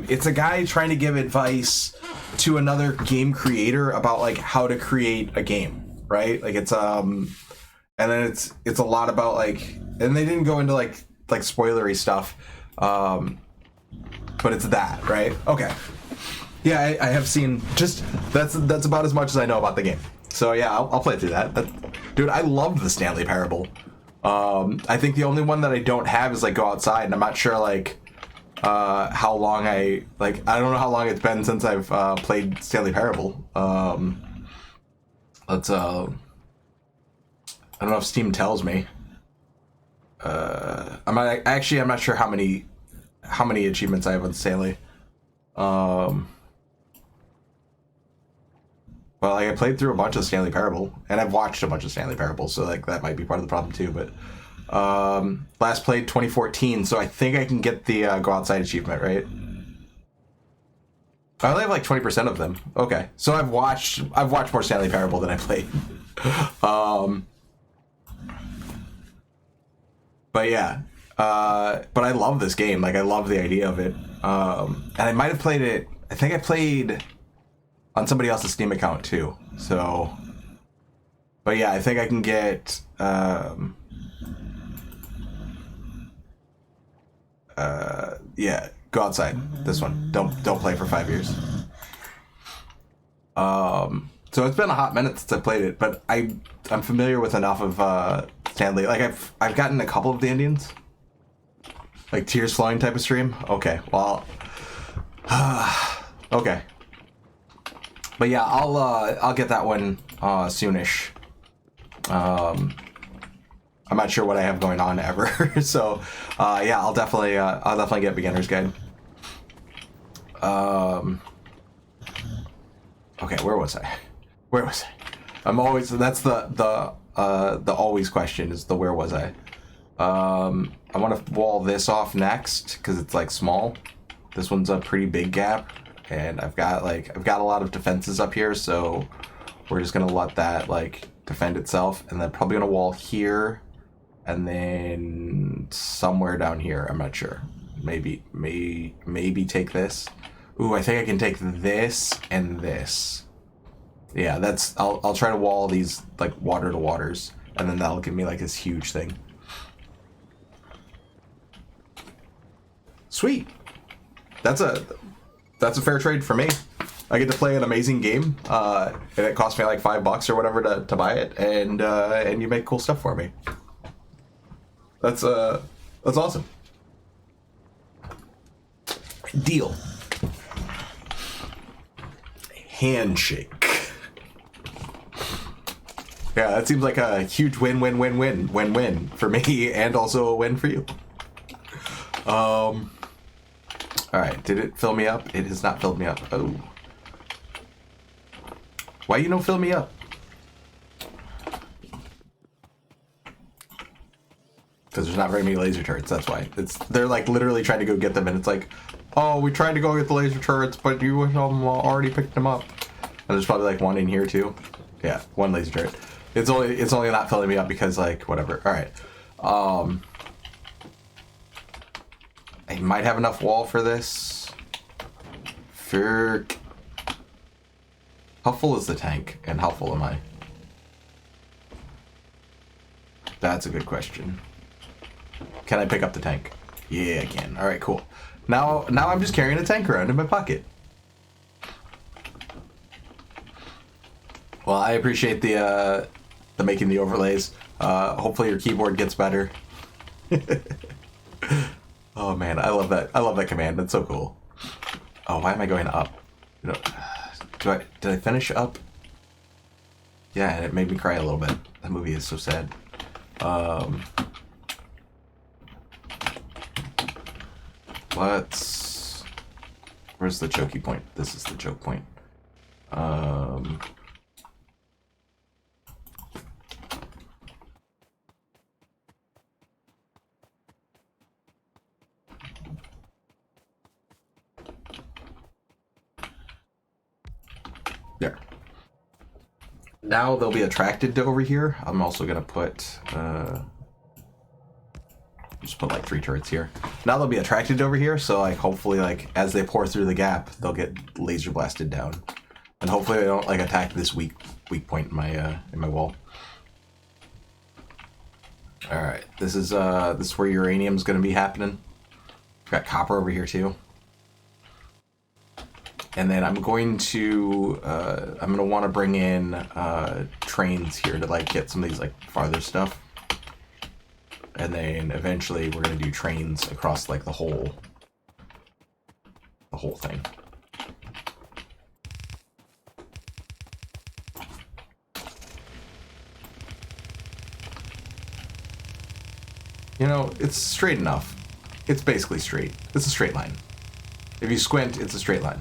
it's a guy trying to give advice to another game creator about like how to create a game, right? Like it's and then it's a lot about like, and they didn't go into like spoilery stuff, but it's that, right? Okay, yeah, I have seen just that's about as much as I know about the game. So yeah, I'll play through that. Dude, I loved the Stanley Parable. I think the only one that I don't have is like Go Outside, and I'm not sure like how long I don't know how long it's been since I've played Stanley Parable. Let's I don't know if Steam tells me. I'm not sure how many achievements I have on Stanley. Well, like, I played through a bunch of Stanley Parable, and I've watched a bunch of Stanley Parable, so like that might be part of the problem too. But last played 2014, so I think I can get the Go Outside achievement, right? I only have like 20% of them. Okay, so I've watched more Stanley Parable than I played. But yeah, but I love this game. Like I love the idea of it, and I might have played it. I think I played on somebody else's Steam account too. So, but yeah, I think I can get yeah, Go Outside. This one. Don't play for 5 years. So it's been a hot minute since I played it, but I'm familiar with enough of Stanley. Like I've gotten a couple of the Indians. Like tears flowing type of stream? Okay, well, okay. But yeah, I'll get that one soonish. I'm not sure what I have going on ever, so yeah, I'll definitely get beginner's guide. Okay, where was I? Where was I? I'm always, that's the always question is the where was I? I want to wall this off next because it's like small. This one's a pretty big gap, and I've got a lot of defenses up here, so we're just gonna let that like defend itself, and then probably gonna wall here, and then somewhere down here. I'm not sure. Maybe take this. Ooh, I think I can take this and this. Yeah, that's. I'll try to wall these like water to waters, and then that'll give me like this huge thing. Sweet. That's a fair trade for me. I get to play an amazing game, and it cost me like $5 or whatever to buy it, and you make cool stuff for me. That's awesome. Deal. Handshake. Yeah, that seems like a huge win-win for me, and also a win for you. Alright, did it fill me up? It has not filled me up. Oh. Why you don't fill me up? Because there's not very many laser turrets, that's why. They're like literally trying to go get them, and it's like, oh, we tried to go get the laser turrets, but you already picked them up. And there's probably like one in here too. Yeah, one laser turret. It's only not filling me up because like whatever. Alright. I might have enough wall for this. Ferk. How full is the tank? And how full am I? That's a good question. Can I pick up the tank? Yeah, I can. Alright, cool. Now I'm just carrying a tank around in my pocket. Well, I appreciate the making the overlays. Hopefully your keyboard gets better. Oh man, I love that. I love that command. That's so cool. Oh, why am I going up? You know, did I finish up? Yeah, and it made me cry a little bit. That movie is so sad. Where's the chokey point? This is the choke point. There. Now they'll be attracted to over here. I'm also gonna put just put like 3 turrets here. Now they'll be attracted over here, so like hopefully like as they pour through the gap, they'll get laser blasted down, and hopefully they don't like attack this weak point in my wall. All right, this is where uranium's gonna be happening. Got copper over here too. And then I'm going to want to bring in trains here to like get some of these like farther stuff, and then eventually we're gonna do trains across like the whole thing. You know, it's straight enough. It's basically straight. It's a straight line. If you squint, it's a straight line.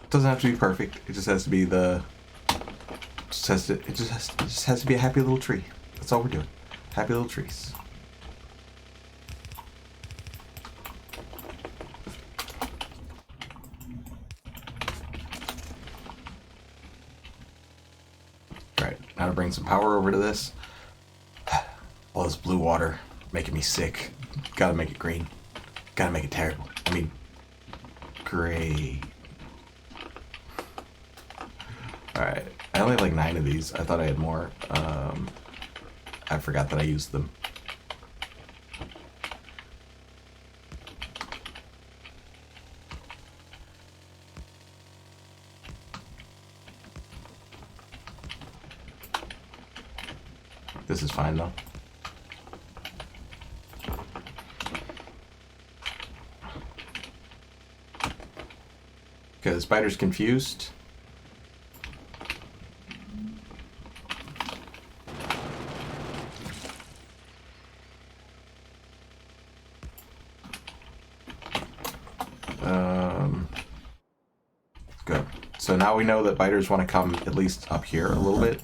Doesn't have to be perfect. It just has to be it just has to be a happy little tree. That's all we're doing. Happy little trees. Right, now to bring some power over to this. All this blue water making me sick. Gotta make it green. Gotta make it terrible. I mean, gray. Alright, I only have like 9 of these. I thought I had more. I forgot that I used them. This is fine though. Okay, the spider's confused. Good. So now we know that biters want to come at least up here a little bit.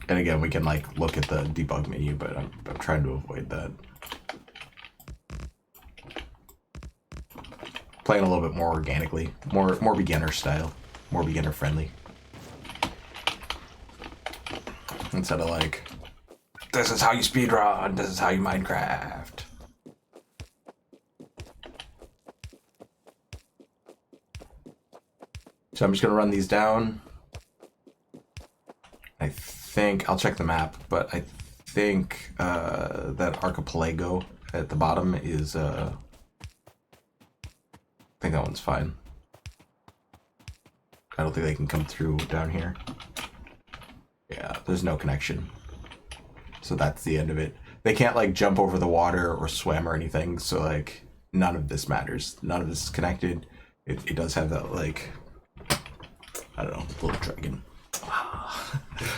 And again, we can like look at the debug menu, but I'm trying to avoid that. Playing a little bit more organically, more beginner style, more beginner friendly. Instead of like, this is how you speedrun, this is how you Minecraft. So I'm just gonna run these down. I think, I'll check the map, but I think that archipelago at the bottom is, I think that one's fine. I don't think they can come through down here. Yeah, there's no connection. So that's the end of it. They can't like jump over the water or swim or anything, so like none of this matters. None of this is connected. It does have that like, I don't know, little dragon.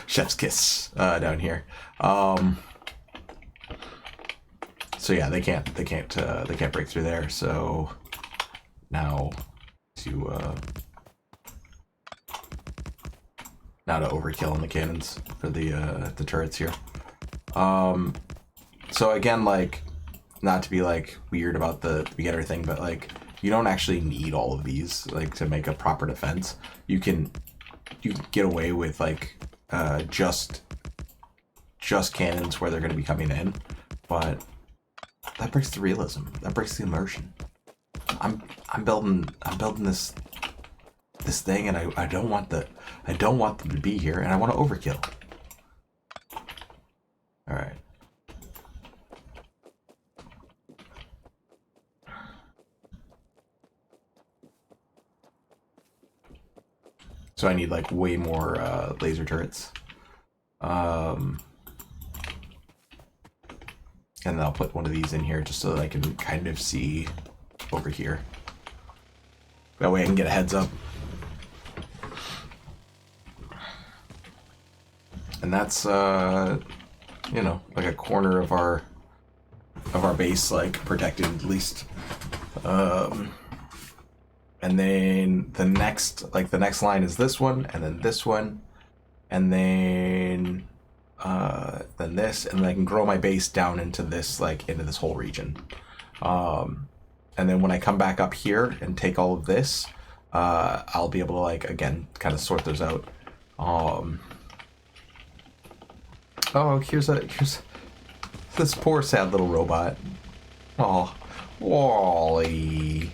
Chef's kiss down here. So yeah, they can't break through there. So now to overkill on the cannons for the turrets here. So again, like, not to be like weird about the beginner thing, but like you don't actually need all of these like to make a proper defense. You can get away with like just cannons where they're going to be coming in, but that breaks the realism. That breaks the immersion. I'm building this thing, and I don't want them to be here, and I want to overkill. All right. So I need like way more laser turrets. And then I'll put one of these in here just so that I can kind of see over here. That way I can get a heads up. And that's you know, like a corner of our base, like protected at least. And then the next line is this one, and then this one, and then this, and then I can grow my base down into this, like into this whole region. And then when I come back up here and take all of this, I'll be able to like again kind of sort those out. Oh, here's this poor sad little robot. Oh, Wally.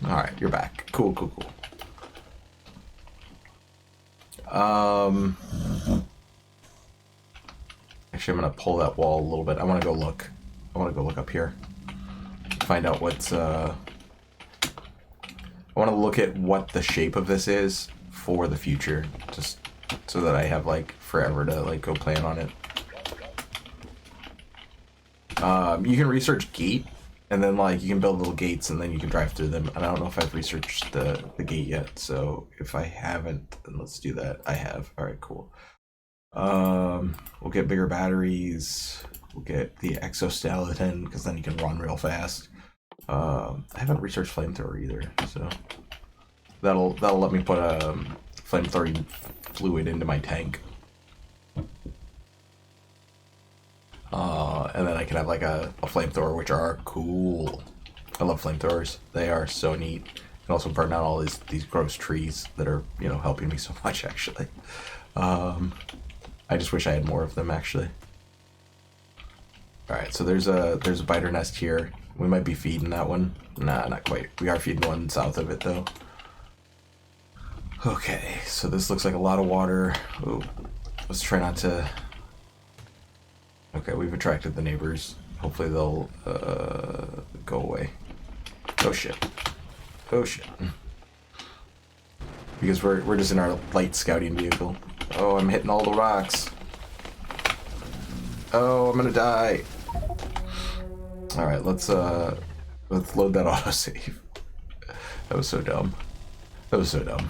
All right, you're back. Cool. Actually, I'm gonna pull that wall a little bit. I want to go look up here. Find out what's. I want to look at what the shape of this is for the future, just so that I have like forever to like go plan on it. You can research gate, and then like you can build little gates, and then you can drive through them. And I don't know if I've researched the gate yet, so if I haven't, then let's do that. I have. All right, cool. We'll get bigger batteries. We'll get the exoskeleton because then you can run real fast. I haven't researched flamethrower either, so that'll let me put a flamethrower fluid into my tank. And then I can have like a flamethrower, which are cool. I love flamethrowers. They are so neat. And also burn out all these gross trees that are, you know, helping me so much actually. I just wish I had more of them actually. Alright, so there's a biter nest here. We might be feeding that one. Nah, not quite. We are feeding one south of it though. Okay, so this looks like a lot of water. Ooh, let's try not to... Okay, we've attracted the neighbors. Hopefully they'll go away. Oh shit. Oh shit. Because we're just in our light scouting vehicle. Oh, I'm hitting all the rocks. Oh, I'm gonna die. Alright, let's load that autosave. That was so dumb. That was so dumb.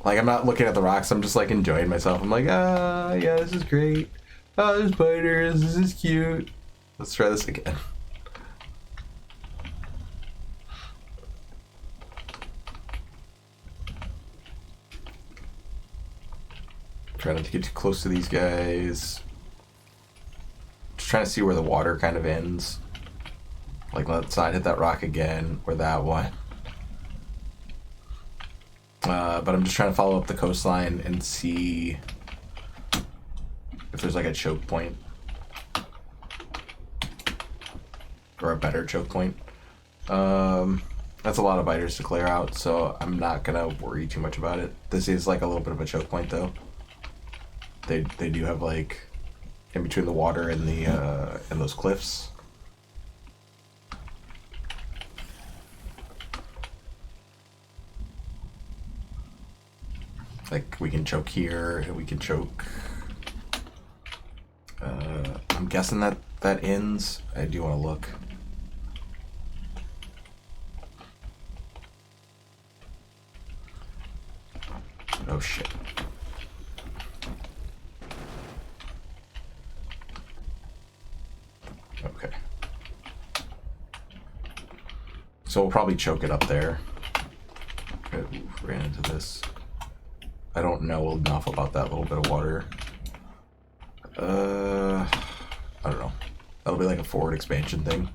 Like, I'm not looking at the rocks, I'm just like enjoying myself. I'm like, ah, yeah, this is great. Oh, there's spiders, this is cute. Let's try this again. Try not to get too close to these guys. Just trying to see where the water kind of ends. Like, let's not hit that rock again, or that one. But I'm just trying to follow up the coastline and see if there's like a choke point. Or a better choke point. That's a lot of biters to clear out, so I'm not gonna worry too much about it. This is like a little bit of a choke point though. They do have like in between the water and the and those cliffs. Like we can choke here and we can choke. I'm guessing that ends. I do want to look. Oh shit. Okay. So we'll probably choke it up there. Okay, ooh, ran into this. I don't know enough about that little bit of water. I don't know. That'll be like a forward expansion thing.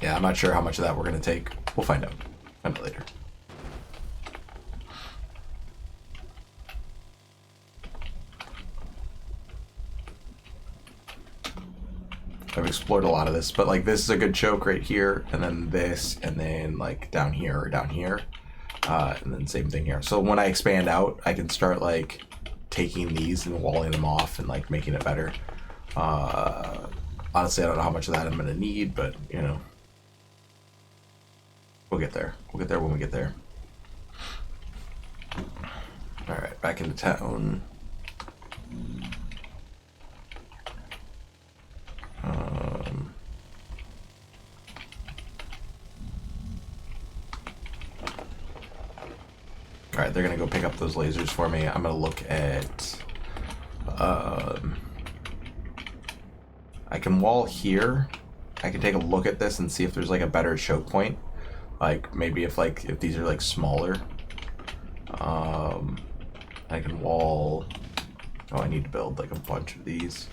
Yeah, I'm not sure how much of that we're gonna take. We'll find out. Find out later. I've explored a lot of this, but like this is a good choke right here, and then this, and then like down here or down here, and then same thing here. So when I expand out, I can start like taking these and walling them off and like making it better. Honestly, I don't know how much of that I'm gonna need, but you know, we'll get there. We'll get there when we get there. All right, back into town. All right, they're gonna go pick up those lasers for me. I'm gonna look at. I can wall here. I can take a look at this and see if there's like a better choke point. Like maybe if these are like smaller. I can wall. Oh, I need to build like a bunch of these.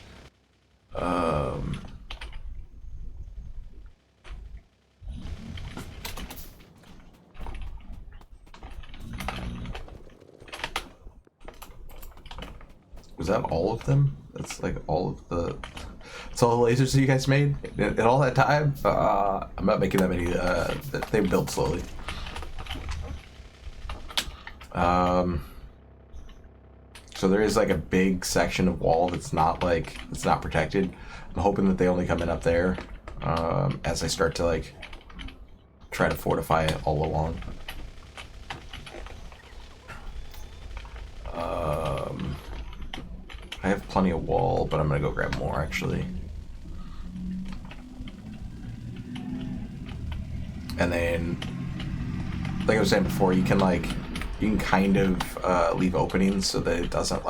Was that all of them? That's like all of the... That's all the lasers that you guys made in all that time? I'm not making that many. They build slowly. So there is like a big section of wall that's not protected. I'm hoping that they only come in up there as I start to like try to fortify it all along. I have plenty of wall, but I'm gonna go grab more actually. And then, like I was saying before, you can kind of leave openings so that it doesn't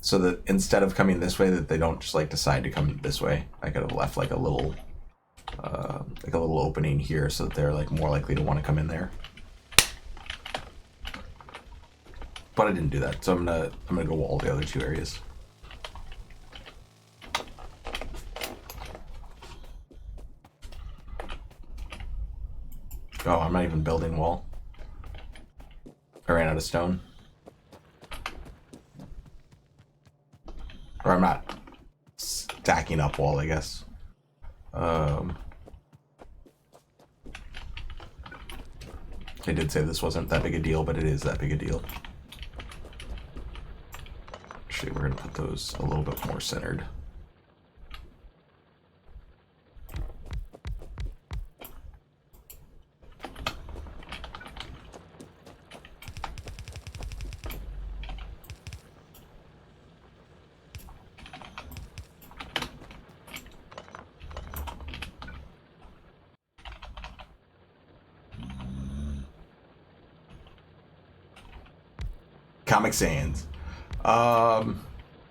so that instead of coming this way, that they don't just like decide to come this way. I could have left like a little opening here so that they're like more likely to want to come in there. But I didn't do that, so I'm gonna go wall the other two areas. Oh, I'm not even building wall. I ran out of stone. Or I'm not stacking up wall, I guess. I did say this wasn't that big a deal, but it is that big a deal. Actually, we're going to put those a little bit more centered. Comic Sans. I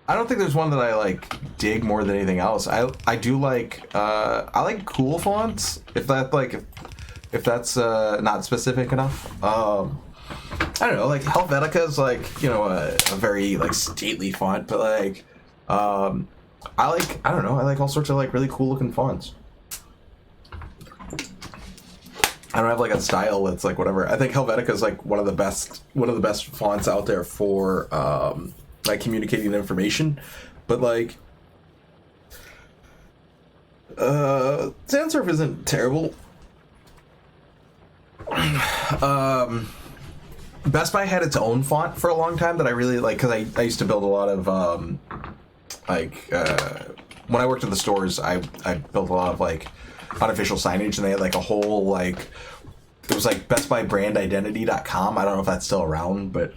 don't think there's one that I like dig more than anything else. I do like I like cool fonts if that's not specific enough. I don't know, like Helvetica is like, you know, a very like stately font, but like I don't know, I like all sorts of like really cool looking fonts. I don't have like a style that's like whatever. I think Helvetica is like one of the best fonts out there for like communicating information. But like sans serif isn't terrible. Best Buy had its own font for a long time that I really like, because I used to build a lot of when I worked at the stores, I built a lot of like unofficial signage, and they had like a whole like, it was like bestbuybrandidentity.com. I don't know if that's still around, but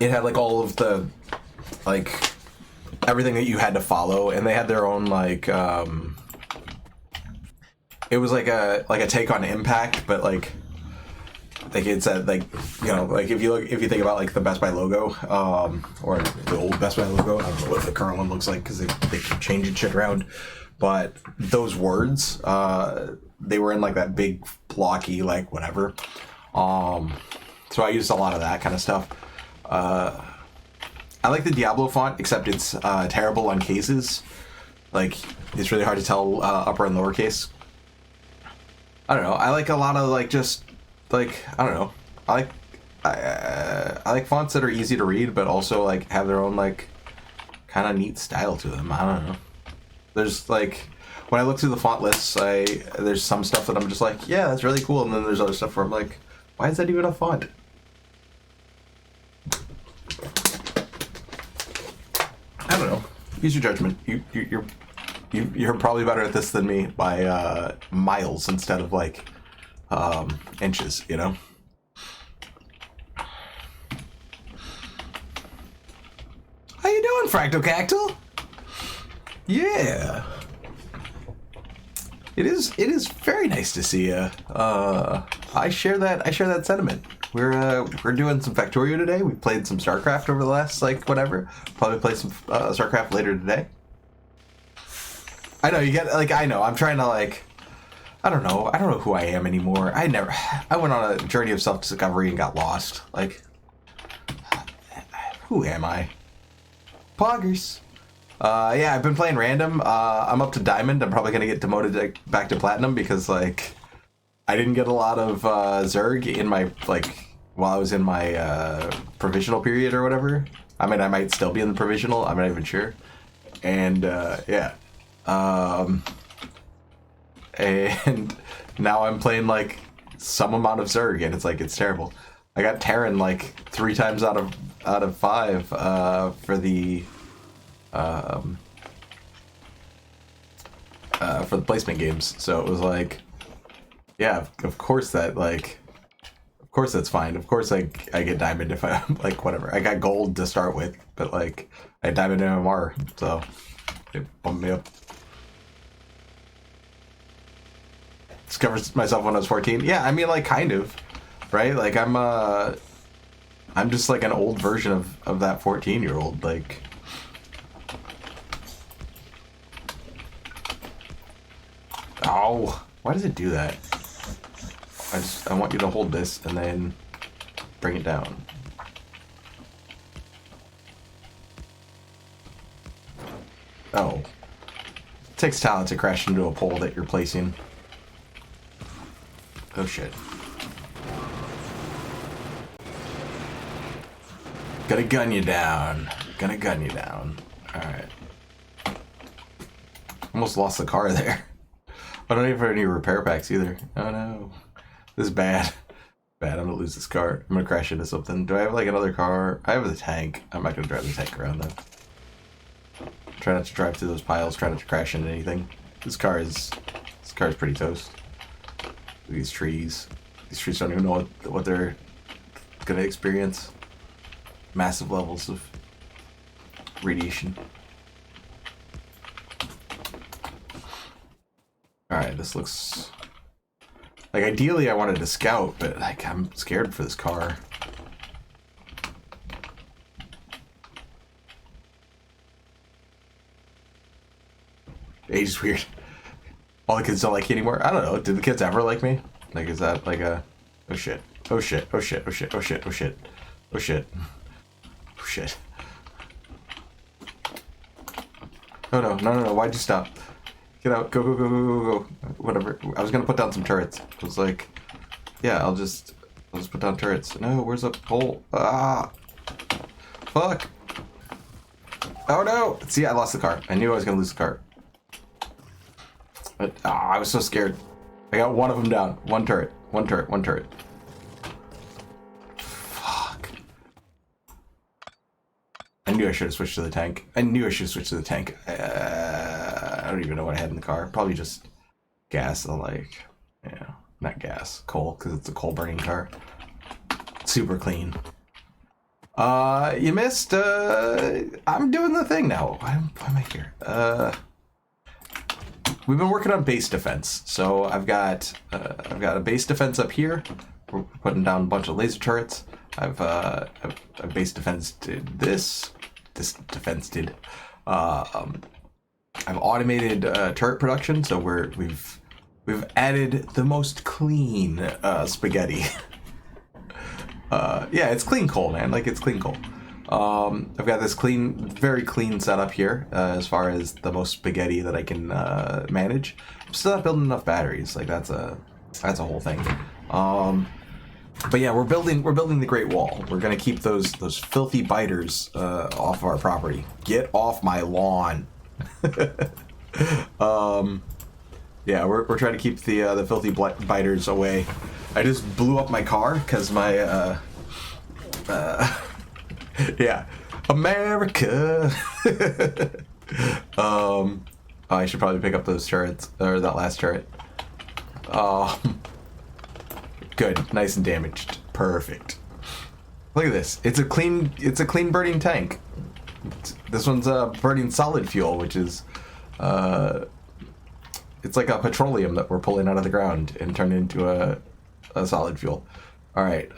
it had like all of the like everything that you had to follow, and they had their own like it was like a take on Impact, but like it said, like, you know, like if you think about like the Best Buy logo, or the old Best Buy logo, I don't know what the current one looks like because they keep changing shit around. But those words, they were in like that big blocky like whatever. So I used a lot of that kind of stuff. I like the Diablo font, except it's terrible on cases. Like it's really hard to tell upper and lowercase. I don't know. I like a lot of like just like, I don't know. I like fonts that are easy to read, but also like have their own like kind of neat style to them. I don't know. There's like, when I look through the font lists, there's some stuff that I'm just like, yeah, that's really cool, and then there's other stuff where I'm like, why is that even a font? I don't know. Use your judgment. You're probably better at this than me by miles instead of like inches, you know? How you doing, Fractocactyl? Yeah. It is very nice to see you. I share that sentiment. We're doing some Factorio today. We played some StarCraft over the last like whatever. Probably play some StarCraft later today. I know you get like, I know I'm trying to like, I don't know who I am anymore. I went on a journey of self-discovery and got lost. Like, who am I? Poggers. Yeah, I've been playing random. I'm up to Diamond. I'm probably gonna get demoted back to Platinum because like I didn't get a lot of Zerg in my like while I was in my provisional period or whatever. I mean, I might still be in the provisional. I'm not even sure. And yeah, and now I'm playing like some amount of Zerg, and it's like it's terrible. I got Terran like 3 times out of 5 for the placement games, so it was like, yeah, of course that's fine. Of course I get diamond if I like whatever. I got gold to start with, but like I had diamond MMR, so it bumped me up. Discovered myself when I was 14. Yeah, I mean, like, kind of, right? Like I'm just like an old version of that 14-year-old, like. Oh, why does it do that? I want you to hold this and then bring it down. Oh. It takes talent to crash into a pole that you're placing. Oh shit. Gonna gun you down. Alright. Almost lost the car there. I don't even have any repair packs either. Oh no. This is bad. Bad, I'm gonna lose this car. I'm gonna crash into something. Do I have like another car? I have the tank. I'm not gonna drive the tank around then. Try not to drive through those piles, try not to crash into anything. This car is pretty toast. These trees. These trees don't even know what they're gonna experience. Massive levels of radiation. Alright, this looks... Like, ideally I wanted to scout, but, like, I'm scared for this car. Age is weird. All the kids don't like you anymore? I don't know. Did the kids ever like me? Like, is that, like, a... Oh, shit. Oh, shit. Oh, shit. Oh, shit. Oh, shit. Oh, shit. Oh, shit. Oh, shit. Oh, no. No, no, no. Why'd you stop? Get out. Go, go, go, go, go, go. Whatever. I was gonna put down some turrets. I was like, yeah, I'll just put down turrets. No, where's the pole? Ah! Fuck! Oh no! See, I lost the car. I knew I was gonna lose the car. But, I was so scared. I got one of them down. One turret. One turret. One turret. Fuck. I knew I should have switched to the tank. I knew I should have switched to the tank. I don't even know what I had in the car. Probably just gas, like, yeah, not gas, coal, because it's a coal burning car. Super clean. You missed, I'm doing the thing now. Why am I here? We've been working on base defense. So I've got a base defense up here. We're putting down a bunch of laser turrets. I've base defense did this. This defense did. I've automated turret production, so we've added the most clean spaghetti. Yeah, it's clean coal, man. Like, it's clean coal. I've got this very clean setup here as far as the most spaghetti that I can manage. I'm still not building enough batteries. Like, that's a whole thing. But yeah, we're building the Great Wall. We're gonna keep those filthy biters off of our property. Get off my lawn. Yeah, we're trying to keep the filthy biters away. I just blew up my car because my yeah, America. I should probably pick up those turrets, or that last turret. Good, nice and damaged. Perfect. Look at this. It's a clean burning tank. This one's burning solid fuel, which is it's like a petroleum that we're pulling out of the ground and turn into a solid fuel. All right,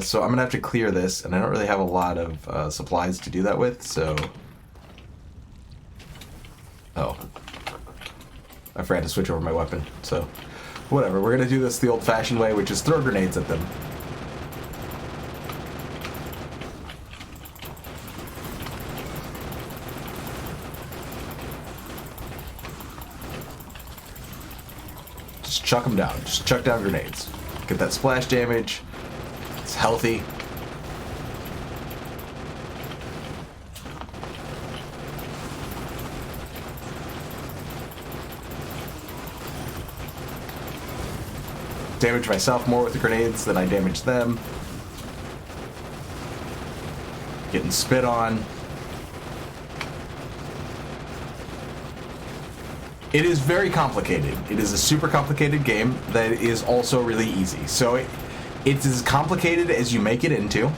so I'm gonna have to clear this, and I don't really have a lot of supplies to do that with, so... Oh. I forgot to switch over my weapon, so... Whatever, we're gonna do this the old-fashioned way, which is throw grenades at them. Just chuck them down. Just chuck down grenades. Get that splash damage. It's healthy. Damage myself more with the grenades than I damage them. Getting spit on. It is very complicated. It is a super complicated game that is also really easy. So it's as complicated as you make it into.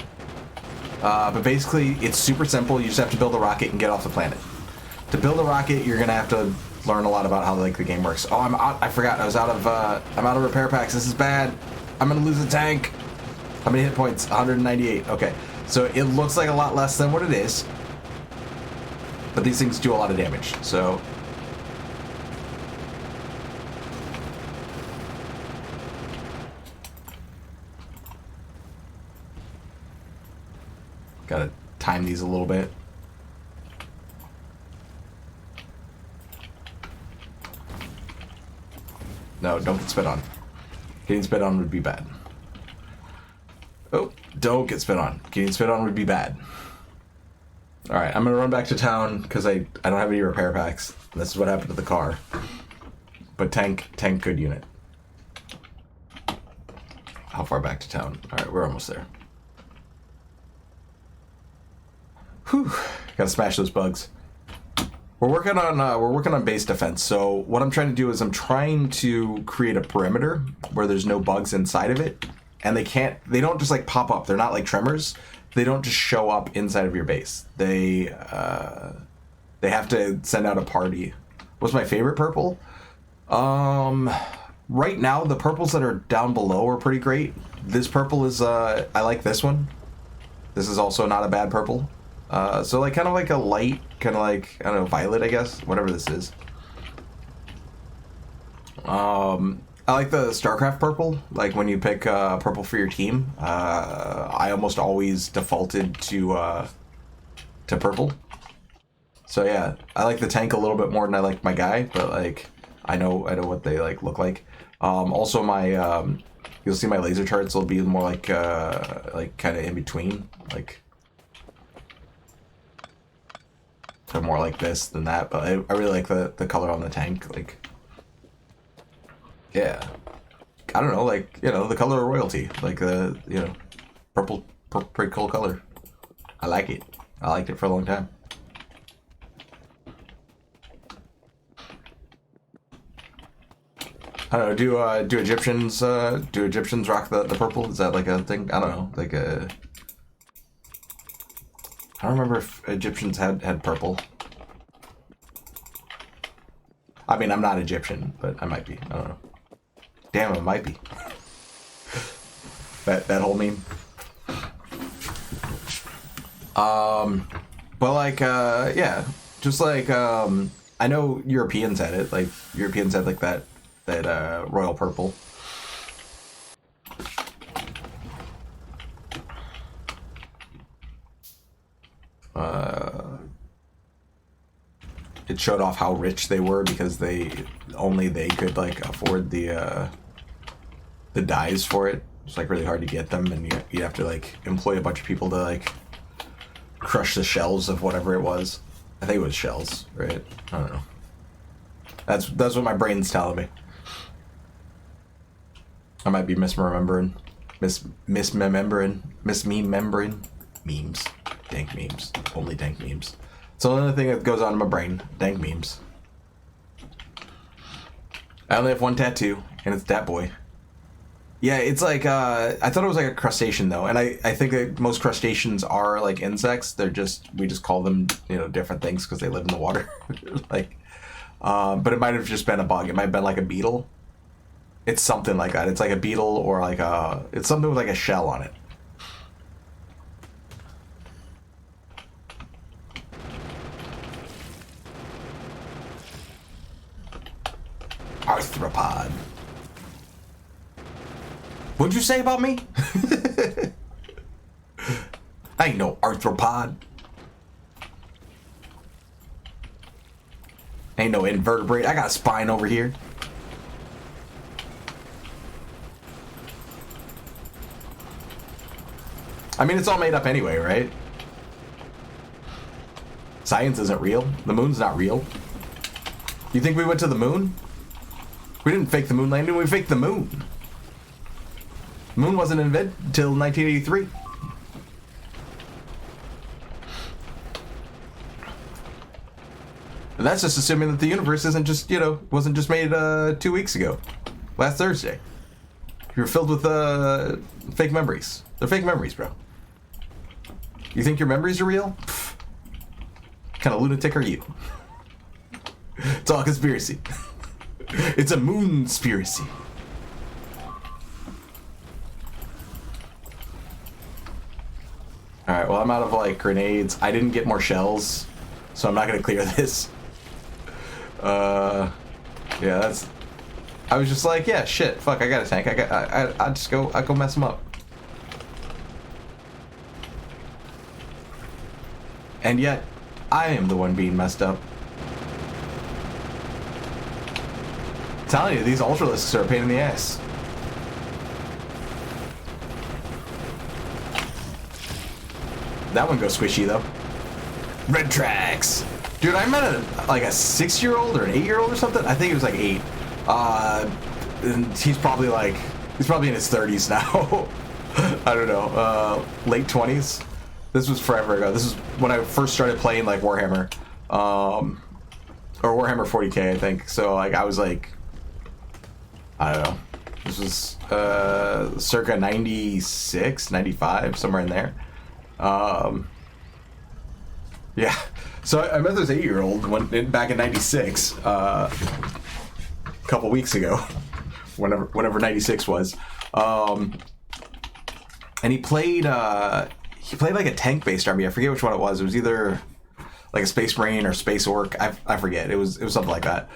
But basically, it's super simple. You just have to build a rocket and get off the planet. To build a rocket, you're gonna have to learn a lot about how the game works. Oh, I'm out. I forgot. I'm out of repair packs. This is bad. I'm gonna lose a tank. How many hit points? 198. Okay, so it looks like a lot less than what it is, but these things do a lot of damage. So. Gotta time these a little bit. No, don't get spit on. Getting spit on would be bad. Oh, don't get spit on. Getting spit on would be bad. Alright, I'm gonna run back to town because I don't have any repair packs. This is what happened to the car. But tank, good unit. how far back to town? All right, we're almost there. Whew, gotta smash those bugs. We're working on base defense. So what I'm trying to do is I'm trying to create a perimeter where there's no bugs inside of it, and they don't just like pop up. They're not like tremors. They don't just show up inside of your base. They have to send out a party. What's my favorite purple? Right now the purples that are down below are pretty great. This purple is I like this one. This is also not a bad purple. So like kind of like a light, kind of like, I don't know, violet, I guess, whatever this is. I like the StarCraft purple. Like when you pick purple for your team, I almost always defaulted to purple. So yeah, I like the tank a little bit more than I like my guy, but like I know what they like look like. Also my you'll see my laser charts will be more like kind of in between, like. So more like this than that, but I really like the color on the tank. Like, yeah, I don't know, like, you know, the color of royalty, like the, you know, purple, pretty cool color. I like it. I liked it for a long time. I don't know. Do Egyptians rock the purple? Is that like a thing? I don't know. Like a. I don't remember if Egyptians had purple. I mean, I'm not Egyptian, but I might be. I don't know. Damn, I might be. that whole meme. But like, yeah, just like, I know Europeans had it. Like Europeans had like that royal purple. It showed off how rich they were because they could like afford the dyes for it. It's like really hard to get them, and you have to like employ a bunch of people to like crush the shells of whatever it was. I think it was shells, right? I don't know. That's what my brain's telling me. I might be misremembering, misremembering memes, dank memes, only dank memes. It's the only thing that goes on in my brain, dank memes. I only have one tattoo, and it's that boy. Yeah, it's like, I thought it was like a crustacean though, and I think that most crustaceans are like insects. We just call them, you know, different things because they live in the water. Like, but it might have just been a bug. It might have been like a beetle. It's something like that. It's like a beetle or like it's something with like a shell on it. Arthropod. What'd you say about me? I ain't no arthropod. Ain't no invertebrate. I got a spine over here. I mean, it's all made up anyway, right? Science isn't real. The moon's not real. You think we went to the moon? We didn't fake the moon landing, we faked the moon. The moon wasn't invented until 1983. And that's just assuming that the universe isn't just, you know, wasn't just made 2 weeks ago. Last Thursday. You're filled with fake memories. They're fake memories, bro. You think your memories are real? Pfft. What kind of lunatic are you? It's all a conspiracy. It's a moon-spiracy. Alright, well, I'm out of, like, grenades. I didn't get more shells, so I'm not gonna clear this. Yeah, that's... I was just like, yeah, shit, fuck, I got a tank. I just go mess them up. And yet, I am the one being messed up. I'm telling you, these ultralisks are a pain in the ass. That one goes squishy though. Red tracks. Dude, I met a 6-year-old or an 8-year-old or something. I think it was like 8. And he's probably like He's probably in his 30s now. I don't know. Late 20s. This was forever ago. This is when I first started playing like Warhammer, or Warhammer 40k, I think. So like I was like, I don't know. This was circa 96, 95, somewhere in there. Yeah. So I met this 8-year-old back in 96, a couple weeks ago, whenever 96 was. And he played like a tank-based army. I forget which one it was. It was either like a Space Marine or Space Orc. I forget. It was something like that.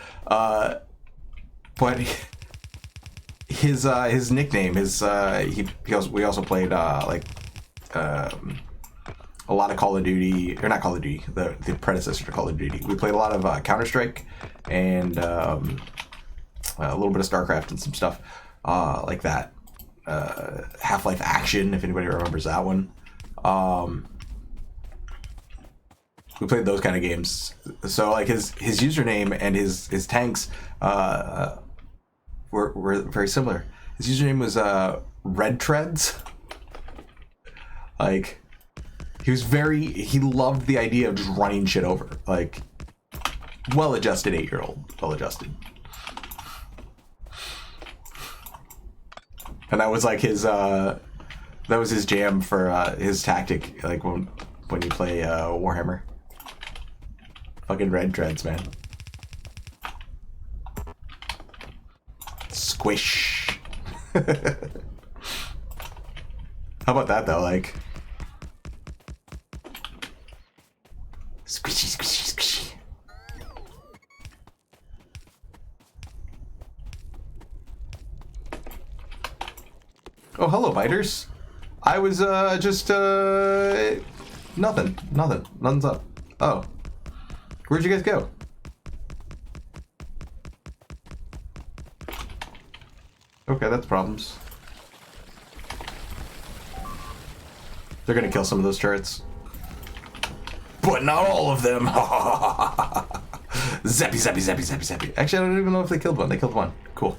But his nickname we also played like a lot of Call of Duty, or not Call of Duty, the predecessor to Call of Duty. We played a lot of Counter-Strike and a little bit of StarCraft and some stuff like that. Half-Life Action, if anybody remembers that one. We played those kind of games. So like his username and his tanks were very similar. His username was Red Treads. Like he loved the idea of just running shit over. Like well-adjusted 8-year-old, well-adjusted. And that was like his jam for his tactic, like when you play Warhammer. Fucking Red Treads, man. Squish. How about that though? Like squishy, squishy, squishy. Oh, hello, biters. I was just nothing's up. Oh, where'd you guys go? Okay, that's problems. They're gonna kill some of those turrets, but not all of them. Zappy, zappy, zappy, zappy, zappy. Actually, I don't even know if they killed one. They killed one. Cool.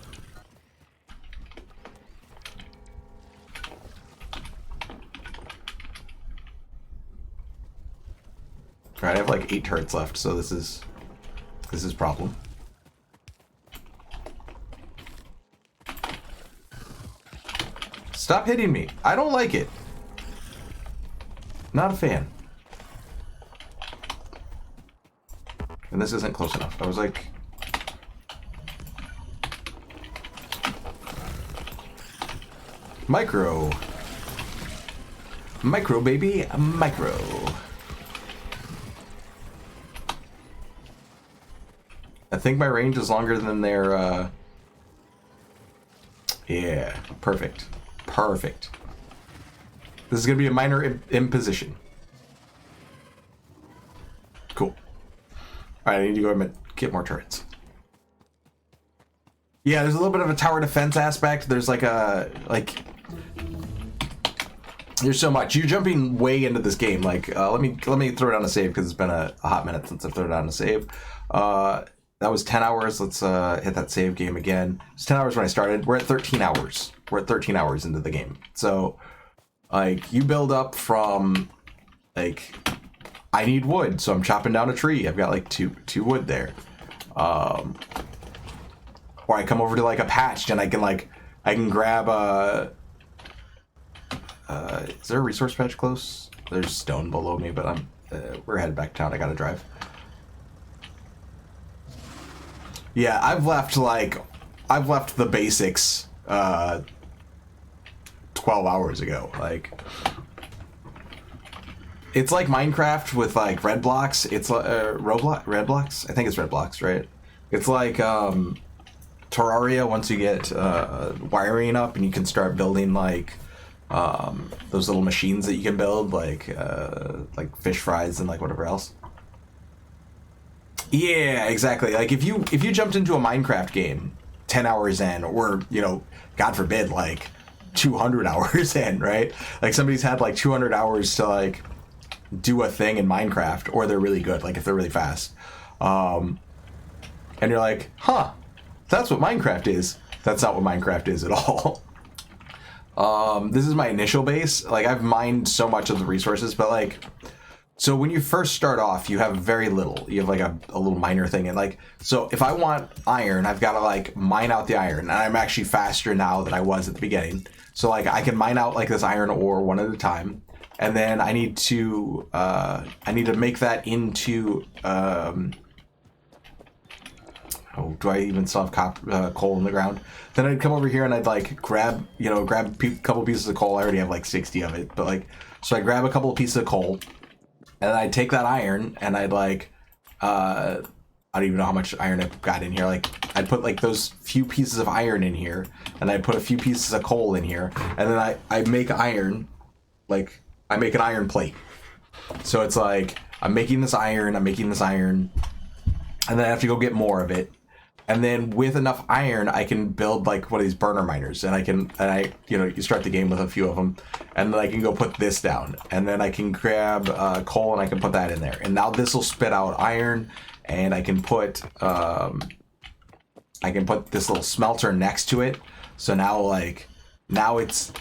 Alright, I have like 8 turrets left, so this is problem. Stop hitting me. I don't like it. Not a fan. And this isn't close enough. I was like... Micro. Micro, baby. Micro. I think my range is longer than their, yeah, perfect. Perfect. This is going to be a minor imposition. Cool. Alright, I need to go and get more turrets. Yeah, there's a little bit of a tower defense aspect. There's like there's so much. You're jumping way into this game. Like, let me throw it on a save because it's been a hot minute since I've thrown it on a save. That was 10 hours. Let's hit that save game again. It's 10 hours when I started. We're at 13 hours. We're at 13 hours into the game. So, like, you build up from, like, I need wood, so I'm chopping down a tree. I've got, like, two wood there. Or I come over to, like, a patch, and I can grab a... is there a resource patch close? There's stone below me, but we're headed back to town. I gotta drive. Yeah, I've left the basics 12 hours ago. Like, it's like Minecraft with like red blocks. It's like red blocks. I think it's red blocks, right? It's like Terraria. Once you get wiring up and you can start building like those little machines that you can build, like fish fries and like whatever else. Yeah, exactly. Like if you jumped into a Minecraft game 10 hours in, or, you know, God forbid, like 200 hours in, right? Like somebody's had like 200 hours to like do a thing in Minecraft, or they're really good, like if they're really fast. And you're like, huh, that's what Minecraft is. That's not what Minecraft is at all. This is my initial base. Like, I've mined so much of the resources, but like, so when you first start off, you have very little. You have like a little miner thing, and like, so if I want iron, I've got to like mine out the iron, and I'm actually faster now than I was at the beginning. So like, I can mine out like this iron ore one at a time, and then I need to make that into oh, do I even still have coal in the ground? Then I'd come over here and I'd like grab a couple pieces of coal. I already have like 60 of it, but like, so I grab a couple of pieces of coal, and then I'd take that iron and I'd like, I don't even know how much iron I've got in here. Like, I'd put like those few pieces of iron in here, and I'd put a few pieces of coal in here, and then I make iron, like, I make an iron plate. So it's like, I'm making this iron, and then I have to go get more of it. And then with enough iron, I can build like one of these burner miners, and you start the game with a few of them, and then I can go put this down, and then I can grab coal and I can put that in there, and now this will spit out iron, and I can put this little smelter next to it. So now it's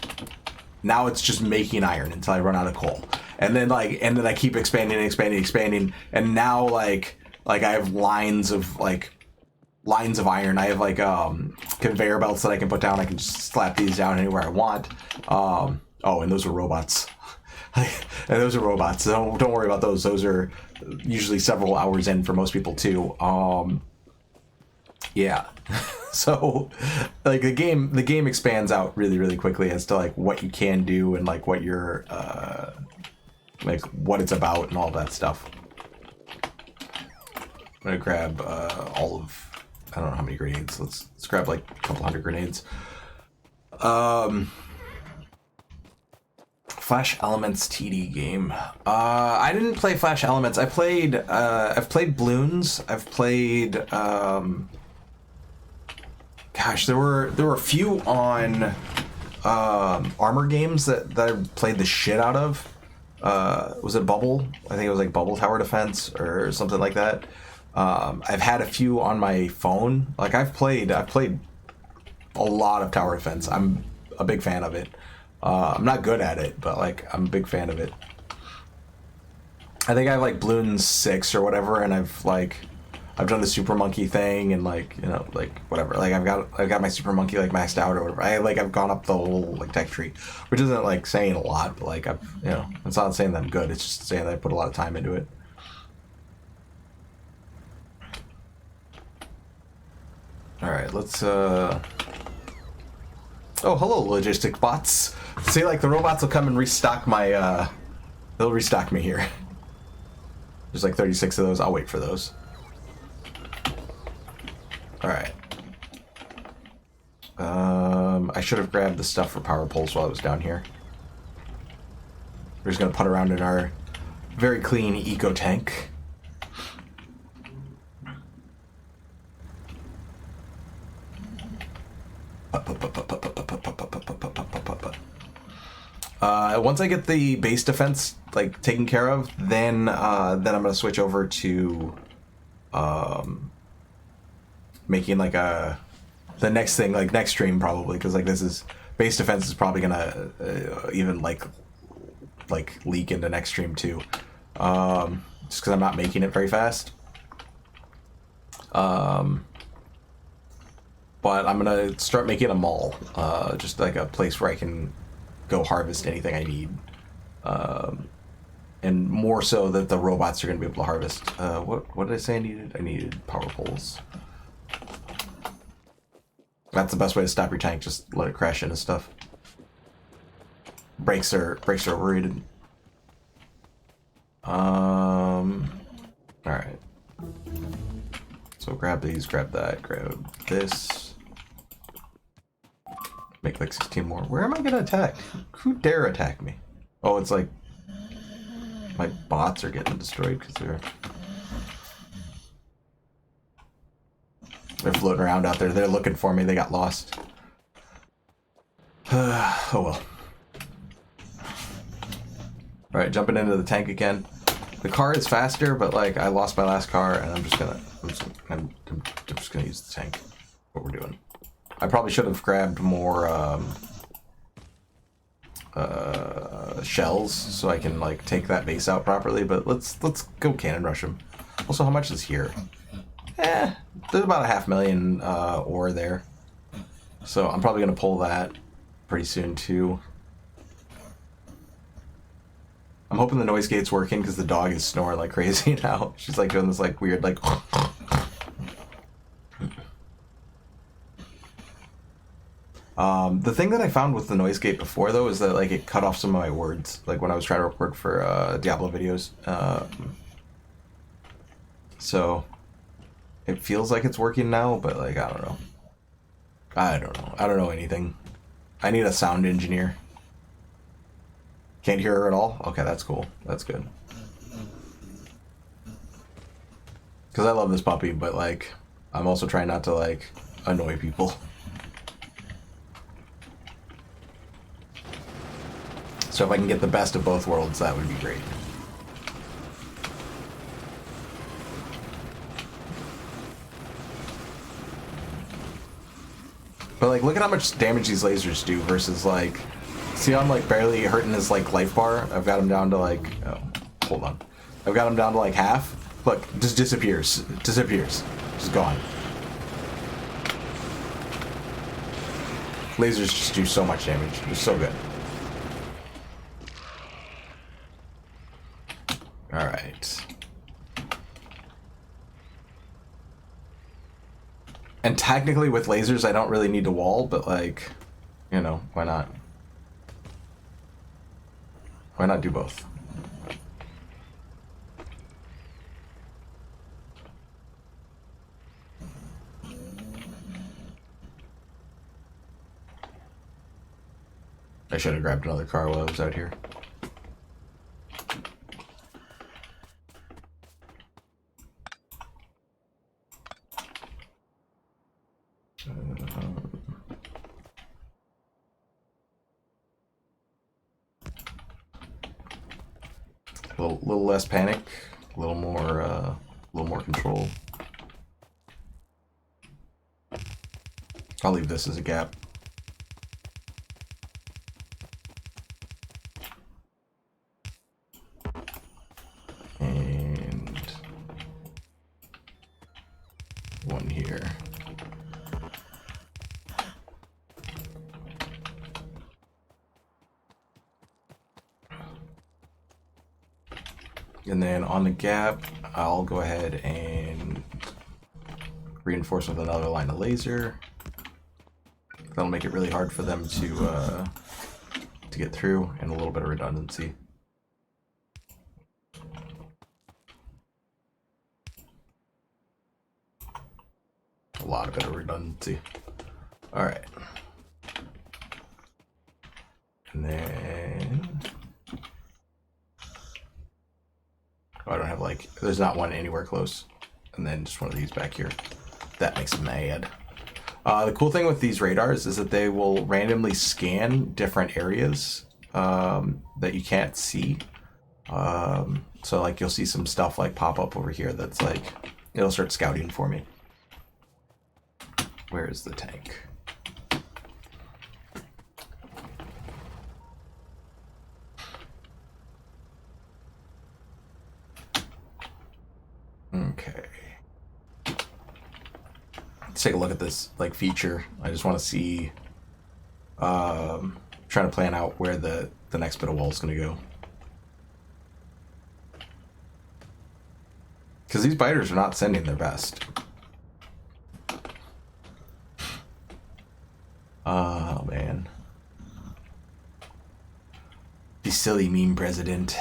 just making iron until I run out of coal, and then I keep expanding, and now like I have lines of iron. I have like conveyor belts that I can put down. I can just slap these down anywhere I want. Oh, and those are robots. Don't worry about those. Those are usually several hours in for most people too. Yeah. So like the game expands out really, really quickly as to like what you can do and like what you're like what it's about and all that stuff. I'm gonna grab all of, I don't know how many grenades. Let's grab like a couple hundred grenades. Flash Elements TD game. I didn't play Flash Elements. I've played Bloons. I've played gosh, there were a few on armor games that I played the shit out of. Was it Bubble? I think it was like Bubble Tower Defense or something like that. I've had a few on my phone. Like I've played a lot of tower defense. I'm a big fan of it. I'm not good at it, but like I'm a big fan of it. I think I have like Bloons 6 or whatever, and I've done the super monkey thing, and like whatever. Like I've got my super monkey like maxed out or whatever. I've gone up the whole like tech tree, which isn't like saying a lot, but like it's not saying that I'm good. It's just saying that I put a lot of time into it. All right, let's oh, hello, logistic bots. See, like the robots will come and restock my they'll restock me here. There's like 36 of those. I'll wait for those. All right. I should have grabbed the stuff for power poles while I was down here. We're just gonna put around in our very clean eco tank. Once I get the base defense like taken care of, then I'm gonna switch over to making like the next thing, like next stream probably, because like this is base defense is probably gonna even like leak into next stream too, just because I'm not making it very fast. But I'm gonna start making a mall, just like a place where I can go harvest anything I need, and more so that the robots are gonna be able to harvest. What did I say I needed? I needed power poles. That's the best way to stop your tank. Just let it crash into stuff. Brakes are overrated. All right. So grab these, grab that, grab this. Make like 16 more. Where am I gonna attack? Who dare attack me? Oh, it's like my bots are getting destroyed because they're floating around out there. They're looking for me. They got lost. Oh well. All right, jumping into the tank again. The car is faster, but like I lost my last car, and I'm just gonna use the tank. What we're doing. I probably should have grabbed more shells so I can like take that base out properly. But let's go cannon rush him. Also, how much is here? There's about 500,000 ore there, so I'm probably gonna pull that pretty soon too. I'm hoping the noise gate's working because the dog is snoring like crazy now. She's like doing this like weird like. The thing that I found with the noise gate before though is that like it cut off some of my words, like when I was trying to record for Diablo videos. So it feels like it's working now, but like I don't know. I don't know anything. I need a sound engineer. Can't hear her at all? Okay, that's cool. That's good. Because I love this puppy, but like I'm also trying not to like annoy people. So if I can get the best of both worlds, that would be great. But like, look at how much damage these lasers do versus like, see how I'm like barely hurting his like life bar? I've got him down to like, oh, hold on. I've got him down to like half. Look, just disappears. Disappears. Just gone. Lasers just do so much damage. They're so good. Alright. And technically with lasers I don't really need to wall, but like, you know, why not? Why not do both? I should have grabbed another car while I was out here. A little less panic, a little more control. I'll leave this as a gap. And one here. And then on the gap, I'll go ahead and reinforce with another line of laser. That'll make it really hard for them to get through, and a little bit of redundancy. A lot of bit of redundancy. All right. And then, oh, I don't have like, there's not one anywhere close. And then just one of these back here. That makes me mad. The cool thing with these radars is that they will randomly scan different areas that you can't see. So like you'll see some stuff like pop up over here that's like, it'll start scouting for me. Where is the tank? Okay. Let's take a look at this like feature. I just want to see, trying to plan out where the next bit of wall is going to go. Because these biters are not sending their best. Oh man. Be silly, meme president.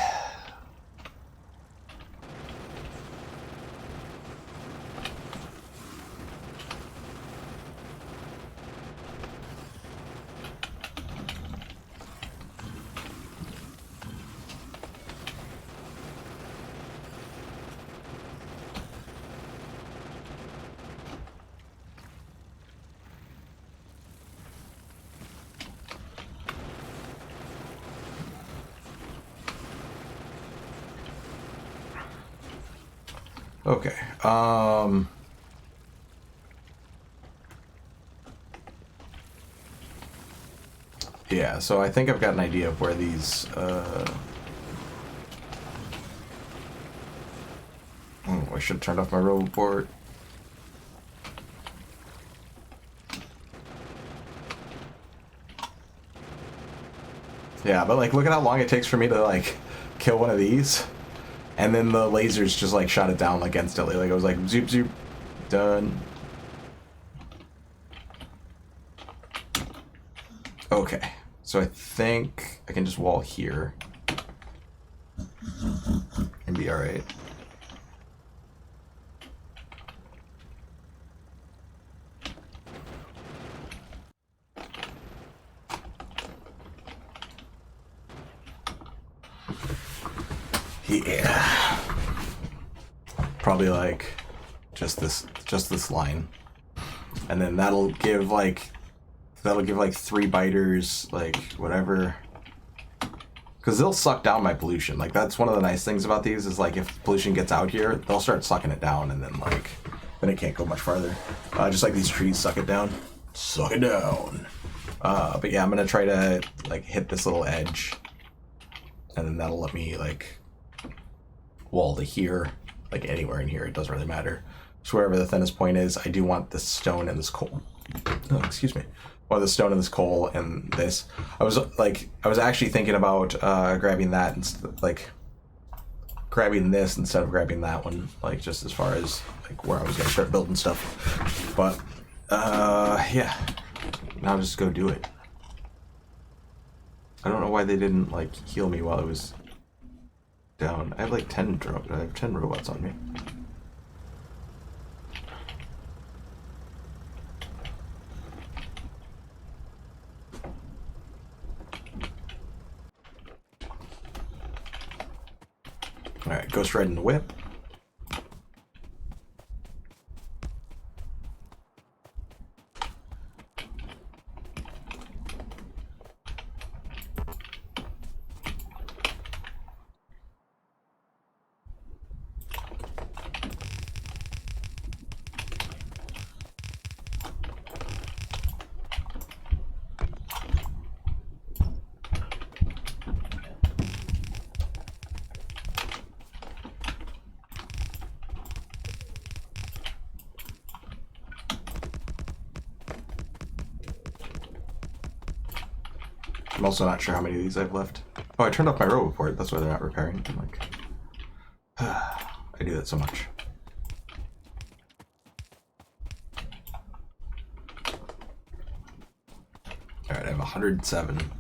Okay. Yeah, so I think I've got an idea of where these, I should have turned off my roboport. Yeah, but like, look at how long it takes for me to like kill one of these, and then the lasers just like shot it down like instantly. Like, I was like, zoop zoop, done. Okay, so I think I can just wall here and be all right. Yeah. Probably like just this line. And then that'll give like 3 biters, like whatever. Cause they'll suck down my pollution. Like, that's one of the nice things about these is like if pollution gets out here, they'll start sucking it down, and then it can't go much farther. Just like these trees suck it down. Suck it down. But yeah, I'm gonna try to like hit this little edge, and then that'll let me like wall to here, like anywhere in here, it doesn't really matter. So wherever the thinnest point is, I do want this stone and this coal. Oh, excuse me. I want the stone and this coal and this. I was actually thinking about grabbing that and like grabbing this instead of grabbing that one, like just as far as like where I was gonna start building stuff. But yeah, now just go do it. I don't know why they didn't like heal me while I was down. I have like 10 robots on me. Alright, Ghost Riding the Whip. I'm also not sure how many of these I've left. Oh, I turned off my roboport. That's why they're not repairing. I'm like, I do that so much. Alright, I have 107.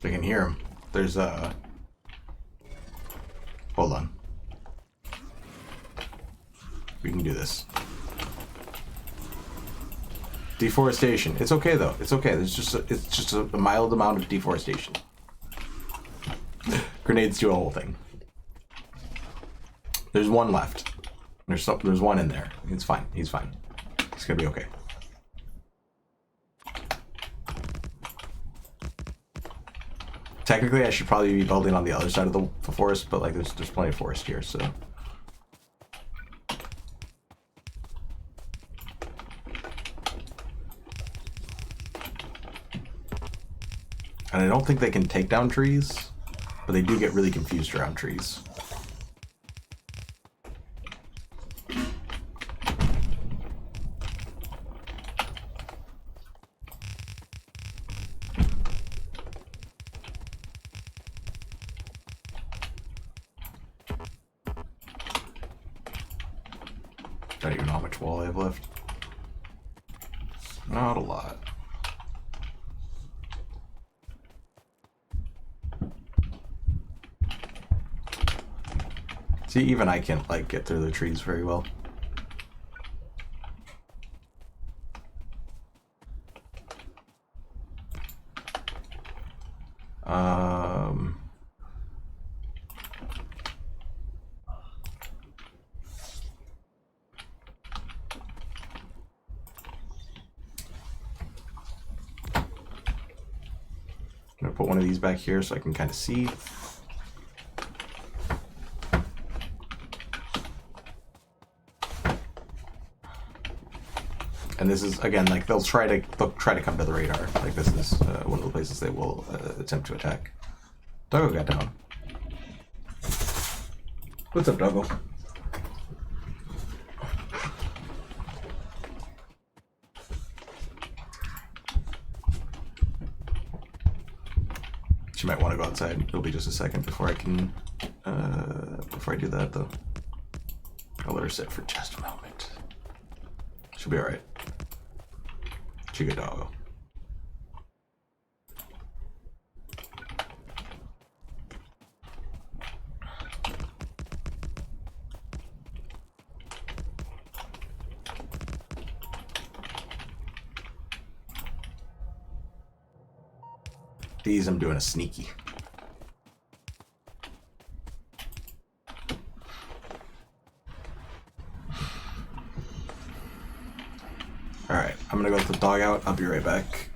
I can hear him. There's a... Hold on. We can do this. Deforestation. It's okay though. It's okay. It's just a mild amount of deforestation. Grenades do a whole thing. There's one left. There's one in there. It's fine. He's fine. It's gonna be okay. Technically, I should probably be building on the other side of the forest, but like there's plenty of forest here, so. And I don't think they can take down trees, but they do get really confused around trees. I don't even know how much wall I have left. Not a lot. See, even I can't like get through the trees very well. I'm gonna put one of these back here so I can kind of see. And this is again like they'll try to come to the radar. Like this is one of the places they will attempt to attack. Doggo got down. What's up, Doggo? She might want to go outside. It'll be just a second before I can before I do that though. I'll let her sit for just a moment. She'll be alright. She good doggo. These I'm doing a sneaky. Alright, I'm gonna go let the dog out. I'll be right back.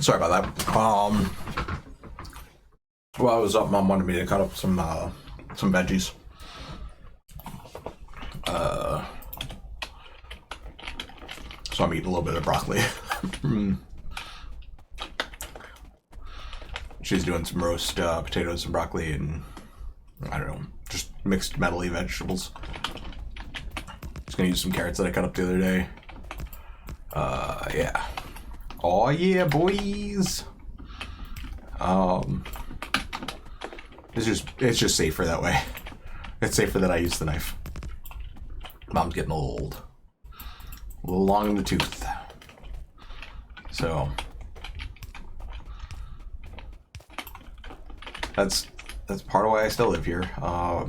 Sorry about that. While I was up, Mom wanted me to cut up some veggies. So I'm eating a little bit of broccoli. She's doing some roast potatoes and broccoli and I don't know, just mixed metally vegetables. Just gonna use some carrots that I cut up the other day. Yeah. Oh yeah, boys. It's just safer that way. It's safer that I use the knife. Mom's getting old. A little long in the tooth. So that's part of why I still live here. Part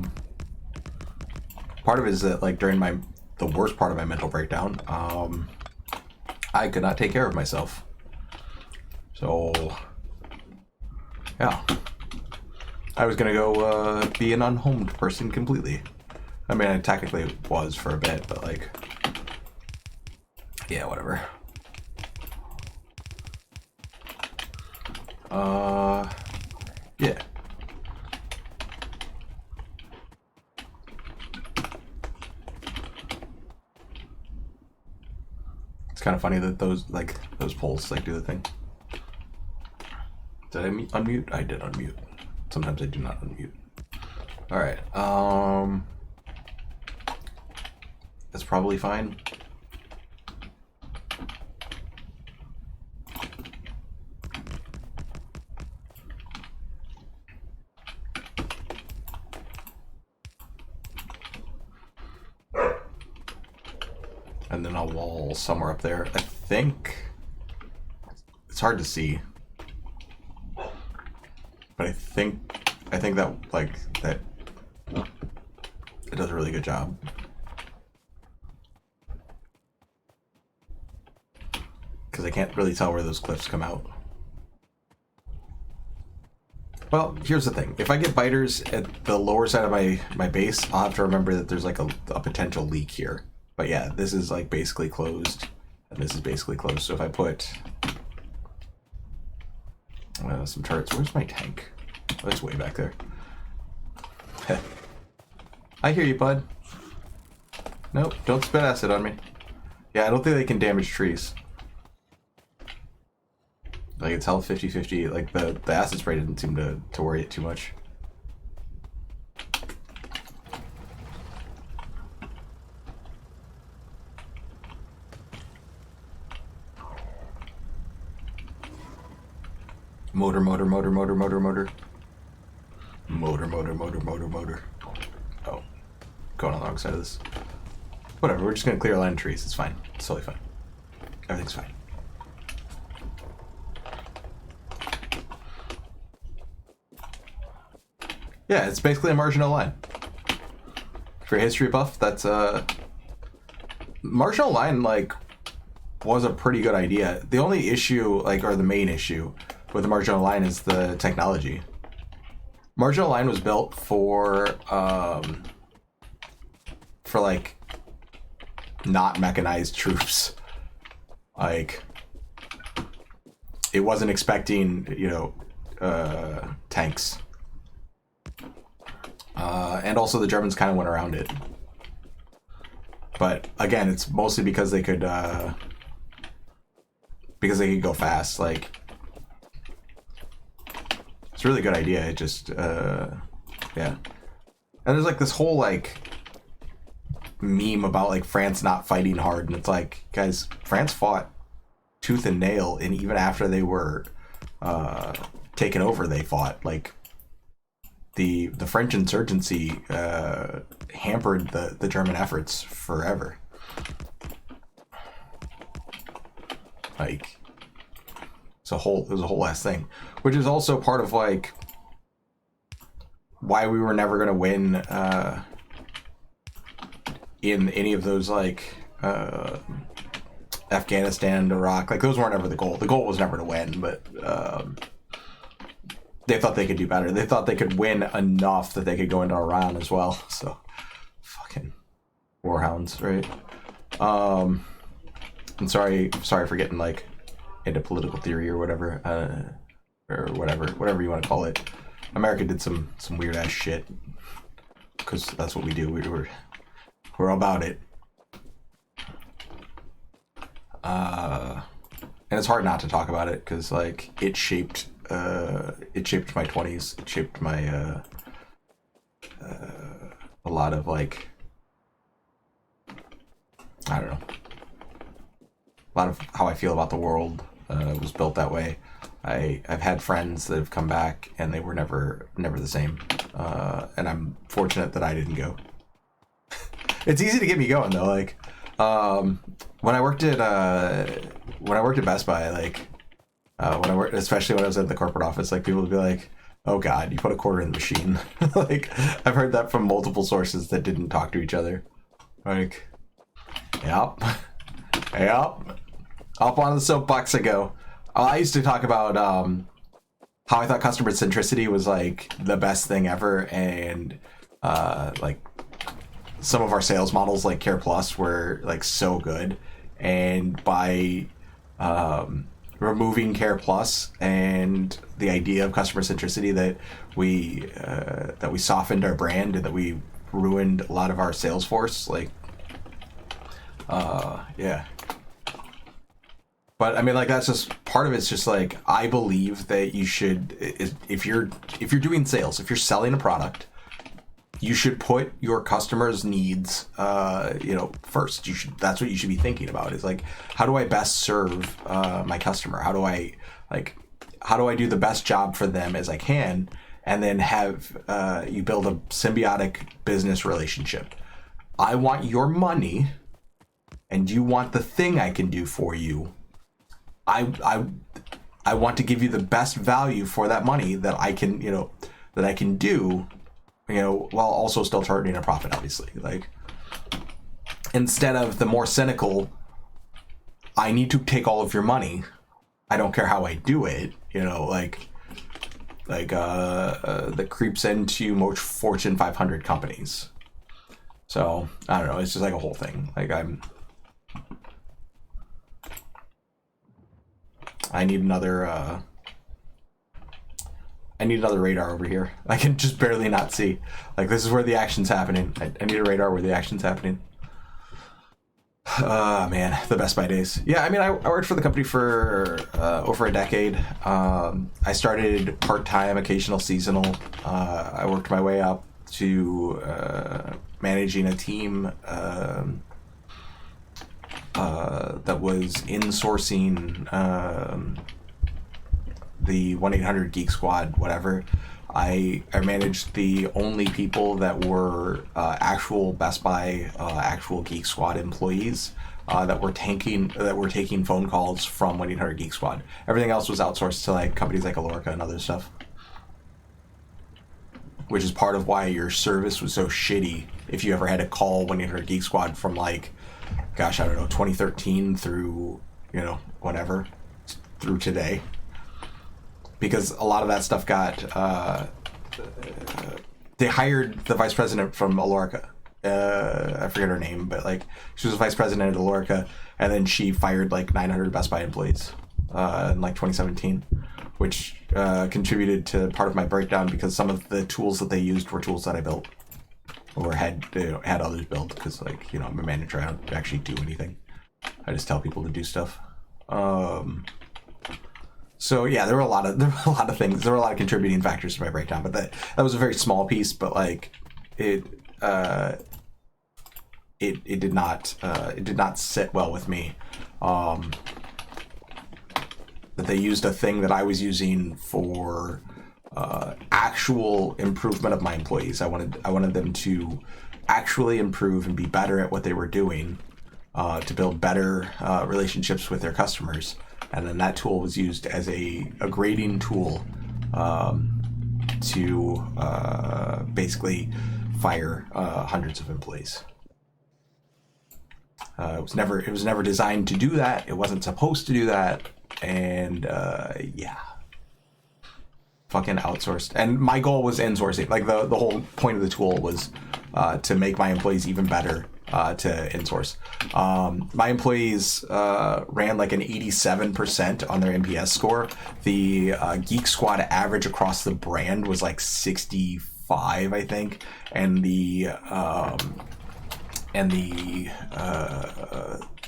of it is that like during the worst part of my mental breakdown, I could not take care of myself. So yeah. I was gonna go be an unhomed person completely. I mean, I technically was for a bit, but like, yeah, whatever. Yeah. It's kind of funny that those polls like do the thing. Did I unmute? I did unmute. Sometimes I do not unmute. All right. That's probably fine. And then a wall somewhere up there. I think it's hard to see. But I think that that it does a really good job. Because I can't really tell where those cliffs come out. Well, here's the thing. If I get biters at the lower side of my base, I'll have to remember that there's like a potential leak here. But yeah, this is like basically closed. And this is basically closed. So if I put some turrets. Where's my tank? Oh, it's way back there. I hear you, bud. Nope, don't spit acid on me. Yeah, I don't think they can damage trees. Like, it's held 50-50. Like, the acid spray didn't seem to worry it too much. Motor. Motor. Oh. Going on the wrong side of this. Whatever, we're just gonna clear a line of trees. It's fine. It's totally fine. Everything's fine. Yeah, it's basically a marginal line. For a history buff, that's marginal line, like, was a pretty good idea. The only issue, like, or the main issue with the marginal line is the technology. Marginal line was built for like not mechanized troops. Like, it wasn't expecting, tanks. And also the Germans kind of went around it. But again, it's mostly because they could go fast. Like, it's a really good idea. It just, yeah. And there's like this whole like meme about like France not fighting hard, and it's like, guys, France fought tooth and nail, and even after they were taken over, they fought. Like, the French insurgency hampered the German efforts forever. Like, it was a whole ass thing, which is also part of like why we were never going to win in any of those, like Afghanistan, Iraq. Like, those weren't ever the goal. The goal was never to win, but they thought they could do better. They thought they could win enough that they could go into Iran as well. So, fucking warhounds, right? I'm sorry for getting like into political theory or whatever, whatever you want to call it. America did some weird ass shit, because that's what we do. We're about it. And it's hard not to talk about it, because like it shaped my 20s. It shaped my a lot of like, I don't know, a lot of how I feel about the world was built that way. I've had friends that have come back and they were never the same, and I'm fortunate that I didn't go. It's easy to get me going though. Like when I worked at Best Buy, like especially when I was at the corporate office, like people would be like, "Oh God, you put a quarter in the machine." Like I've heard that from multiple sources that didn't talk to each other. Like, yep. Up on the soapbox I go. I used to talk about how I thought customer centricity was like the best thing ever, and like some of our sales models like Care Plus were like so good, and by removing Care Plus and the idea of customer centricity, that we softened our brand and that we ruined a lot of our sales force. Like yeah. But I mean, like, that's just part of it's just like, I believe that you should, if you're doing sales, if you're selling a product, you should put your customers' needs, first. That's what you should be thinking about, is like, how do I best serve my customer? How do I do the best job for them as I can? And then have you build a symbiotic business relationship. I want your money, and you want the thing I can do for you. I want to give you the best value for that money that I can, that I can do, while also still targeting a profit, obviously. Like, instead of the more cynical, I need to take all of your money, I don't care how I do it, that creeps into most Fortune 500 companies. So I don't know, it's just like a whole thing. Like, I need another radar over here. I can just barely not see. Like, this is where the action's happening. I need a radar where the action's happening. Man, the Best Buy days. Yeah, I mean, I worked for the company for over a decade. I started part-time, occasional seasonal. I worked my way up to managing a team that was insourcing the 1-800-Geek Squad, whatever. I managed the only people that were actual Best Buy, actual Geek Squad employees that were taking phone calls from 1-800-Geek Squad. Everything else was outsourced to like companies like Alorica and other stuff, which is part of why your service was so shitty if you ever had to call 1-800-Geek Squad from like, gosh, I don't know, 2013 through, whatever, through today. Because a lot of that stuff got, they hired the vice president from Alorica. I forget her name, but like, she was vice president at Alorica, and then she fired like 900 Best Buy employees in like 2017, which contributed to part of my breakdown, because some of the tools that they used were tools that I built. Or had others build, because like, I'm a manager, I don't actually do anything. I just tell people to do stuff. So yeah, there were a lot of things. There were a lot of contributing factors to my breakdown, but that was a very small piece. But like, it did not sit well with me. That they used a thing that I was using for actual improvement of my employees. I wanted them to actually improve and be better at what they were doing, to build better relationships with their customers. And then that tool was used as a grading tool to basically fire hundreds of employees. It was never designed to do that. It wasn't supposed to do that. And yeah. Fucking outsourced. And my goal was insourcing. Like, the whole point of the tool was to make my employees even better to insource. My employees ran like an 87% on their NPS score. The Geek Squad average across the brand was like 65, I think, and the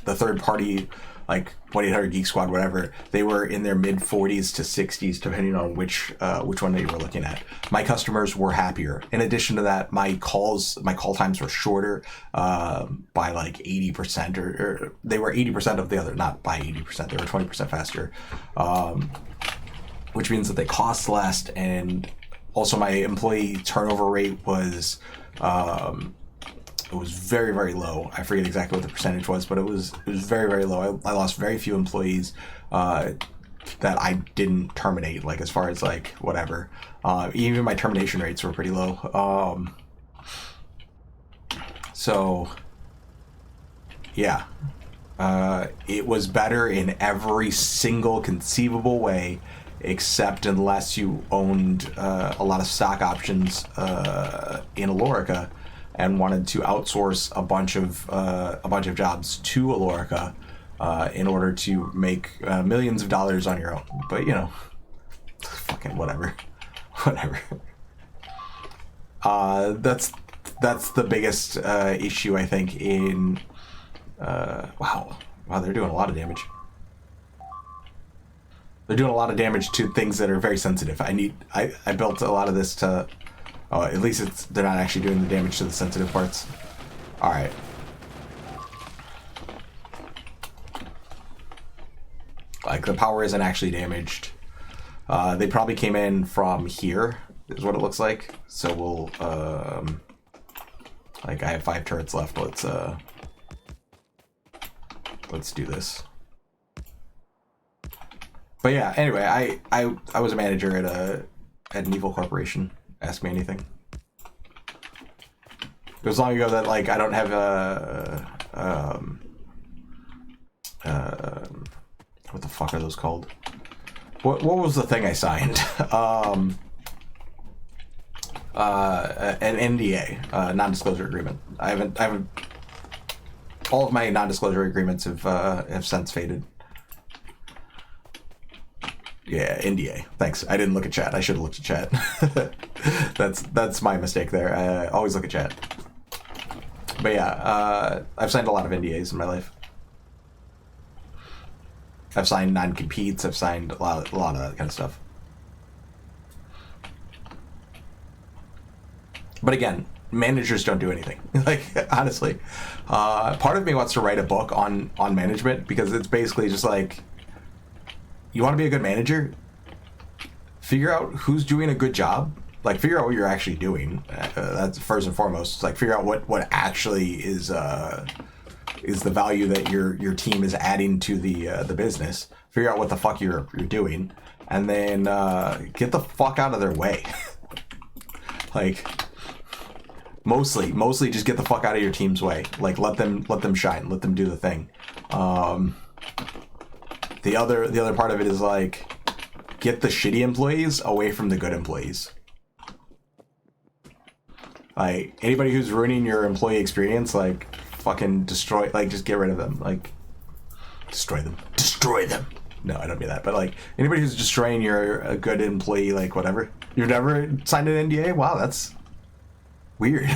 third party, like 1-800 Geek Squad, whatever, they were in their mid 40s to 60s, depending on which one that you were looking at. My customers were happier. In addition to that, my call times were shorter by like 80%, or they were 80% of the other, not by 80%, they were 20% faster, which means that they cost less. And also my employee turnover rate was it was very, very low. I forget exactly what the percentage was, but it was very, very low. I lost very few employees that I didn't terminate, like as far as like whatever. Even my termination rates were pretty low. So yeah, it was better in every single conceivable way, except unless you owned a lot of stock options in Alorica and wanted to outsource a bunch of jobs to Alorica in order to make millions of dollars on your own. But you know, fucking whatever. That's the biggest issue, I think, in wow, they're doing a lot of damage. They're doing a lot of damage to things that are very sensitive. I built a lot of this to at least they're not actually doing the damage to the sensitive parts. All right. Like the power isn't actually damaged. They probably came in from here, is what it looks like. So we'll like I have 5 turrets left. Let's do this. But yeah, anyway, I was a manager at an evil corporation. Ask me anything. It was long ago that like I don't have what the fuck are those called? What was the thing I signed? An NDA, non-disclosure agreement. I haven't. All of my non-disclosure agreements have since faded. Yeah, NDA. Thanks. I didn't look at chat. I should have looked at chat. That's my mistake there. I always look at chat. But yeah, I've signed a lot of NDAs in my life. I've signed non-competes. I've signed a lot of that kind of stuff. But again, managers don't do anything. Like honestly, part of me wants to write a book on management, because it's basically just like, you want to be a good manager? Figure out who's doing a good job. Like, figure out what you're actually doing. That's first and foremost. It's like, figure out what actually is the value that your team is adding to the business. Figure out what the fuck you're doing, and then get the fuck out of their way. Like, mostly just get the fuck out of your team's way. Like, let them shine. Let them do the thing. The other part of it is like, get the shitty employees away from the good employees. Like, anybody who's ruining your employee experience, like, fucking destroy, like, just get rid of them. Like, destroy them. No, I don't mean that. But like, anybody who's destroying a good employee, like, whatever. You've never signed an NDA? Wow, that's weird.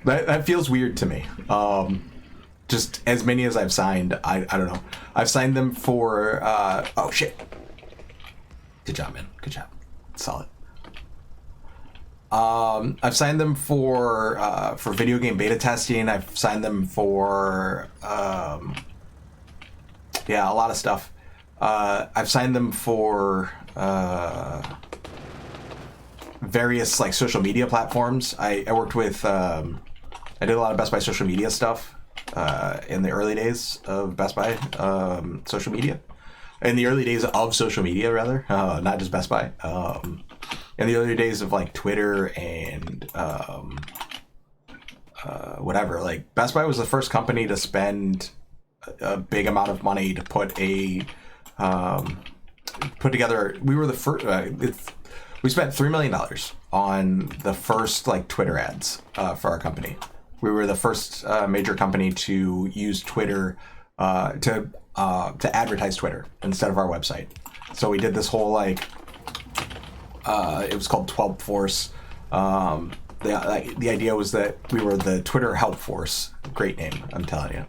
that feels weird to me. Just as many as I've signed, I don't know. I've signed them for, oh shit. Good job, man. Good job. Solid. I've signed them for video game beta testing. I've signed them for, yeah, a lot of stuff. I've signed them for, various like social media platforms. I worked with, I did a lot of Best Buy social media stuff. In the early days of Best Buy social media. In the early days of social media, rather. Not just Best Buy. In the early days of like Twitter and whatever. Like, Best Buy was the first company to spend a big amount of money to put together. We were the first. We spent $3 million on the first like Twitter ads for our company. We were the first major company to use Twitter to advertise Twitter instead of our website. So we did this whole like it was called 12 Force. The idea was that we were the Twitter help force. Great name, I'm telling you.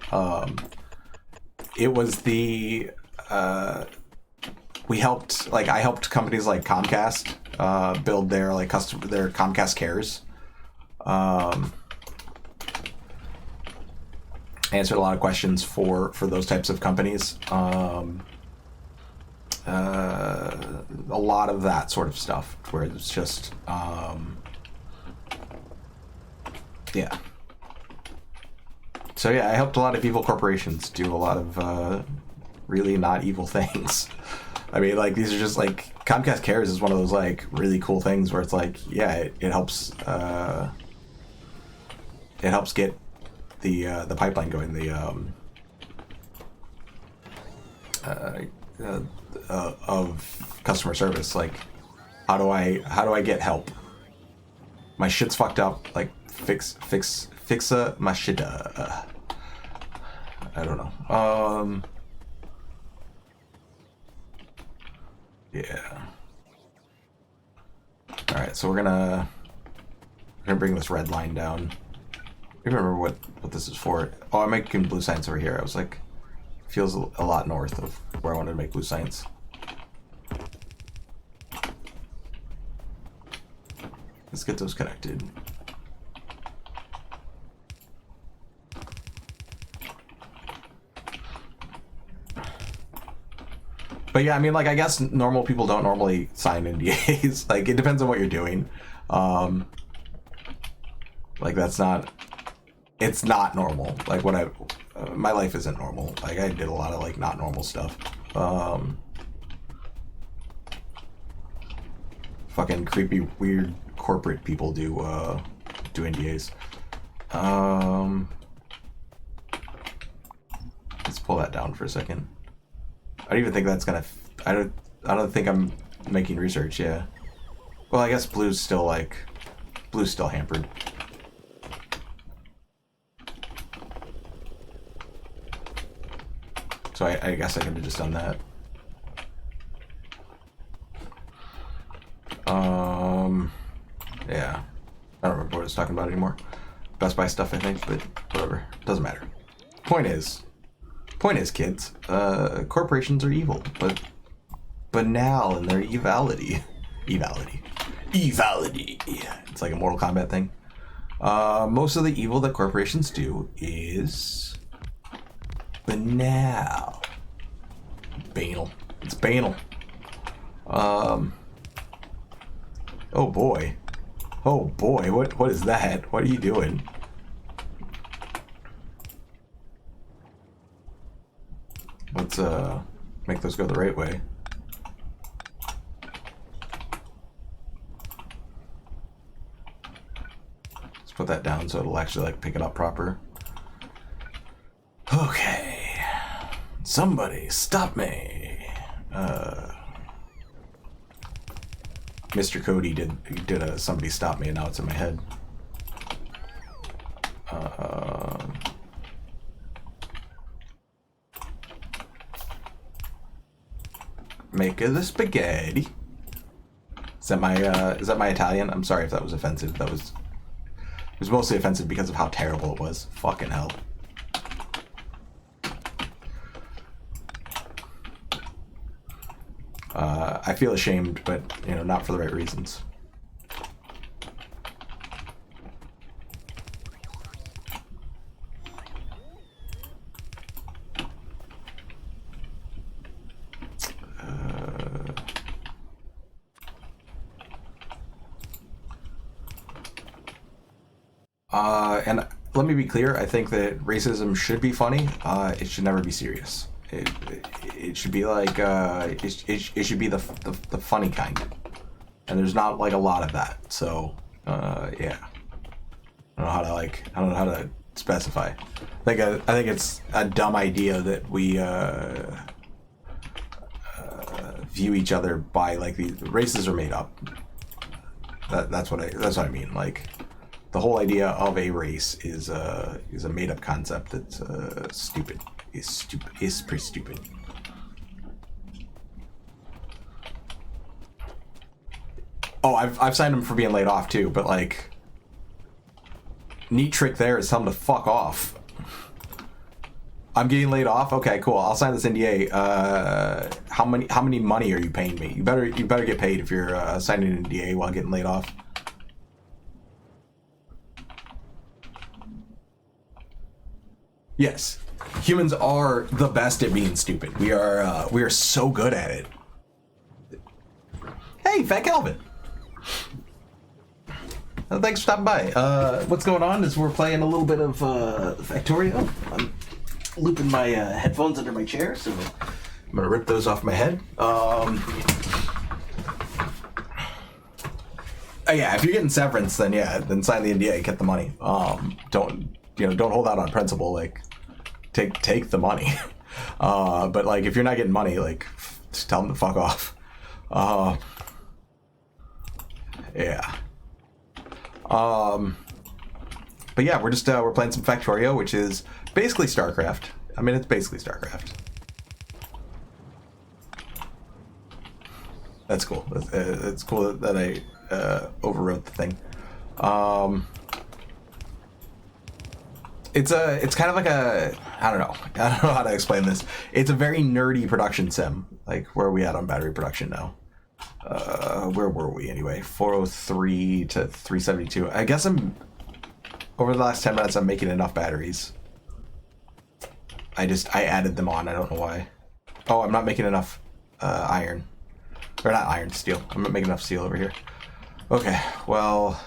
It was the I helped companies like Comcast build their their Comcast Cares. Answered a lot of questions for those types of companies. A lot of that sort of stuff where it's just yeah. So yeah, I helped a lot of evil corporations do a lot of really not evil things. I mean, like, these are just like Comcast Cares is one of those like really cool things where it's like, yeah, it helps get the pipeline going, of customer service. Like, how do I get help? My shit's fucked up. Like, fixa my shit. I don't know. Yeah. All right, so we're gonna bring this red line down. I remember what this is for. Oh, I'm making blue science over here. I was like, feels a lot north of where I wanted to make blue science. Let's get those connected. But yeah, I mean, like, I guess normal people don't normally sign NDAs. Like, it depends on what you're doing. Like, it's not normal. Like, my life isn't normal. Like, I did a lot of, like, not normal stuff. Fucking creepy, weird corporate people do NDAs. Let's pull that down for a second. I don't even think that's gonna. I don't think I'm making research. Yeah. Well, I guess blue's still hampered. So I guess I could have just done that. Yeah. I don't remember what I was talking about anymore. Best Buy stuff, I think, but whatever. Doesn't matter. Point is, kids, corporations are evil, but banal in their evality. It's like a Mortal Kombat thing. Most of the evil that corporations do is banal. Banal. It's banal. Oh boy. What is that? What are you doing? Let's make those go the right way. Let's put that down so it'll actually like pick it up proper. Okay. Somebody stop me. Mr. Cody did a somebody stop me and now it's in my head. Make the spaghetti. Is that my Italian? I'm sorry if that was offensive. It was mostly offensive because of how terrible it was. Fucking hell. I feel ashamed, but not for the right reasons. And let me be clear, I think that racism should be funny. It should never be serious. It should be like it should be the funny kind, and there's not like a lot of that. So yeah, I don't know how to specify. I think it's a dumb idea that we view each other by like the races are made up. That's what I mean. Like, the whole idea of a race is a made up concept that's stupid. It's pretty stupid. Oh, I've signed him for being laid off too, but like, neat trick there is tell him to fuck off. I'm getting laid off. Okay, cool. I'll sign this NDA. How many money are you paying me? You better get paid if you're signing an NDA while getting laid off. Yes, humans are the best at being stupid. We are so good at it. Hey, Fat Calvin. Thanks for stopping by. What's going on is we're playing a little bit of Factorio. I'm looping my headphones under my chair, so I'm gonna rip those off my head. Yeah, if you're getting severance, then sign the NDA, get the money. Don't hold out on principle. Like, take the money. But like, if you're not getting money, like, just tell them to fuck off. Yeah. But yeah, we're playing some Factorio, which is basically StarCraft. I mean, it's basically StarCraft. That's cool. It's cool that I overwrote the thing. It's kind of like I don't know how to explain this. It's a very nerdy production sim. Like, where are we at on battery production now? Where were we anyway? 403 to 372. I guess over the last 10 minutes I'm making enough batteries. I added them on. I don't know why. Oh, I'm not making enough iron. Or not iron, steel. I'm not making enough steel over here. Okay, well,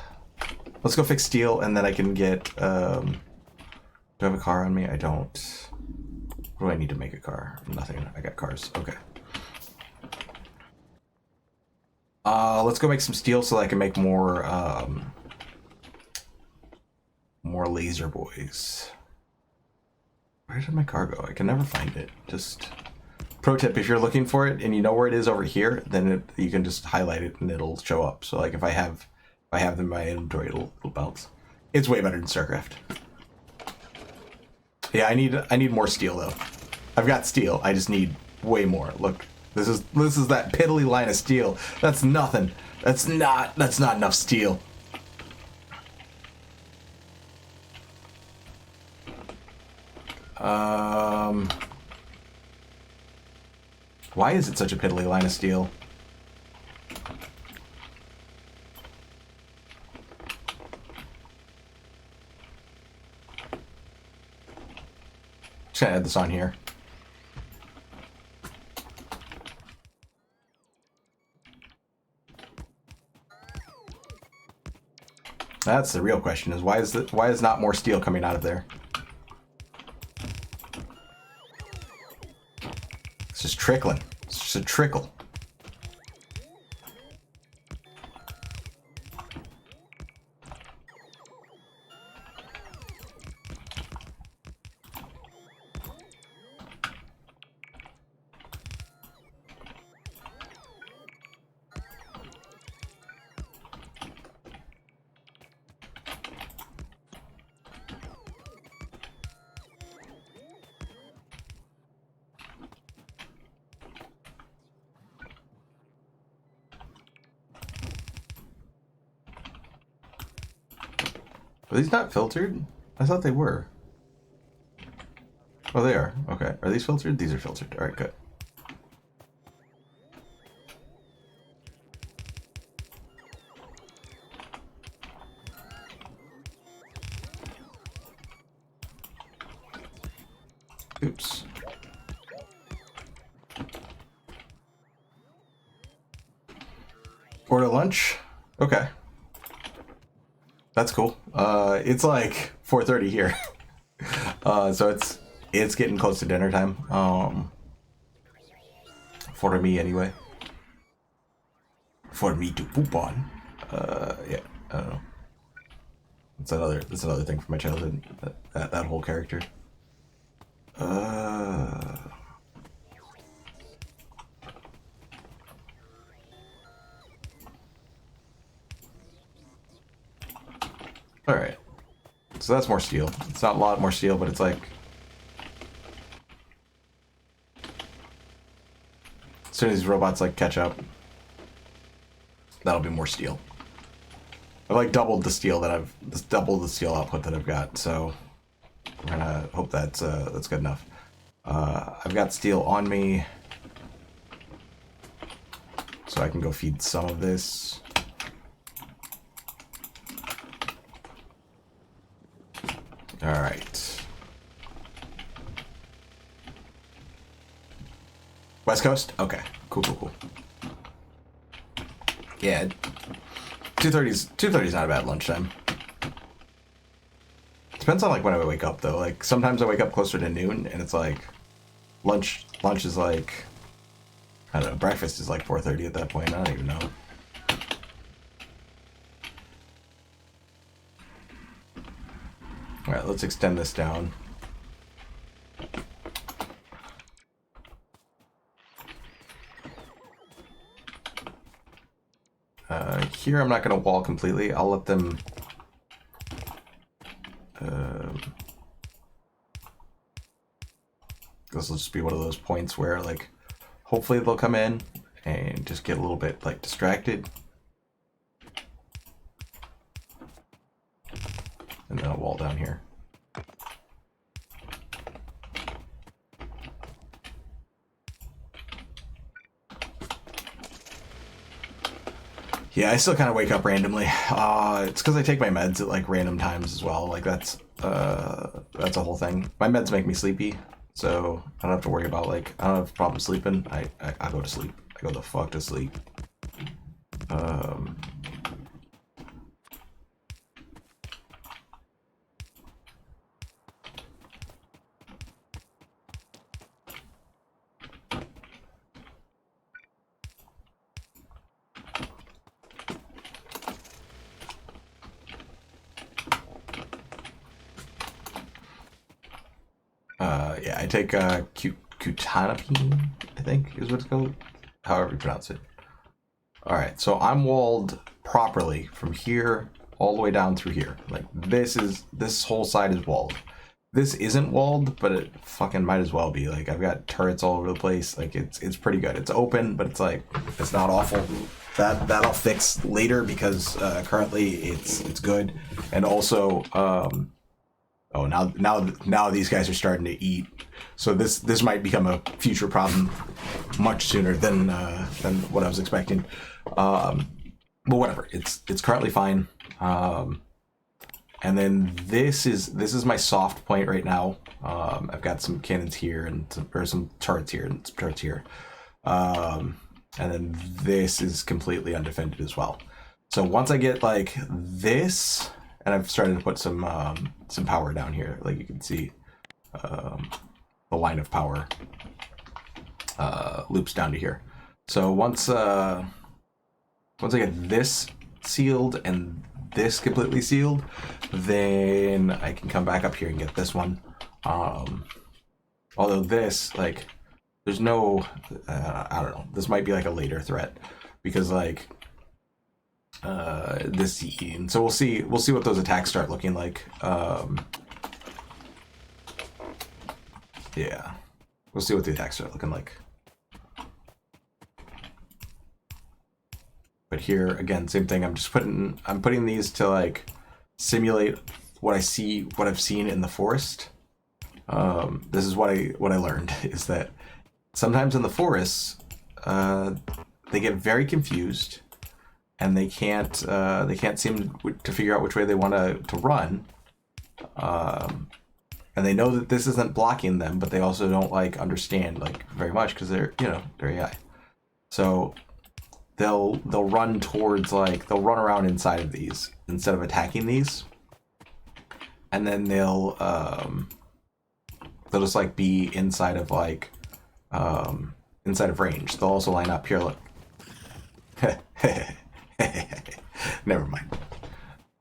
let's go fix steel and then I can get do I have a car on me? I don't. What do I need to make a car? Nothing. I got cars. Okay. Let's go make some steel so I can make more laser boys. Where did my car go? I can never find it. Just pro tip, if you're looking for it and you know where it is over here, then you can just highlight it and it'll show up. So like if I have them in my inventory, it'll bounce. It's way better than StarCraft. Yeah, I need more steel though. I've got steel. I just need way more. Look. This is that piddly line of steel. That's nothing. That's not enough steel. Why is it such a piddly line of steel? Just gonna add this on here. That's the real question: is why is not more steel coming out of there? It's just trickling. It's just a trickle. Are these not filtered? I thought they were. Oh, they are. Okay. Are these filtered? These are filtered. All right, good. Oops. Order lunch? Okay. That's cool. It's like 4:30 here. So it's getting close to dinner time. For me anyway. For me to poop on. Yeah, I don't know. That's another thing from my childhood. That whole character. Alright. So that's more steel. It's not a lot more steel, but it's like... As soon as these robots like catch up, that'll be more steel. I've like doubled the steel output that I've got, so we're gonna hope that's good enough. I've got steel on me, so I can go feed some of this. All right. West Coast? Okay. Cool. Yeah. 2:30's not a bad lunchtime. Depends on like when I wake up though. Like sometimes I wake up closer to noon and it's like lunch is like, I don't know, breakfast is like 4:30 at that point. I don't even know. All right, let's extend this down. Here I'm not going to wall completely. I'll let them... this will just be one of those points where, like, hopefully they'll come in and just get a little bit, like, distracted. And then a wall down here. Yeah, I still kind of wake up randomly. It's because I take my meds at like random times as well. Like that's a whole thing. My meds make me sleepy, so I don't have to worry about like I don't have a problem sleeping. I go to sleep. I go the fuck to sleep. Yeah, I take cutanapine, I think is what it's called. However you pronounce it. Alright, so I'm walled properly from here all the way down through here. Like this whole side is walled. This isn't walled, but it fucking might as well be. Like I've got turrets all over the place. Like it's pretty good. It's open, but it's like it's not awful. That I'll fix later because currently it's good. And also oh, now these guys are starting to eat, so this might become a future problem much sooner than what I was expecting. But whatever, it's currently fine. And then this is my soft point right now. I've got some cannons here and some turrets here and some turrets here. And then this is completely undefended as well. So once I get like this. And I've started to put some power down here, like you can see, the line of power loops down to here. So once I get this sealed and this completely sealed, then I can come back up here and get this one. Although this, like, there's no, I don't know. This might be like a later threat because like. This and so we'll see what those attacks start looking like. Yeah, we'll see what the attacks start looking like. But here again, same thing. I'm putting these to like simulate what I've seen in the forest. This is what I learned is that sometimes in the forests they get very confused. And they can't seem to figure out which way they want to run, and they know that this isn't blocking them, but they also don't like understand like very much because they're AI. So they'll run towards they'll run around inside of these instead of attacking these, and then they'll just like be inside of inside of range. They'll also line up here. Look. Never mind.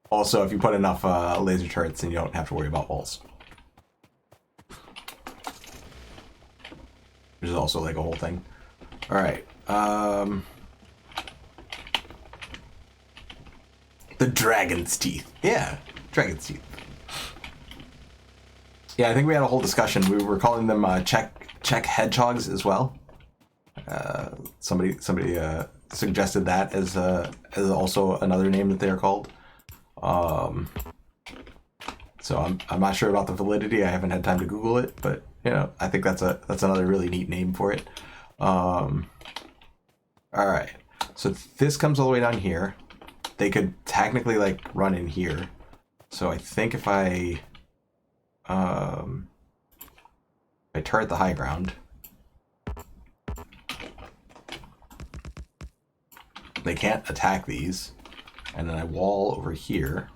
Also, if you put enough laser turrets, then you don't have to worry about walls. Which is also like a whole thing. All right. The dragon's teeth. Yeah. Dragon's teeth. Yeah, I think we had a whole discussion. We were calling them Czech hedgehogs as well. Somebody suggested that as also another name that they are called. So I'm not sure about the validity. I haven't had time to Google it, but you know, I think that's another really neat name for it. All right, so this comes all the way down here. They could technically like run in here. So I think if I turret the high ground, they can't attack these, and then I wall over here.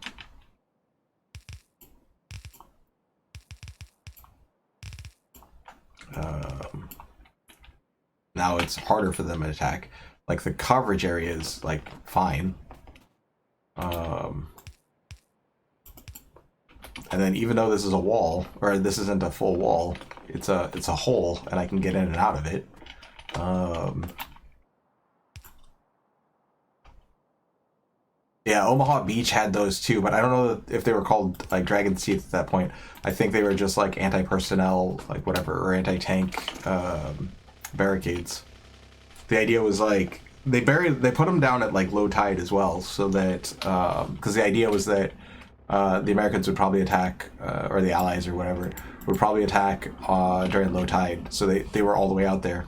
Now it's harder for them to attack. Like the coverage area is like fine. And then even though this is a wall, or this isn't a full wall, it's a hole, and I can get in and out of it. Yeah, Omaha Beach had those too, but I don't know if they were called like Dragon's Teeth at that point. I think they were just like anti-personnel, like whatever, or anti-tank barricades. The idea was like they put them down at like low tide as well, so that because the idea was that the Americans would probably attack, or the Allies or whatever would probably attack during low tide, so they were all the way out there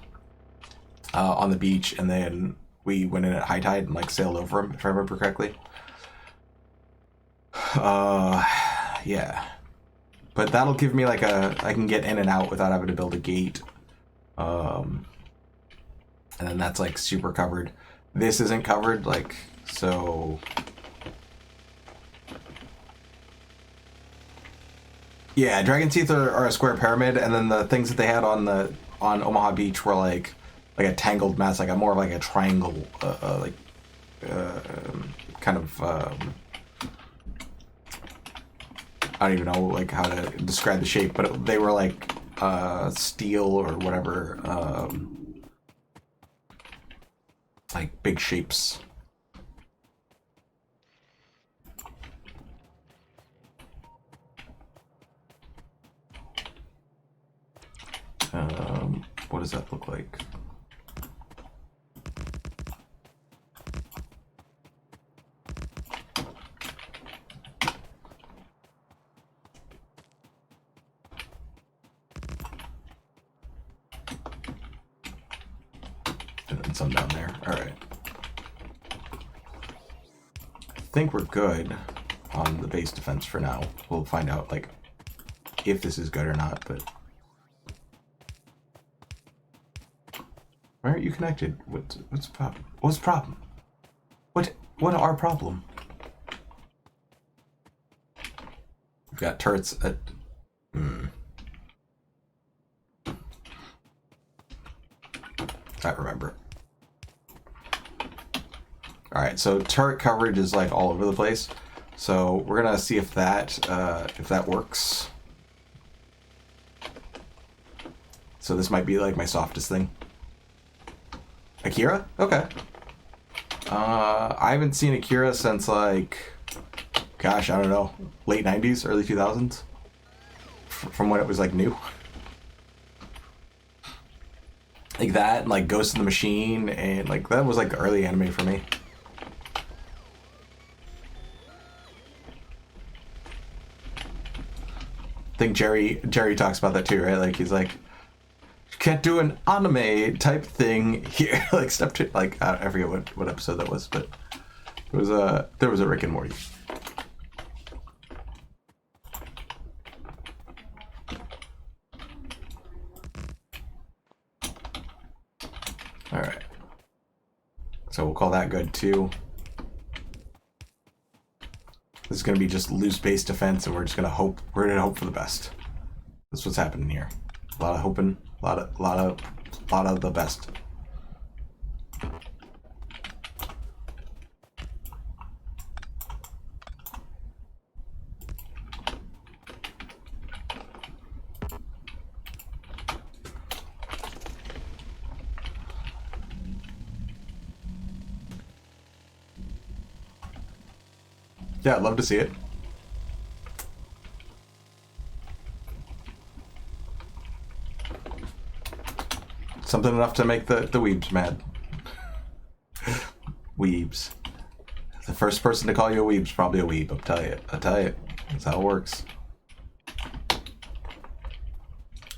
on the beach, and then we went in at high tide and like sailed over them, if I remember correctly. Yeah, but that'll give me like I can get in and out without having to build a gate. And then that's like super covered. This isn't covered, like, so yeah, Dragon Teeth are a square pyramid, and then the things that they had on Omaha Beach were like a tangled mess, like a more of like a triangle, kind of I don't even know like how to describe the shape, but they were like steel or whatever, like big shapes. What does that look like? And then some down there. All right. I think we're good on the base defense for now. We'll find out like if this is good or not, but why aren't you connected? What's the problem? What's the problem? What our problem? We've got turrets at I remember. Alright, so turret coverage is like all over the place. So we're gonna see if that works. So this might be like my softest thing. Akira? Okay. I haven't seen Akira since like, gosh, I don't know, late 90s, early 2000s. From when it was like new. Like that, and like Ghost in the Machine, and like that was like early anime for me. I think Jerry talks about that too, right? Like he's like, can't do an anime type thing here. Like step two, like I forget what episode that was, but it was there was a Rick and Morty. All right, so we'll call that good too. This is gonna be just loose base defense, and we're just gonna hope. We're gonna hope for the best. That's what's happening here. A lot of hoping. A lot of the best. Yeah, I'd love to see it. Something enough to make the weebs mad. Weebs. The first person to call you a weeb's probably a weeb, I'll tell you. That's how it works.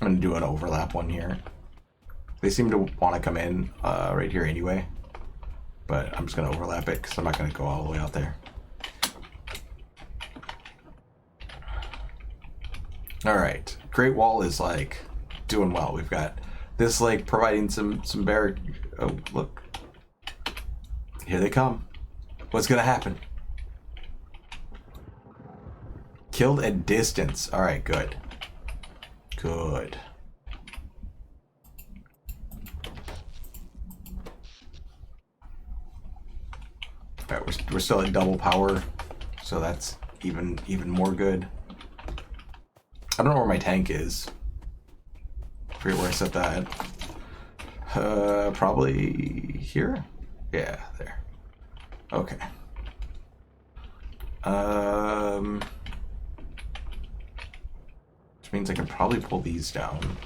I'm gonna do an overlap one here. They seem to want to come in right here anyway. But I'm just gonna overlap it because I'm not gonna go all the way out there. Alright. Great Wall is like doing well. We've got this like providing some bear. Oh, look. Here they come. What's gonna happen? Killed at distance. Alright, good. Good. Alright, we're still at double power, so that's even more good. I don't know where my tank is. I forget where I set that. Probably here? Yeah, there. Okay. Which means I can probably pull these down.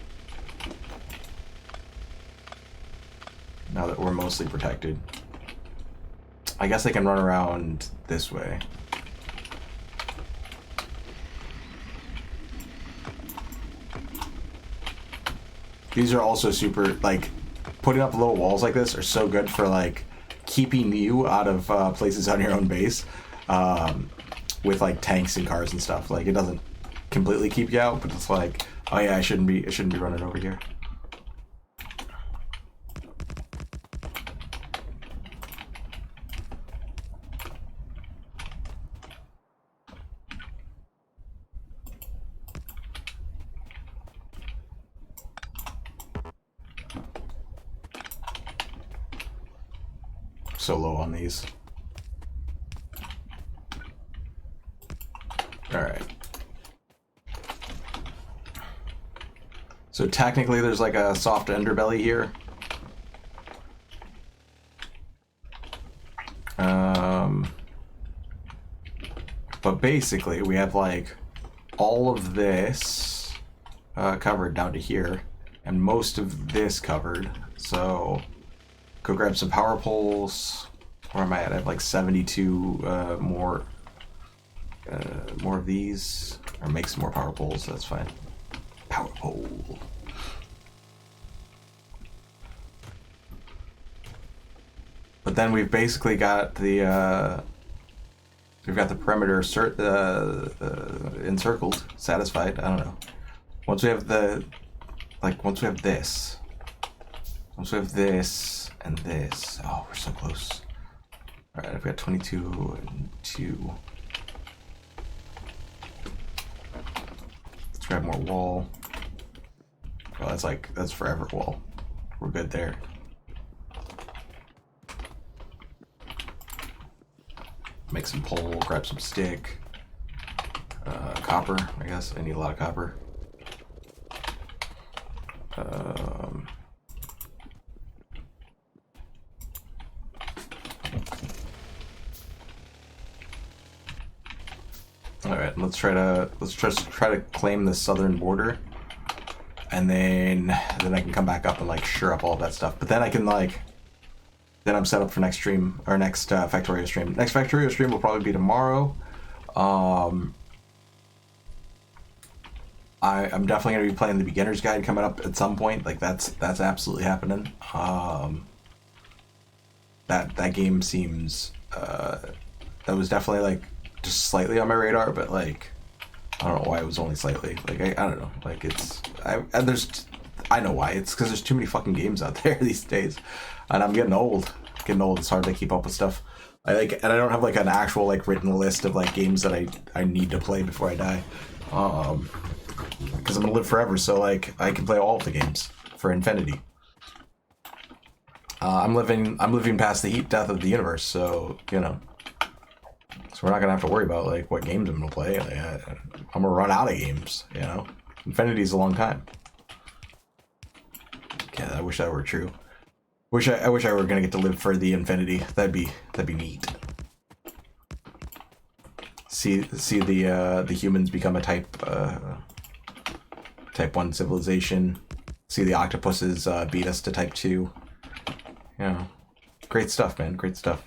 Now that we're mostly protected. I guess I can run around this way. These are also super, like, putting up little walls like this are so good for, like, keeping you out of places on your own base with, like, tanks and cars and stuff. Like, it doesn't completely keep you out, but it's like, oh yeah, I shouldn't be running over here. So low on these. Alright. So technically there's like a soft underbelly here. But basically we have like all of this covered down to here and most of this covered. So go grab some power poles. Where am I at? I have like 72 more of these. Or make some more power poles, that's fine. Power pole. But then we've basically got the perimeter encircled, satisfied. I don't know. Once we have this, once we have this and this. Oh, we're so close. All right, I've got 22 and 2. Let's grab more wall. Well, that's forever wall. We're good there. Make some pole, grab some stick. Copper, I guess. I need a lot of copper. All right, let's try to claim the southern border, and then I can come back up and like sure up all of that stuff. But then I can then I'm set up for next stream or next Factorio stream. Next Factorio stream will probably be tomorrow. I'm definitely gonna be playing the beginner's guide coming up at some point. Like that's absolutely happening. That game seems that was definitely like just slightly on my radar, but like I don't know why it was only slightly. Like I don't know. Like I know why. It's because there's too many fucking games out there these days, and I'm getting old. It's hard to keep up with stuff. And I don't have like an actual like written list of like games that I need to play before I die. Because I'm gonna live forever, so like I can play all of the games for infinity. I'm living past the heat death of the universe, so you know. So we're not gonna have to worry about like what games I'm gonna play. Like, I'm gonna run out of games, you know. Infinity's a long time. Yeah, I wish that were true. I wish I were gonna get to live for the infinity. That'd be neat. See the humans become a type 1 civilization, See the octopuses beat us to type 2. Yeah. Great stuff, man. Great stuff.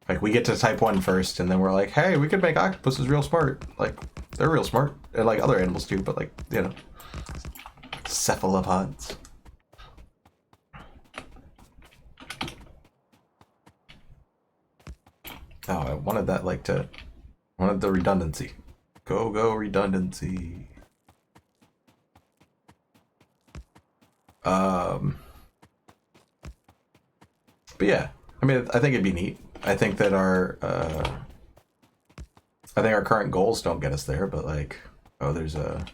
Like, we get to type 1 first, and then we're like, hey, we could make octopuses real smart. Like, they're real smart. And, like, other animals too, but, like, you know. Cephalopods. Oh, I wanted that, like, wanted the redundancy. Go redundancy. But yeah, I mean, I think it'd be neat. I think that our current goals don't get us there, but like, oh, there's a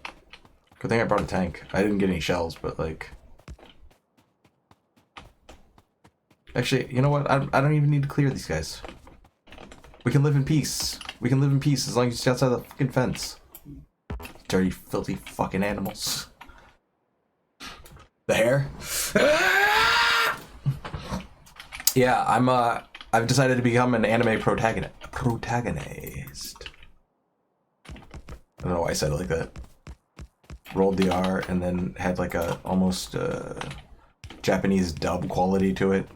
good thing I brought a tank. I didn't get any shells, but like, actually, you know what? I don't even need to clear these guys. We can live in peace. We can live in peace as long as you stay outside the fucking fence. Dirty, filthy fucking animals. The hair? Yeah, I've decided to become an anime protagonist. I don't know why I said it like that. Rolled the R and then had like a almost Japanese dub quality to it.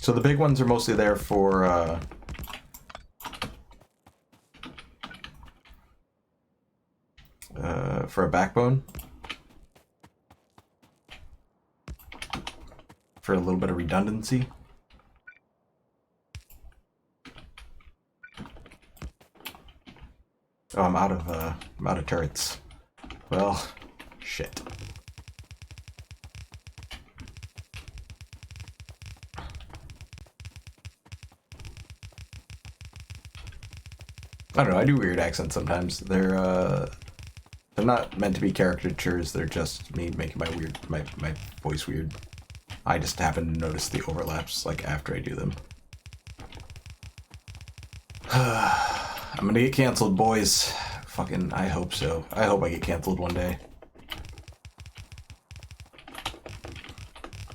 So the big ones are mostly there for a backbone, for a little bit of redundancy. Oh, I'm out of turrets. Well, shit. I don't know, I do weird accents sometimes. They're not meant to be caricatures, they're just me making my voice weird. I just happen to notice the overlaps like after I do them. I'm gonna get canceled, boys. Fucking, I hope so. I hope I get canceled one day.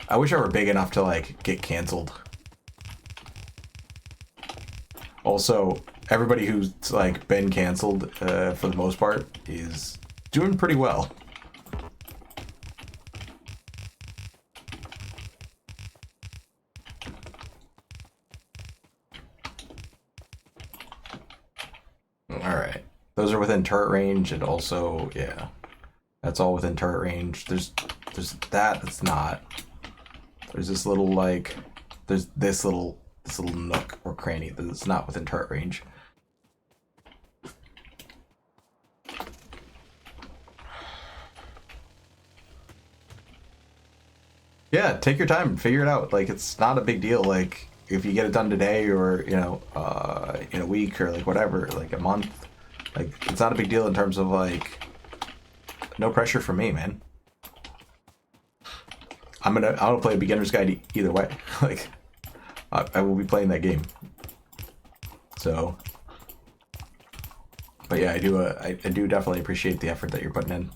I wish I were big enough to like get canceled. Also, everybody who's like been canceled for the most part is doing pretty well. Alright. Those are within turret range, and also, yeah. That's all within turret range. There's that's not. There's this little like there's this little nook or cranny that's not within turret range. Yeah, take your time, figure it out. Like, it's not a big deal. Like, if you get it done today, or you know, in a week, or like whatever, like a month, like it's not a big deal in terms of like, no pressure for me, man. I'm gonna play a beginner's guide either way. Like, I will be playing that game. So, but yeah, I do definitely appreciate the effort that you're putting in.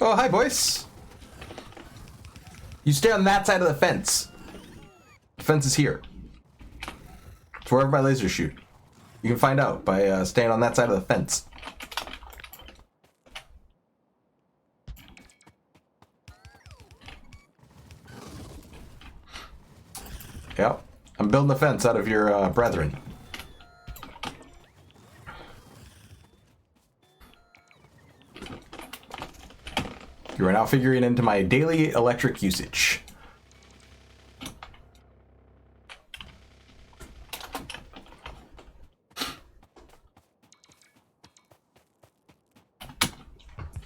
Oh, hi, boys. You stay on that side of the fence. The fence is here. It's wherever my lasers shoot. You can find out by staying on that side of the fence. Yep. I'm building a fence out of your brethren. You are now figuring into my daily electric usage.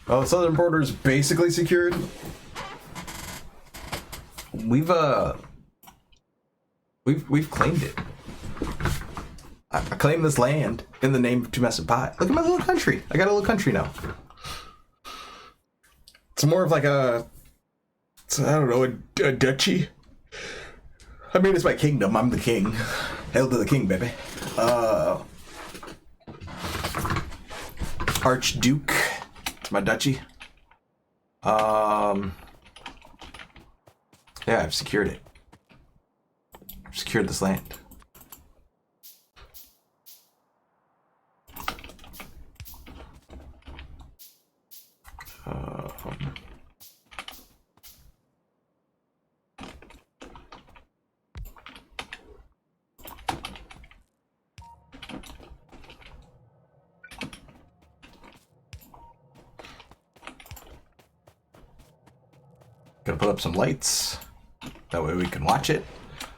Well, the southern border is basically secured. We've claimed it. I claim this land in the name of Tumescent Pie. Look at my little country. I got a little country now. It's more of like a I don't know, a duchy. I mean, it's my kingdom. I'm the king. Hail to the king, baby. Archduke. It's my duchy. Yeah, I've secured it. I've secured this land. Gonna put up some lights. That way we can watch it.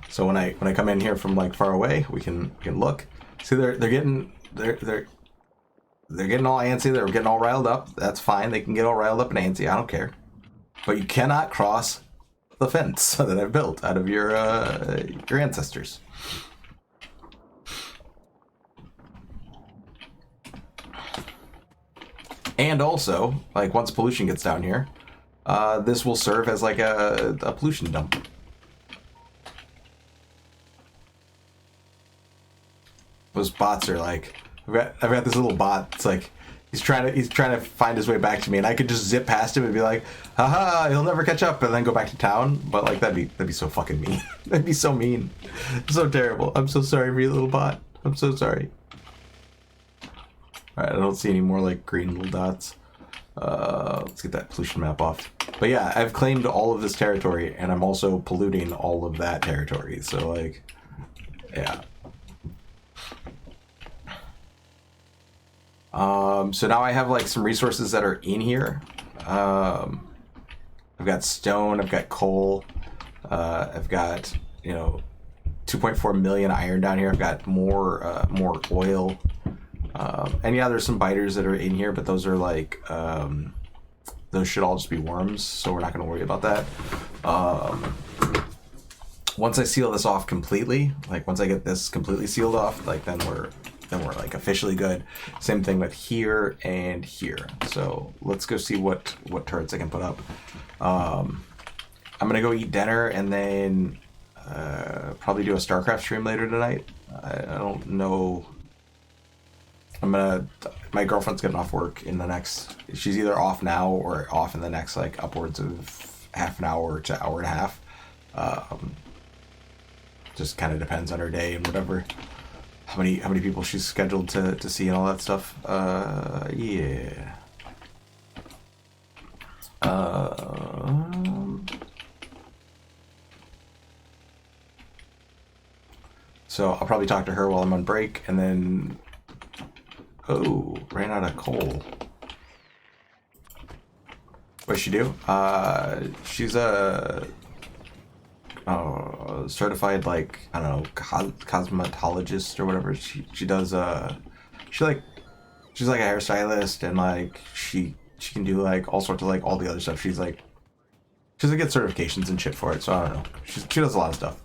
So when I come in here from like far away, we can look. See, they're getting all antsy. They're getting all riled up. That's fine. They can get all riled up and antsy. I don't care. But you cannot cross the fence that I've built out of your ancestors. And also, like once pollution gets down here, this will serve as like a pollution dump. Those bots are like, I've got this little bot. It's like he's trying to find his way back to me, and I could just zip past him and be like, haha, he'll never catch up, and then go back to town. But like that'd be so fucking mean. That'd be so mean, so terrible. I'm so sorry for you, little bot. I'm so sorry. All right, I don't see any more like green little dots. Let's get that pollution map off. But yeah, I've claimed all of this territory, and I'm also polluting all of that territory. So like, yeah. So now I have like some resources that are in here. I've got stone, I've got coal, I've got, 2.4 million iron down here. I've got more oil. And yeah, there's some biters that are in here, but those are like, those should all just be worms, so we're not going to worry about that. Once I seal this off completely, like once I get this completely sealed off, like then we're like officially good. Same thing with here and here. So let's go see what turrets I can put up. I'm gonna go eat dinner and then probably do a StarCraft stream later tonight. I don't know. My girlfriend's getting off work in the next, she's either off now or off in the next like upwards of half an hour to hour and a half. Just kind of depends on her day and whatever. How many people she's scheduled to see and all that stuff. Yeah. So I'll probably talk to her while I'm on break, and then ran out of coal. What'd she do? She's a certified, like, I don't know, cosmetologist or whatever. She does she's like a hairstylist, and like she can do like all sorts of like all the other stuff. She's like get certifications and shit for it. So I don't know. She does a lot of stuff.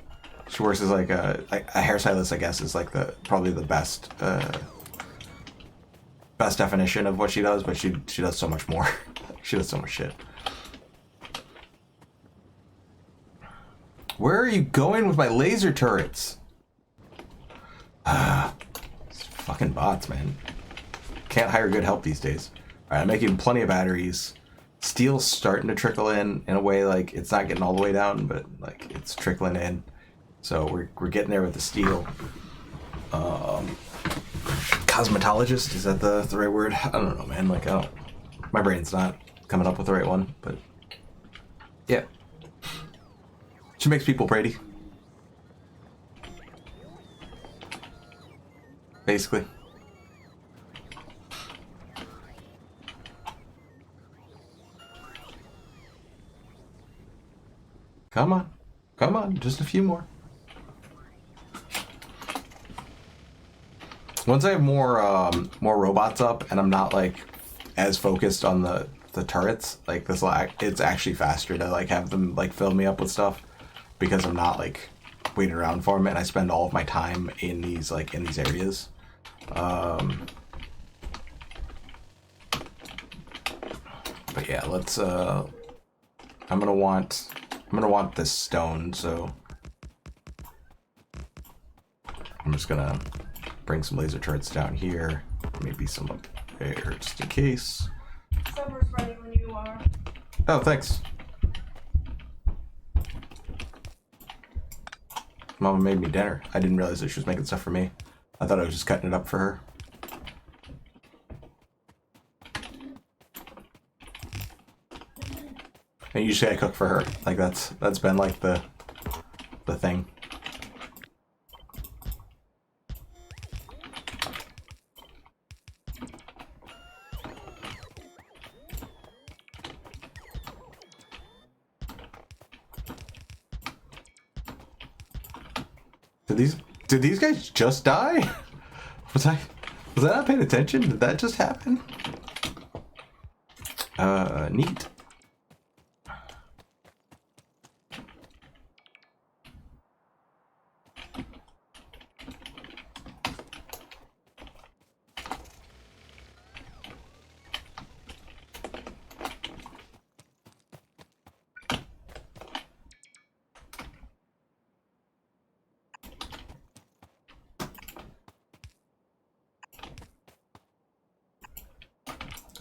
She works as like a hairstylist, I guess, is like probably the best definition of what she does, but she does so much more. She does so much shit. Where are you going with my laser turrets? These fucking bots, man. Can't hire good help these days. Alright, I'm making plenty of batteries. Steel's starting to trickle in a way, like, it's not getting all the way down, but, like, it's trickling in. So we're getting there with the steel. Cosmetologist, is that the right word? I don't know, man. Like, my brain's not coming up with the right one, but yeah. She makes people pretty. Basically. Come on, just a few more. Once I have more robots up, and I'm not like as focused on the turrets, like this, it's actually faster to like have them like fill me up with stuff, because I'm not like waiting around for them, and I spend all of my time in these areas. But yeah, let's I'm gonna want gonna want this stone, so I'm just gonna bring some laser turrets down here, maybe some up there just in case. Supper's ready when you are. Oh, thanks. Mama made me dinner. I didn't realize that she was making stuff for me. I thought I was just cutting it up for her. And usually I cook for her. Like that's been like the thing. Did these guys just die? Was I not paying attention? Did that just happen? Neat.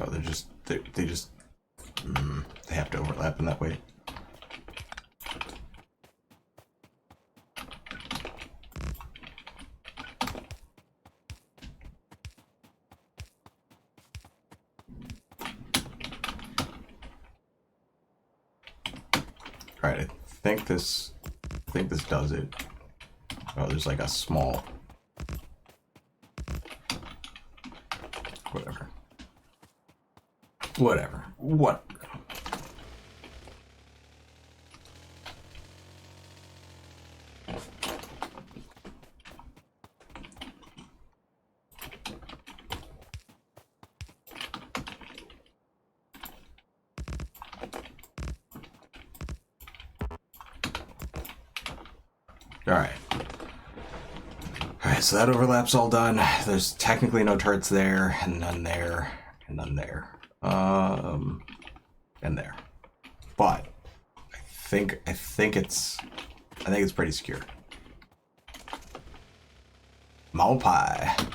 Oh, they just they have to overlap in that way. All right, I think this does it. Oh, there's like a small whatever. What? Alright, so that overlap's all done. There's technically no turrets there, and none there, and none there. And there. But I think it's pretty secure. Maupai.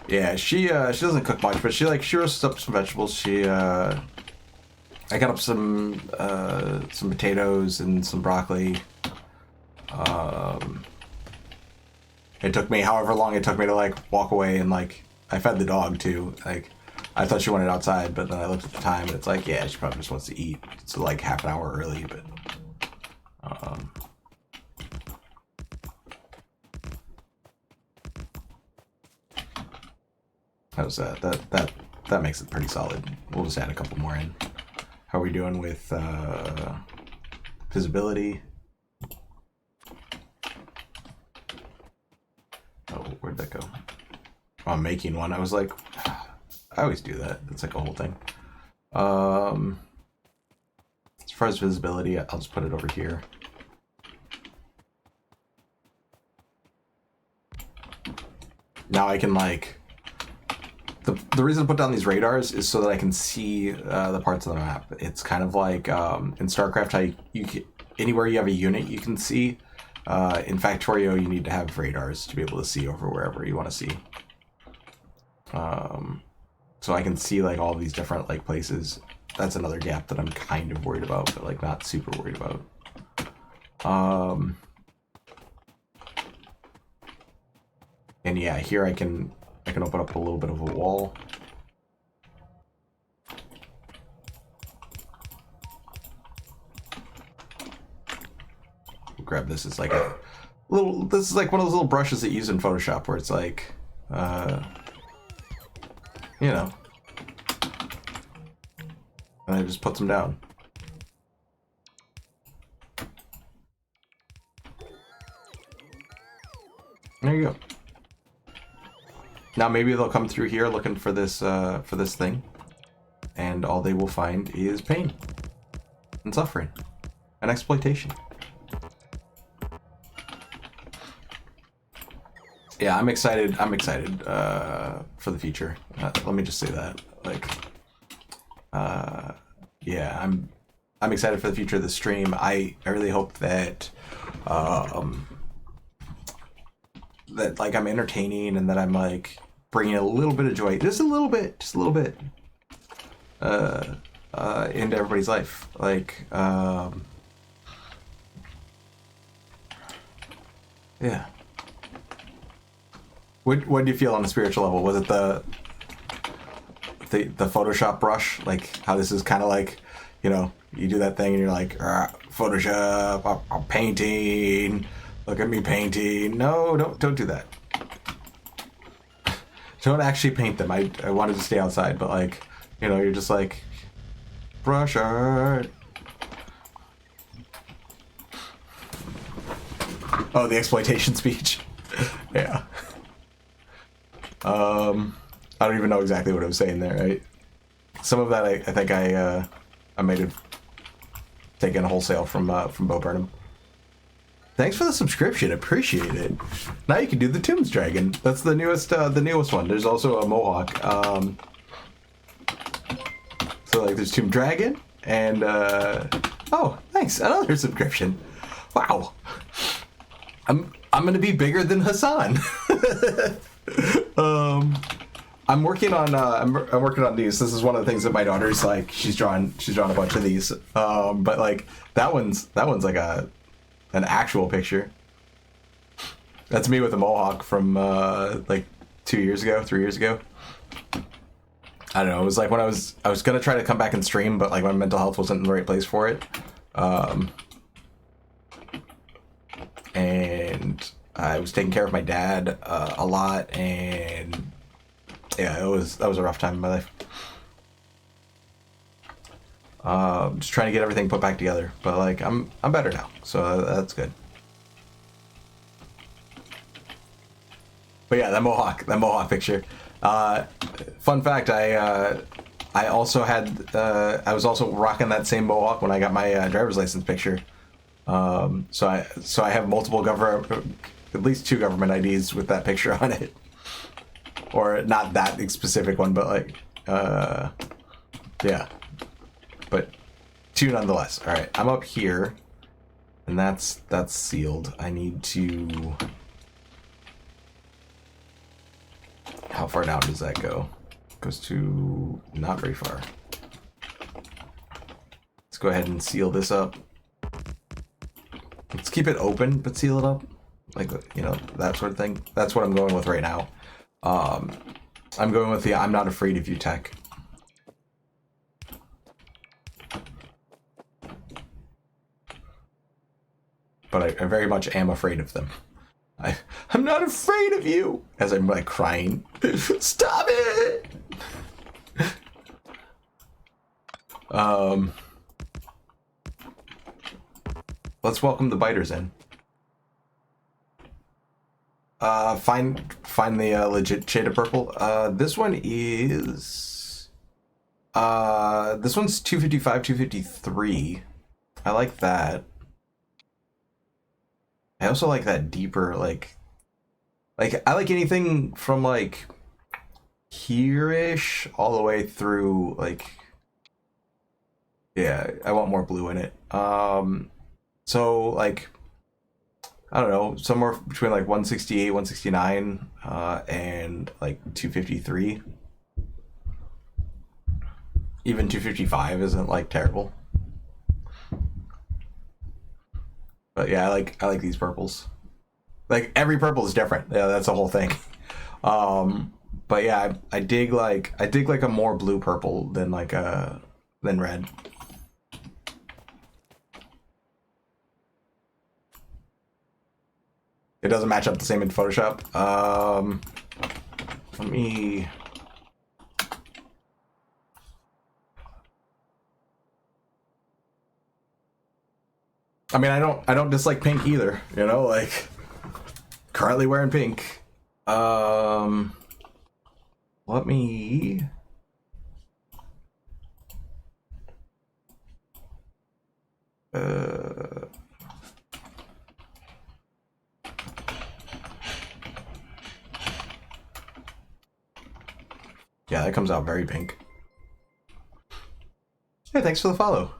Yeah, she doesn't cook much, but she roasts up some vegetables. I got up some potatoes and some broccoli. It took me however long it took me to like walk away, and like I fed the dog too. Like I thought she wanted outside, but then I looked at the time and it's like, yeah, she probably just wants to eat. It's like half an hour early, but how's that? That makes it pretty solid. We'll just add a couple more in. How are we doing with visibility? Oh, where'd that go? Oh, I'm making one. I was like, I always do that. It's like a whole thing. As far as visibility, I'll just put it over here. Now I can like, the reason I put down these radars is so that I can see the parts of the map. It's kind of like in StarCraft, how you can, anywhere you have a unit you can see. In Factorio, you need to have radars to be able to see over wherever you want to see. So I can see like all these different like places. That's another gap that I'm kind of worried about, but like not super worried about. And yeah, here I can open up a little bit of a wall. We'll grab this as like a little, this is like one of those little brushes that you use in Photoshop where it's like, you know, and I just put them down. There you go. Now maybe they'll come through here looking for this thing, and all they will find is pain and suffering and exploitation. Yeah, I'm excited. I'm excited for the future. Let me just say that. Like, yeah, I'm I'm excited for the future of the stream. I really hope that that like I'm entertaining and that I'm like bringing a little bit of joy, just a little bit, into everybody's life. Like, yeah. What do you feel on a spiritual level? Was it the Photoshop brush? Like how this is kind of like, you know, you do that thing and you're like, Photoshop, I'm painting. Look at me painting. No, don't do that. Don't actually paint them. I wanted to stay outside, but like, you know, you're just like, brush art. Oh, the exploitation speech. Yeah. I don't even know exactly what I was saying there. Some of that I think I might have taken wholesale from Bo Burnham. Thanks for the subscription. Appreciate it. Now you can do the Tombs Dragon. That's the newest one. There's also a Mohawk. So like there's Tomb Dragon and oh, thanks. Another subscription. Wow. I'm gonna be bigger than Hassan. I'm working on these. This is one of the things that my daughter's like. She's drawn a bunch of these. But like that one's like an actual picture. That's me with a mohawk from like 3 years ago. I don't know. It was like when I was gonna try to come back and stream, but like my mental health wasn't in the right place for it. And I was taking care of my dad a lot, and yeah, that was a rough time in my life. Just trying to get everything put back together, but like I'm better now, so that's good. But yeah, that Mohawk picture. Fun fact, I also had I was also rocking that same Mohawk when I got my driver's license picture. So I have multiple at least 2 government IDs with that picture on it, or not that specific one, but like yeah. But 2 nonetheless. All right, I'm up here, and that's sealed. I need to. How far down does that go? Goes to not very far. Let's go ahead and seal this up. Let's keep it open, but seal it up, like, you know, that sort of thing. That's what I'm going with right now. I'm going with the I'm not afraid of you tech. But I very much am afraid of them. I'm not afraid of you, as I'm like crying. Stop it! Let's welcome the biters in. Find the legit shade of purple. This one is this one's 255, 253. I like that. I also like that deeper, like I like anything from like here-ish all the way through, like, yeah, I want more blue in it. So like, I don't know, somewhere between like 168, 169, and like 253. Even 255 isn't like terrible. But yeah, I like these purples. Like every purple is different. Yeah, that's the whole thing. But yeah, I dig like a more blue purple than than red. It doesn't match up the same in Photoshop. Let me. I mean, I don't dislike pink either, you know, like currently wearing pink. Let me yeah, that comes out very pink. Hey, thanks for the follow.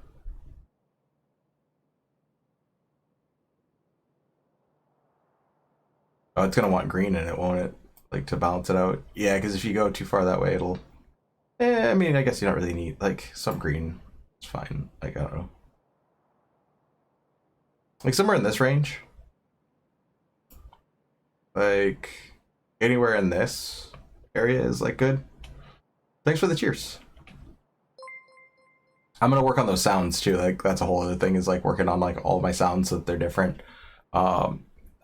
Oh, it's gonna want green in it, won't it? Like to balance it out. Yeah, because if you go too far that way, it'll. I mean, I guess you don't really need like some green. It's fine. Like I don't know. Like somewhere in this range. Like anywhere in this area is like good. Thanks for the cheers. I'm gonna work on those sounds too. Like that's a whole other thing, is like working on like all of my sounds so that they're different.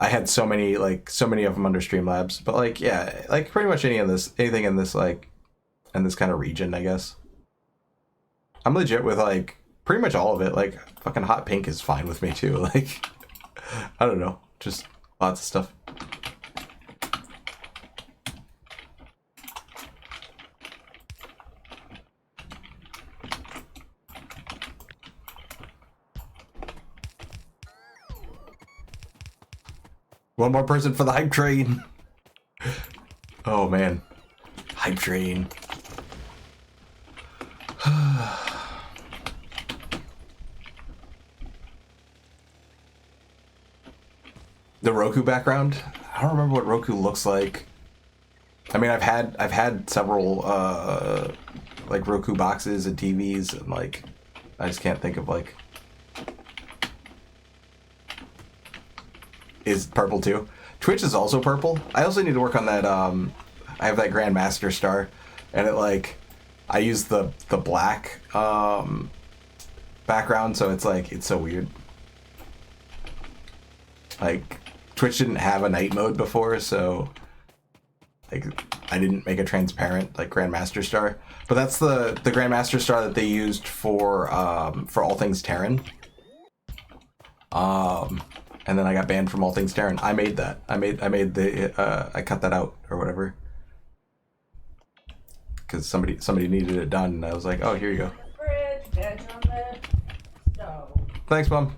I had so many of them under Streamlabs, but like yeah, like pretty much anything in this like in this kind of region, I guess. I'm legit with like pretty much all of it. Like fucking hot pink is fine with me too. Like I don't know, just lots of stuff. One more person for the hype train. Oh man, hype train. The Roku background. I don't remember what Roku looks like. I mean, I've had several like Roku boxes and TVs, and like I just can't think of like. Is purple too. Twitch is also purple. I also need to work on that. I have that Grandmaster star, and it like I use the black background, so it's like it's so weird. Like Twitch didn't have a night mode before, so like I didn't make a transparent like Grandmaster star. But that's the Grandmaster star that they used for All Things Terran. And then I got banned from All Things Terran. I made that. I made the I cut that out or whatever. Because somebody needed it done, and I was like, oh, here you go. Fridge, veg on the stove. Thanks, Mom.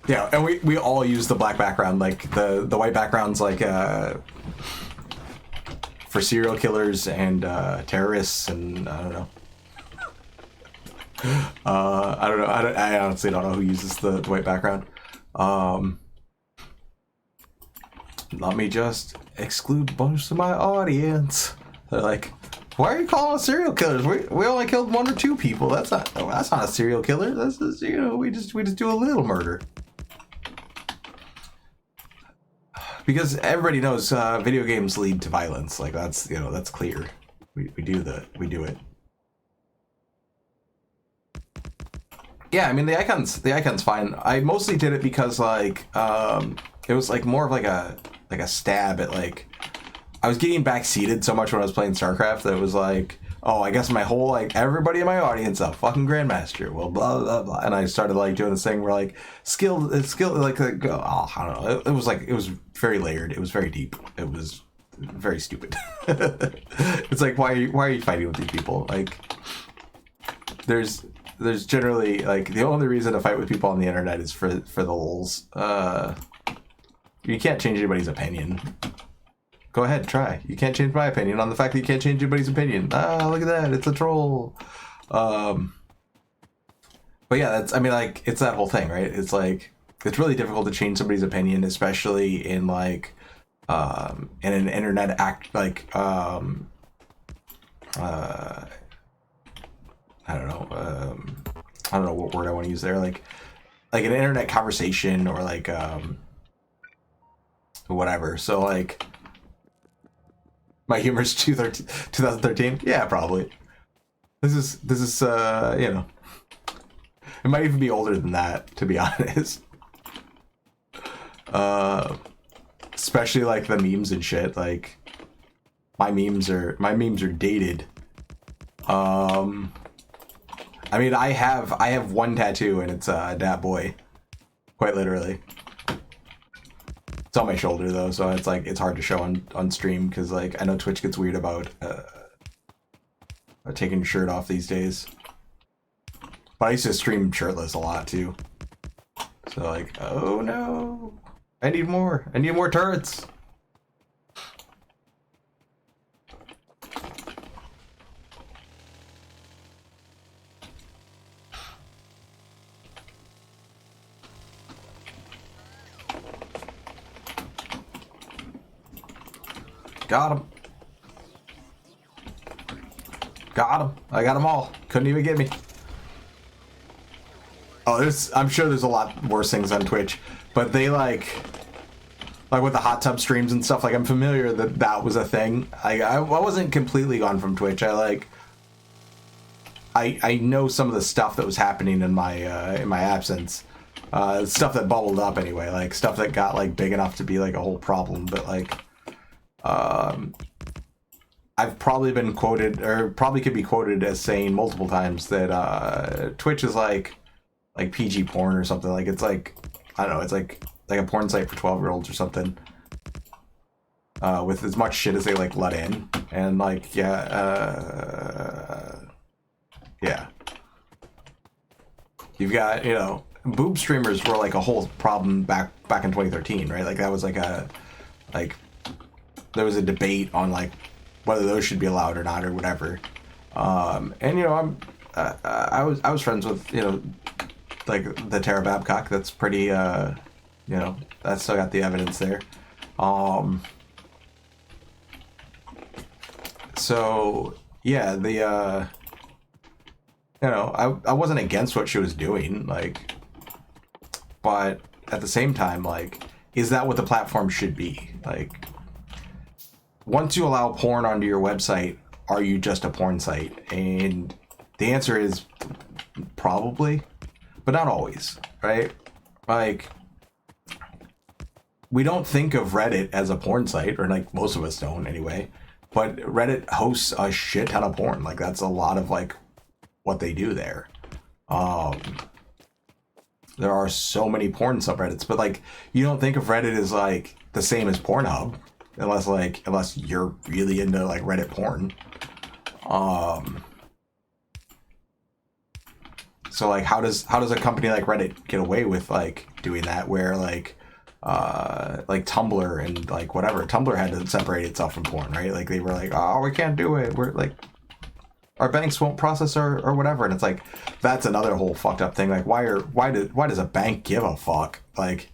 Yeah, and we all use the black background. Like the white background's like for serial killers and terrorists, and I don't know. I don't know. I honestly don't know who uses the white background. Let me just exclude most of my audience. They're like, why are you calling us serial killers? We only killed 1 or 2 people. That's not a serial killer. That's just, you know, we just do a little murder. Because everybody knows video games lead to violence. Like that's, you know, that's clear. We do it. Yeah, I mean the icon's fine. I mostly did it because like it was like more of like a stab at like I was getting backseated so much when I was playing StarCraft that it was like, oh, I guess my whole like everybody in my audience a fucking grandmaster. Well, blah blah blah, and I started like doing this thing where like skill like oh, I don't know. It was very layered. It was very deep. It was very stupid. It's like why are you fighting with these people? Like there's generally like the only reason to fight with people on the internet is for the lulz. You can't change anybody's opinion. Go ahead, try. You can't change my opinion on the fact that you can't change anybody's opinion. Ah, look at that, it's a troll. But yeah, that's, I mean, like, it's that whole thing, right? It's like it's really difficult to change somebody's opinion, especially in like in an internet act like I don't know what word I want to use there. Like an internet conversation or like whatever. So like my humor's 2013. Yeah, probably. This is you know, it might even be older than that, to be honest. Especially like the memes and shit. Like my memes are dated. I mean, I have one tattoo, and it's Dat Boy, quite literally. It's on my shoulder though, so it's like it's hard to show on stream because like I know Twitch gets weird about taking your shirt off these days. But I used to stream shirtless a lot too. So like, oh no, I need more turrets. Got him. Got him. I got them all. Couldn't even get me. Oh, I'm sure there's a lot worse things on Twitch, but they like with the hot tub streams and stuff. Like, I'm familiar that was a thing. I wasn't completely gone from Twitch. I know some of the stuff that was happening in my absence. Stuff that bubbled up anyway, like stuff that got like big enough to be like a whole problem. But like, I've probably been quoted, or probably could be quoted as saying multiple times that Twitch is like PG porn or something. Like, it's like, I don't know, it's like a porn site for 12-year-olds or something. With as much shit as they like let in, and like, yeah. You've got, you know, boob streamers were like a whole problem back in 2013, right? Like, that was like there was a debate on like whether those should be allowed or not or whatever. And you know, I was friends with, you know, like the Tara Babcock. That's pretty, you know, that's still got the evidence there. So yeah, you know, I wasn't against what she was doing, like, but at the same time, like, is that what the platform should be? Like, once you allow porn onto your website, are you just a porn site? And the answer is probably, but not always, right? Like, we don't think of Reddit as a porn site, or like most of us don't anyway, but Reddit hosts a shit ton of porn. Like, that's a lot of like what they do there. There are so many porn subreddits, but like, you don't think of Reddit as like the same as Pornhub, unless you're really into like Reddit porn. So like, how does a company like Reddit get away with like doing that, where like Tumblr and like whatever, Tumblr had to separate itself from porn, right? Like, they were like, oh, we can't do it, we're like, our banks won't process or whatever. And it's like, that's another whole fucked up thing. Like, why does a bank give a fuck? Like,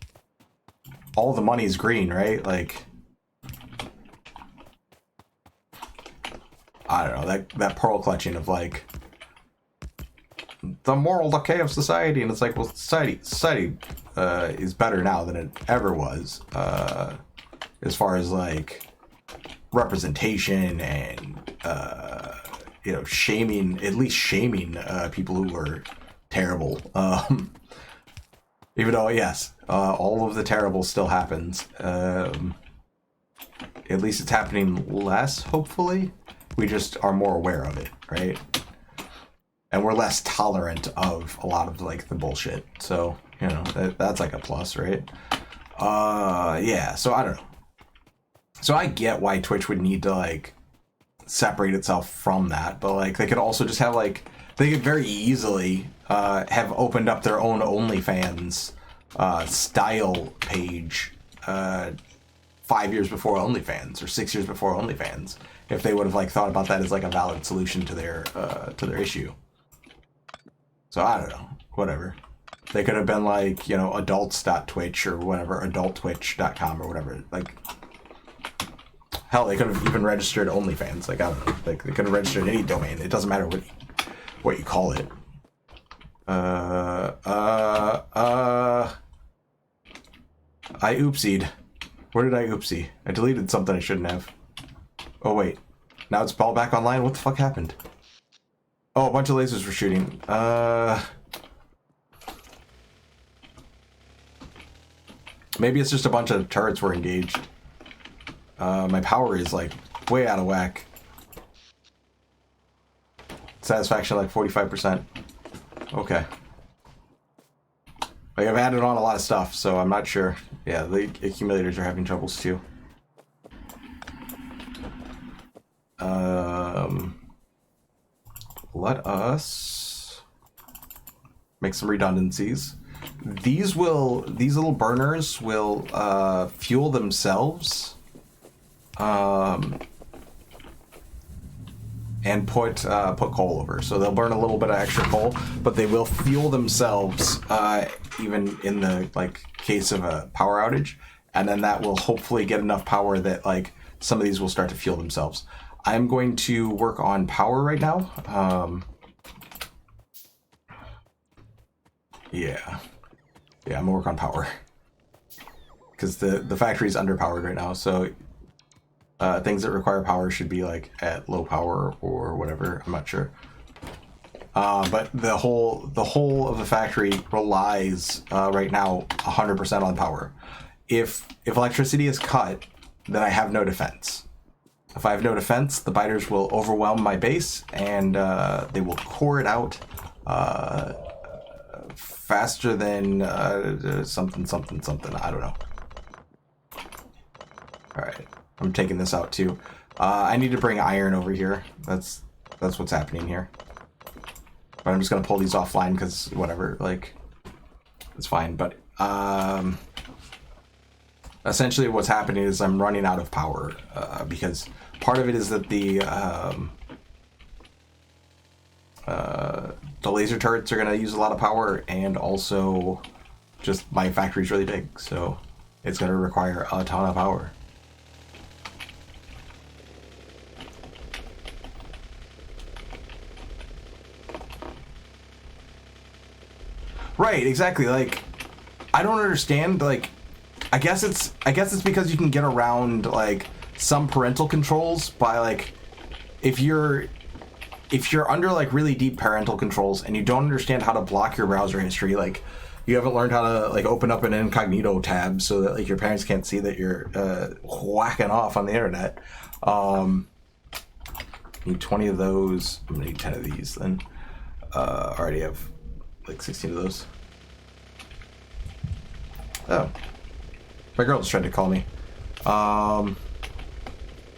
all the money's green, right? Like, I don't know, that pearl clutching of like the moral decay of society. And it's like, well, society is better now than it ever was, as far as like representation and you know, shaming people who were terrible. Even though, yes, all of the terrible still happens. At least it's happening less, hopefully. We just are more aware of it, right? And we're less tolerant of a lot of like the bullshit. So, you know, that's like a plus, right? Yeah, so I don't know. So I get why Twitch would need to like separate itself from that, but like, they could also just have like, they could very easily have opened up their own OnlyFans style page 5 years before OnlyFans, or 6 years before OnlyFans, if they would have like thought about that as like a valid solution to their issue. So I don't know, whatever. They could have been like, you know, adults.twitch or whatever, adulttwitch.com or whatever. Like, hell, they could have even registered OnlyFans. Like, I don't know. Like, they could have registered any domain. It doesn't matter what you call it. I oopsied. Where did I oopsie? I deleted something I shouldn't have. Oh, wait. Now it's all back online? What the fuck happened? Oh, a bunch of lasers were shooting. Maybe it's just a bunch of turrets were engaged. My power is like way out of whack. Satisfaction like 45%. Okay. Like, I've added on a lot of stuff, so I'm not sure. Yeah, the accumulators are having troubles too. Let us make some redundancies. These little burners will fuel themselves and put coal over. So they'll burn a little bit of extra coal, but they will fuel themselves even in the like case of a power outage, and then that will hopefully get enough power that like some of these will start to fuel themselves. I'm going to work on power right now. Yeah, I'm gonna work on power because the factory is underpowered right now. So things that require power should be like at low power or whatever. I'm not sure. But the whole of the factory relies right now 100% on power. If electricity is cut, then I have no defense. If I have no defense, the biters will overwhelm my base and they will core it out faster than something. I don't know. All right, I'm taking this out too. I need to bring iron over here. That's what's happening here. But I'm just gonna pull these offline because whatever, like, it's fine. But essentially, what's happening is I'm running out of power because part of it is that the laser turrets are gonna use a lot of power, and also just my factory's really big, so it's gonna require a ton of power. Right, exactly. Like, I don't understand. Like, I guess it's because you can get around like some parental controls by like if you're under like really deep parental controls and you don't understand how to block your browser history, like you haven't learned how to like open up an incognito tab so that like your parents can't see that you're whacking off on the internet. Need 20 of those. I'm gonna need 10 of these then. Already have like 16 of those. Oh, my girl just tried to call me. All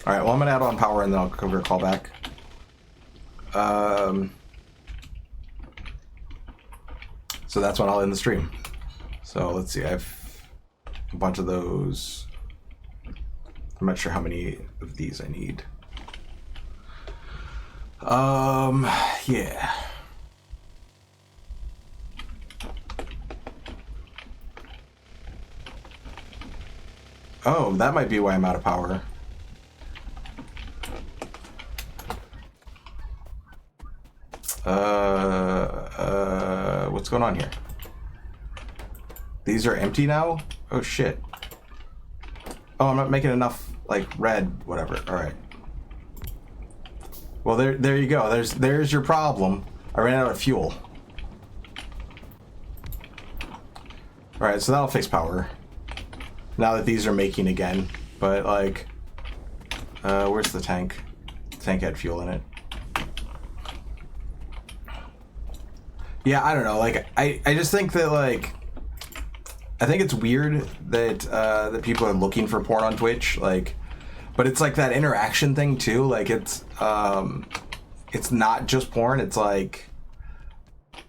right, well, I'm gonna add on power and then I'll cover a call back. So that's when I'll end the stream. So let's see, I have a bunch of those. I'm not sure how many of these I need. Yeah. Oh, that might be why I'm out of power. What's going on here? These are empty now? Oh shit. Oh, I'm not making enough, like, red, whatever. Alright. Well, there you go. There's your problem. I ran out of fuel. Alright, so that'll fix power. Now that these are making again. But, like, where's the tank? The tank had fuel in it. Yeah, I don't know. Like, I just think that, like, I think it's weird that that people are looking for porn on Twitch. Like, but it's like that interaction thing too. Like, it's not just porn. It's like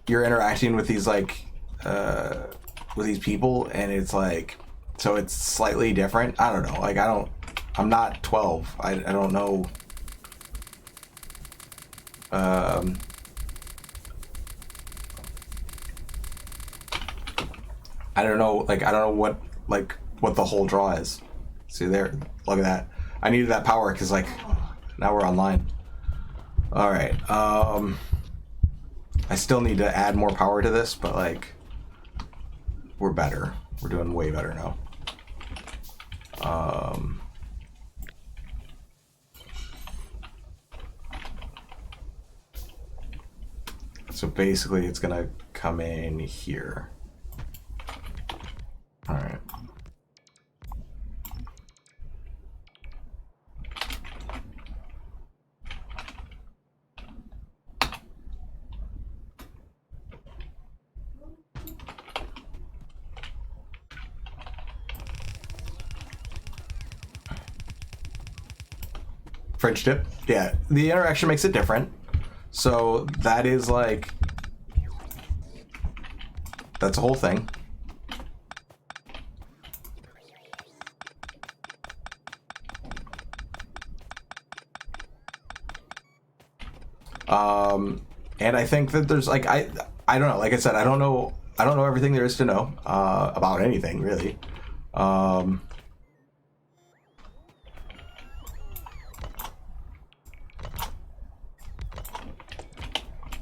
you're interacting with these like with these people, and it's like, so it's slightly different. I don't know. Like, I'm not 12. I don't know. I don't know, like, I don't know what the whole draw is. See there, look at that. I needed that power because, like, now we're online. All right. I still need to add more power to this, but, like, we're better. We're doing way better now. So basically it's gonna come in here. All right. French dip? Yeah, the interaction makes it different. So that is like, that's a whole thing. And I think that there's like, I don't know, like I said, I don't know everything there is to know about anything really.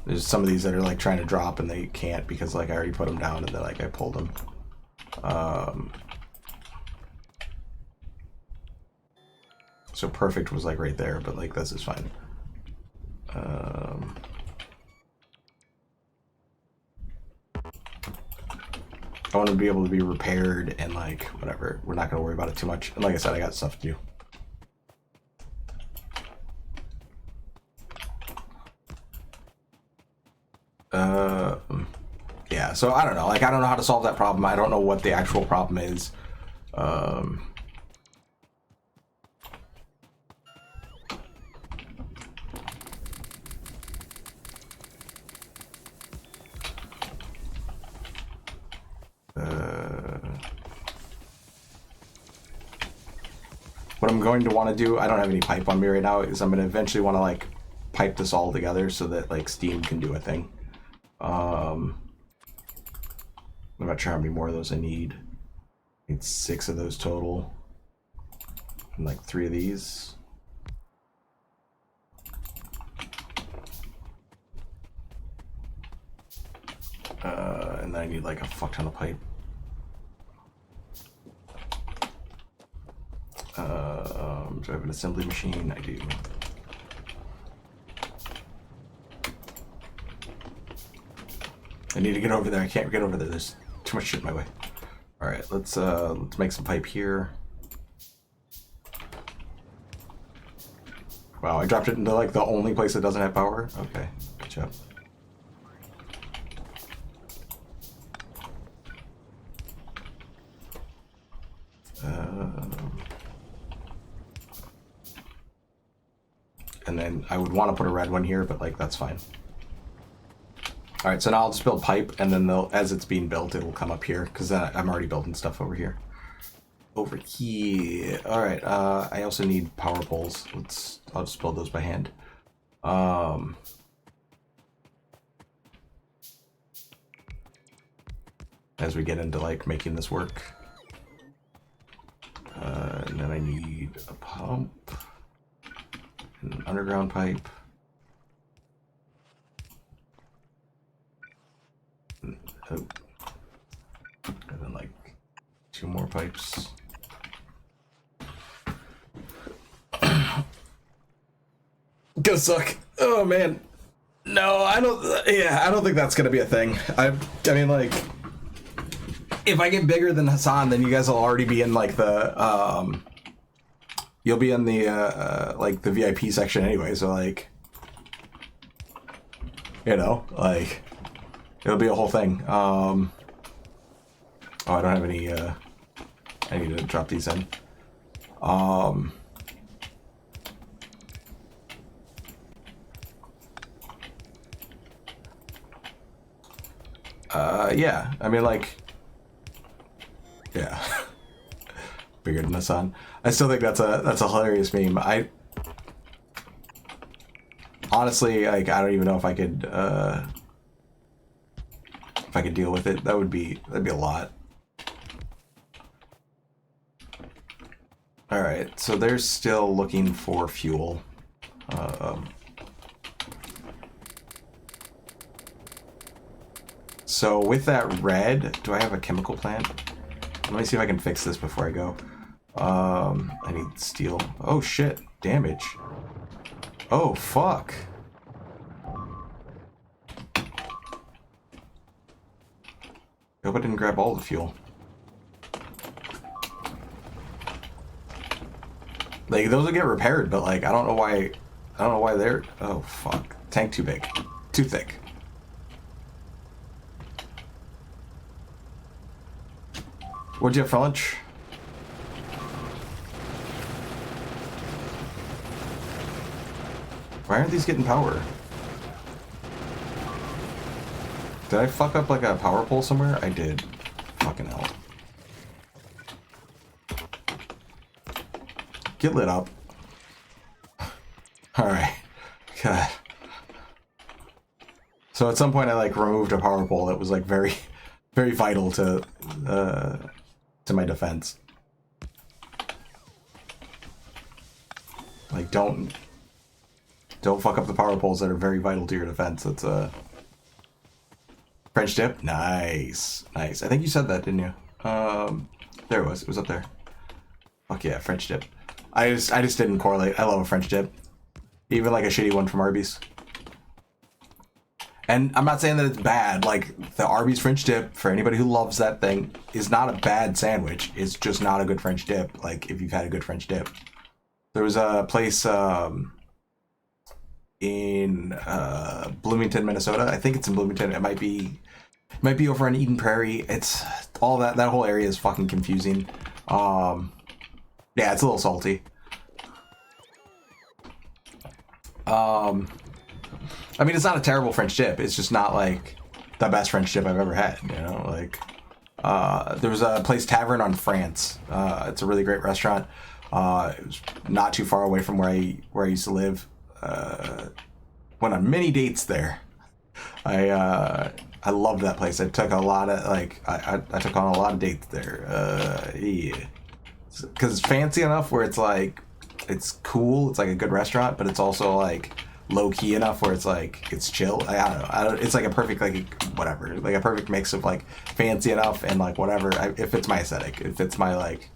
There's some of these that are like trying to drop and they can't because like I already put them down and then like I pulled them. So perfect was like right there, but like this is fine. I want to be able to be repaired and like whatever. We're not gonna worry about it too much. And like I said, I got stuff to do. Yeah, so I don't know. Like I don't know how to solve that problem. I don't know what the actual problem is. What I'm going to want to do, I don't have any pipe on me right now, is I'm going to eventually want to like pipe this all together so that like steam can do a thing. I'm not sure how many more of those I need. I need 6 of those total. And like 3 of these. And then I need like a fuck ton of pipe. Do I have an assembly machine? I do. I need to get over there. I can't get over there. There's too much shit in my way. All right, let's make some pipe here. Wow, I dropped it into like the only place that doesn't have power. Okay, good job. And then I would want to put a red one here, but like that's fine. All right, so now I'll just build pipe, and then as it's being built, it'll come up here because I'm already building stuff over here. Over here. All right. I also need power poles. I'll just build those by hand. As we get into like making this work. And then I need a pump. An underground pipe. Oh. And then like 2 more pipes. Gonna suck. Oh man. No, I don't. Yeah, I don't think that's gonna be a thing. I mean, like, if I get bigger than Hassan, then you guys will already be in like the you'll be in the like the VIP section anyway. So like, you know, like it'll be a whole thing. Oh, I don't have any. I need to drop these in. Yeah, I mean, like, yeah, bigger than the sun. I still think that's a hilarious meme. Honestly, like, I don't even know if I could deal with it. That'd be a lot. All right, so they're still looking for fuel. So with that red, do I have a chemical plant? Let me see if I can fix this before I go. I need steel. Oh shit, damage. Oh fuck. I hope I didn't grab all the fuel. Like those will get repaired, but like I don't know why they're. Oh fuck, tank too big, too thick. What'd you have for lunch? Why aren't these getting power? Did I fuck up like a power pole somewhere? I did. Fucking hell. Get lit up. Alright. God. So at some point I like removed a power pole that was like very, very vital to my defense. Like don't Don't fuck up the power poles that are very vital to your defense. That's French dip. Nice, nice. I think you said that, didn't you? There it was. It was up there. Fuck yeah, French dip. I just didn't correlate. I love a French dip, even like a shitty one from Arby's. And I'm not saying that it's bad. Like the Arby's French dip, for anybody who loves that thing, is not a bad sandwich. It's just not a good French dip. Like if you've had a good French dip. There was a place in Bloomington, Minnesota. I think it's in Bloomington. It might be over in Eden Prairie. It's all that whole area is fucking confusing. Yeah, it's a little salty. I mean, it's not a terrible French dip. It's just not like the best French dip I've ever had. You know, like there was a place, Tavern on France. It's a really great restaurant. It was not too far away from where I used to live. Went on many dates there. I loved that place. I took a lot of I took on a lot of dates there. Yeah, because it's fancy enough where it's like it's cool. It's like a good restaurant, but it's also like low key enough where it's like it's chill. I don't know. It's like a perfect whatever, like a perfect mix of like fancy enough and like whatever. If it's my aesthetic, if it's my like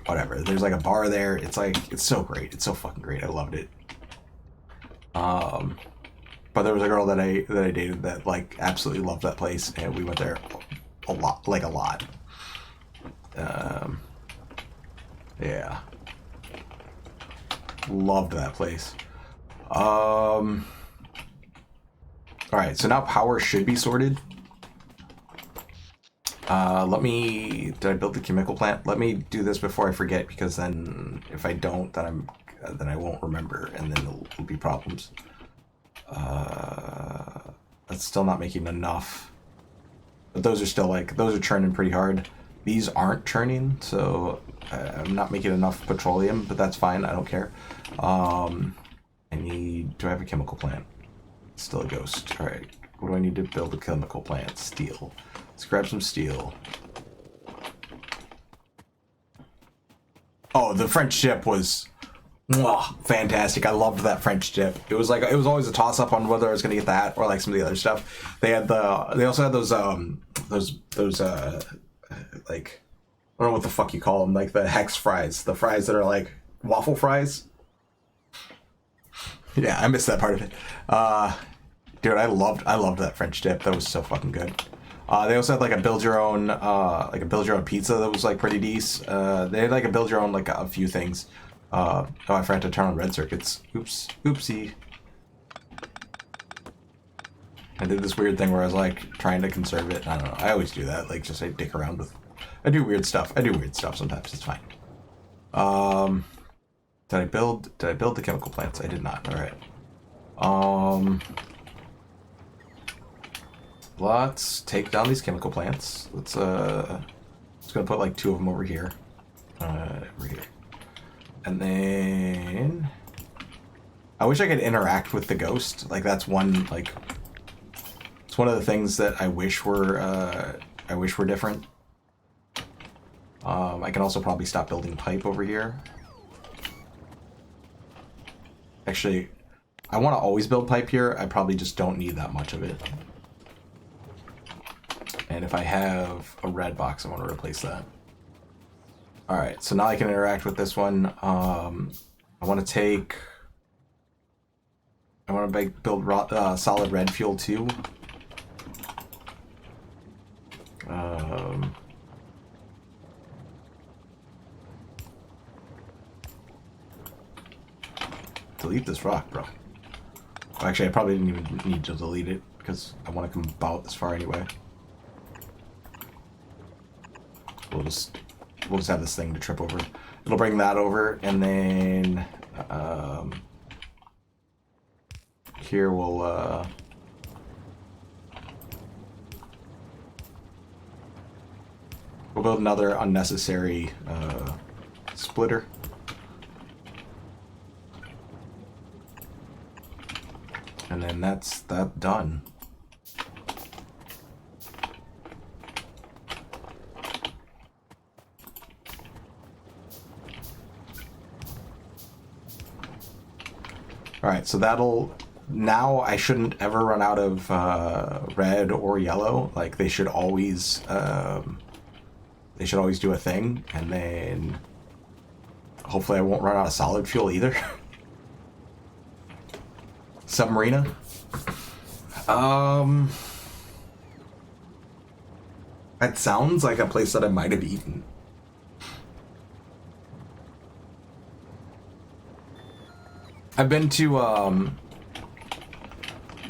whatever. There's like a bar there. It's like it's so great. It's so fucking great. I loved it. But there was a girl that I dated that like absolutely loved that place, and we went there a lot. Yeah, loved that place. All right, so now power should be sorted. Did I build the chemical plant? Let me do this before I forget, because then if I don't, then I won't remember, and then there'll be problems. That's still not making enough. But those are churning pretty hard. These aren't churning, so I'm not making enough petroleum, but that's fine. I don't care. Do I have a chemical plant? Still a ghost. All right. What do I need to build a chemical plant? Steel. Let's grab some steel. Oh, the French dip was fantastic. I loved that French dip. It was always a toss up on whether I was gonna get that or like some of the other stuff. They also had those like I don't know what the fuck you call them, like the hex fries, the fries that are like waffle fries. Yeah, I missed that part of it. Dude, I loved that French dip. That was so fucking good. They also had like a build your own pizza that was like pretty decent. They had like a build your own like a few things. Oh, I forgot to turn on red circuits. Oopsie. I did this weird thing where I was like trying to conserve it. I don't know. I always do that. Like just I dick around with. I do weird stuff sometimes. It's fine. Did I build the chemical plants? I did not. All right. Let's take down these chemical plants. Let's gonna put like 2 of them over here. Over here. And then I wish I could interact with the ghost. Like that's one it's one of the things that I wish were different. I can also probably stop building pipe over here. Actually, I want to always build pipe here. I probably just don't need that much of it. And if I have a red box, I want to replace that. Alright, so now I can interact with this one. I want to build solid red fuel too. Delete this rock, bro. Actually, I probably didn't even need to delete it because I want to come about this far anyway. We'll just have this thing to trip over. It'll bring that over, and then here we'll build another unnecessary splitter. And then that's that done. All right, so that'll... Now I shouldn't ever run out of red or yellow. Like, they should always do a thing, and then hopefully I won't run out of solid fuel either. Submarina. That sounds like a place that I might have eaten. I've been to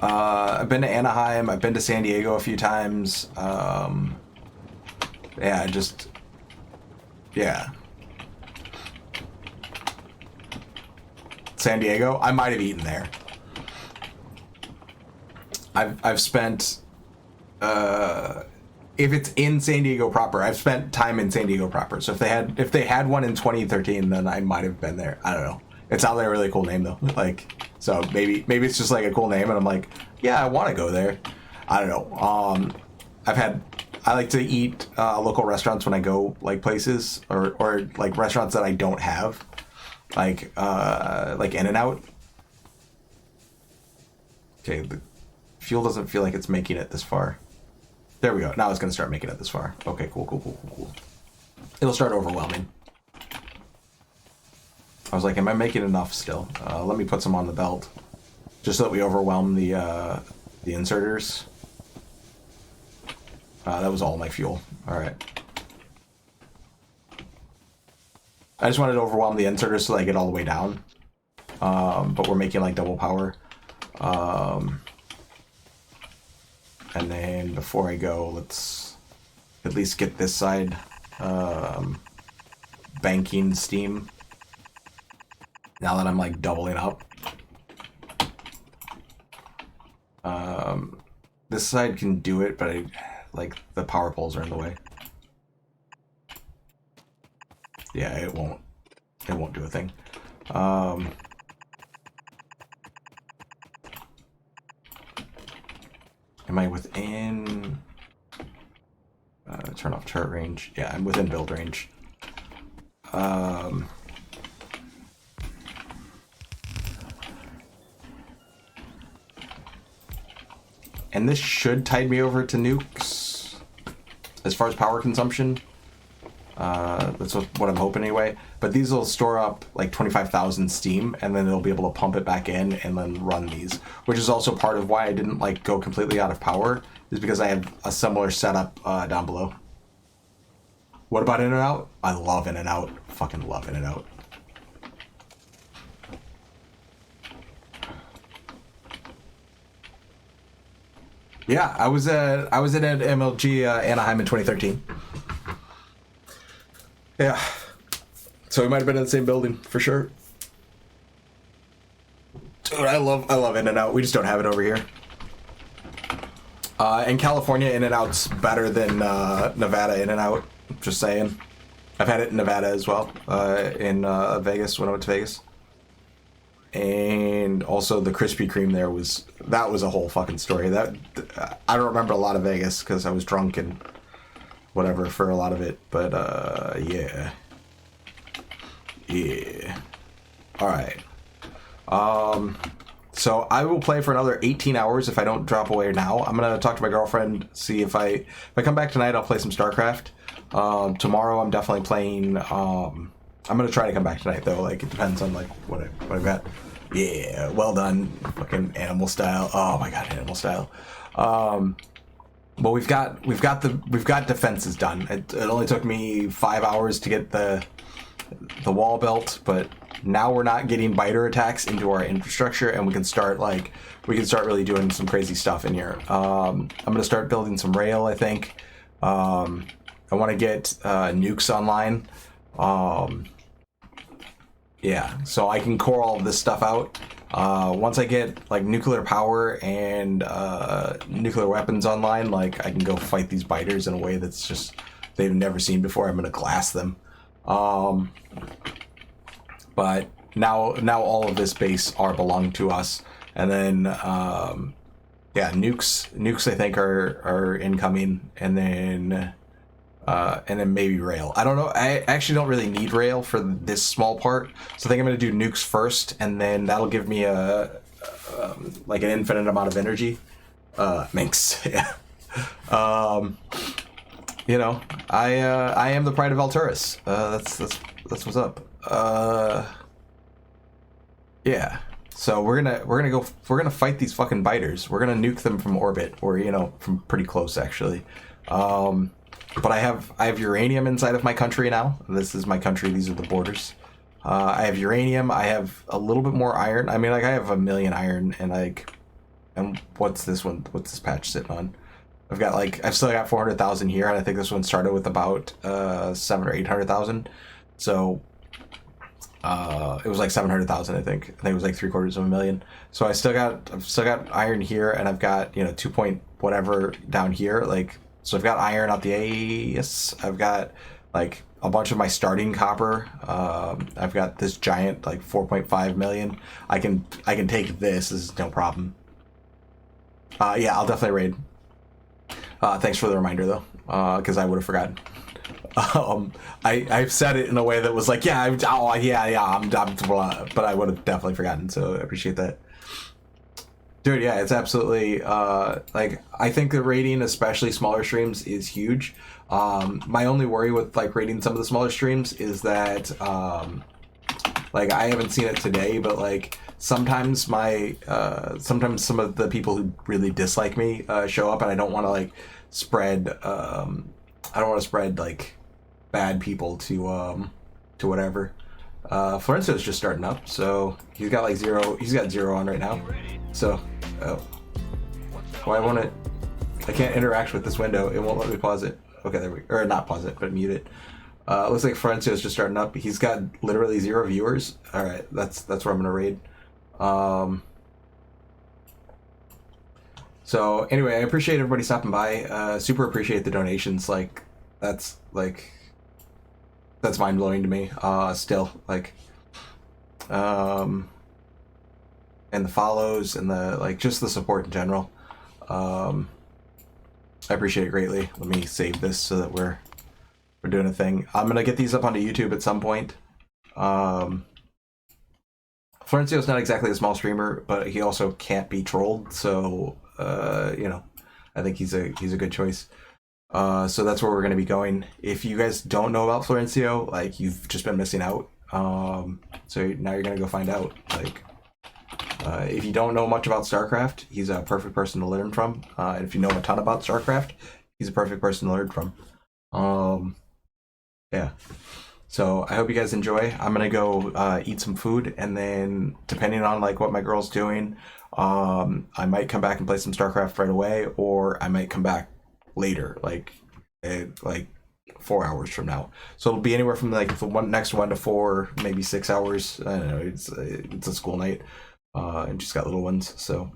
Anaheim. I've been to San Diego a few times. Yeah. San Diego. I might have eaten there. I've spent if it's in San Diego proper, I've spent time in San Diego proper. So if they had one in 2013, then I might have been there. I don't know. It sounds like a really cool name though. Like, so maybe it's just like a cool name, and I'm like, yeah, I want to go there. I don't know. I like to eat local restaurants when I go like places or like restaurants that I don't have, like In-N-Out. Okay, the fuel doesn't feel like it's making it this far. There we go. Now it's gonna start making it this far. Okay, cool. It'll start overwhelming. I was like, am I making enough still? Let me put some on the belt, just so that we overwhelm the inserters. That was all my fuel. All right. I just wanted to overwhelm the inserters so that I get all the way down. But we're making like double power. And then before I go, let's at least get this side banking steam. Now that I'm like doubling up. This side can do it, but like the power poles are in the way. Yeah, it won't do a thing. Am I within turn off turret range? Yeah, I'm within build range. And this should tide me over to nukes as far as power consumption. That's what I'm hoping anyway. But these will store up like 25,000 steam, and then they'll be able to pump it back in and then run these. Which is also part of why I didn't like go completely out of power, is because I have a similar setup down below. What about In-N-Out? I love In-N-Out. Fucking love In-N-Out. Yeah, I was at MLG Anaheim in 2013. Yeah, so we might have been in the same building for sure. Dude, I love In-N-Out. We just don't have it over here. In California, In-N-Out's better than Nevada In-N-Out. Just saying. I've had it in Nevada as well. In Vegas when I went to Vegas. And also the Krispy Kreme there was a whole fucking story. That I don't remember a lot of Vegas because I was drunk and whatever for a lot of it. But yeah. All right. So I will play for another 18 hours if I don't drop away now. I'm gonna talk to my girlfriend, see if I come back tonight. I'll play some StarCraft. Tomorrow I'm definitely playing. I'm gonna try to come back tonight though. Like it depends on like what I've got. Yeah, well done, fucking animal style. Oh my god, animal style. But we've got defenses done. It only took me 5 hours to get the wall built, but now we're not getting biter attacks into our infrastructure, and we can start really doing some crazy stuff in here. I'm gonna start building some rail. I think. I want to get nukes online. Yeah, so I can core all of this stuff out. Once I get like nuclear power and nuclear weapons online, like I can go fight these biters in a way that's just they've never seen before. I'm gonna glass them. But now all of this base belong to us, and then yeah, nukes I think are incoming, and then And then maybe rail. I don't know. I actually don't really need rail for this small part, so I think I'm gonna do nukes first, and then that'll give me like an infinite amount of energy. Minx, yeah. You know, I am the pride of Alturas. That's what's up. Yeah. So we're gonna fight these fucking biters. We're gonna nuke them from orbit, or you know, from pretty close actually. But I have uranium inside of my country now. This is my country. These are the borders. I have uranium. I have a little bit more iron. I mean, like I have 1 million iron, and what's this one? What's this patch sitting on? I've still got 400,000 here, and I think this one started with about 700,000 or 800,000. So it was like 700,000, I think. I think it was like 750,000. So I've still got iron here, and I've got, you know, 2 point whatever down here. Like, so I've got iron out the ass. I've got like a bunch of my starting copper. I've got this giant like 4.5 million. I can take this. This is no problem. Yeah, I'll definitely raid. Thanks for the reminder though, because I would have forgotten. I've said it in a way that was like, yeah, I'm blah, but I would have definitely forgotten. So I appreciate that, dude. Yeah, it's absolutely like I think the rating, especially smaller streams, is huge. My only worry with like rating some of the smaller streams is that like I haven't seen it today, but like sometimes sometimes some of the people who really dislike me show up, and I don't want to like spread I don't want to spread like bad people to whatever. Florencio's just starting up, so he's got like 0. He's got 0 on right now. So why won't it? I can't interact with this window. It won't let me pause it. Okay, there we go. Or not pause it, but mute it. Looks like Florencio's just starting up. He's got literally 0 viewers. All right, that's where I'm gonna raid. So anyway, I appreciate everybody stopping by. Super appreciate the donations. Like that's mind blowing to me. Still like, and the follows and the like, just the support in general. I appreciate it greatly. Let me save this so that we're doing a thing. I'm gonna get these up onto YouTube at some point. Florencio's not exactly a small streamer, but he also can't be trolled, so you know, I think he's a good choice. So that's where we're gonna be going. If you guys don't know about Florencio, like you've just been missing out. So now you're gonna go find out. Like, if you don't know much about StarCraft, he's a perfect person to learn from. And if you know a ton about StarCraft, he's a perfect person to learn from. Yeah. So I hope you guys enjoy. I'm gonna go eat some food, and then depending on like what my girl's doing, I might come back and play some StarCraft right away, or I might come back later, like 4 hours from now. So it'll be anywhere from like the next 1 to 4, maybe 6 hours. I don't know. It's a school night, and she's got little ones, so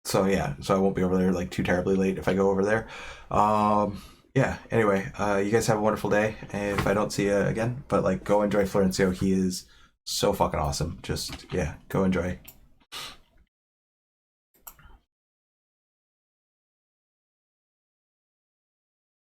so yeah. So I won't be over there like too terribly late if I go over there. Yeah, anyway, you guys have a wonderful day, and if I don't see you again, but like go enjoy Florencio. He is so fucking awesome. Just, yeah, go enjoy.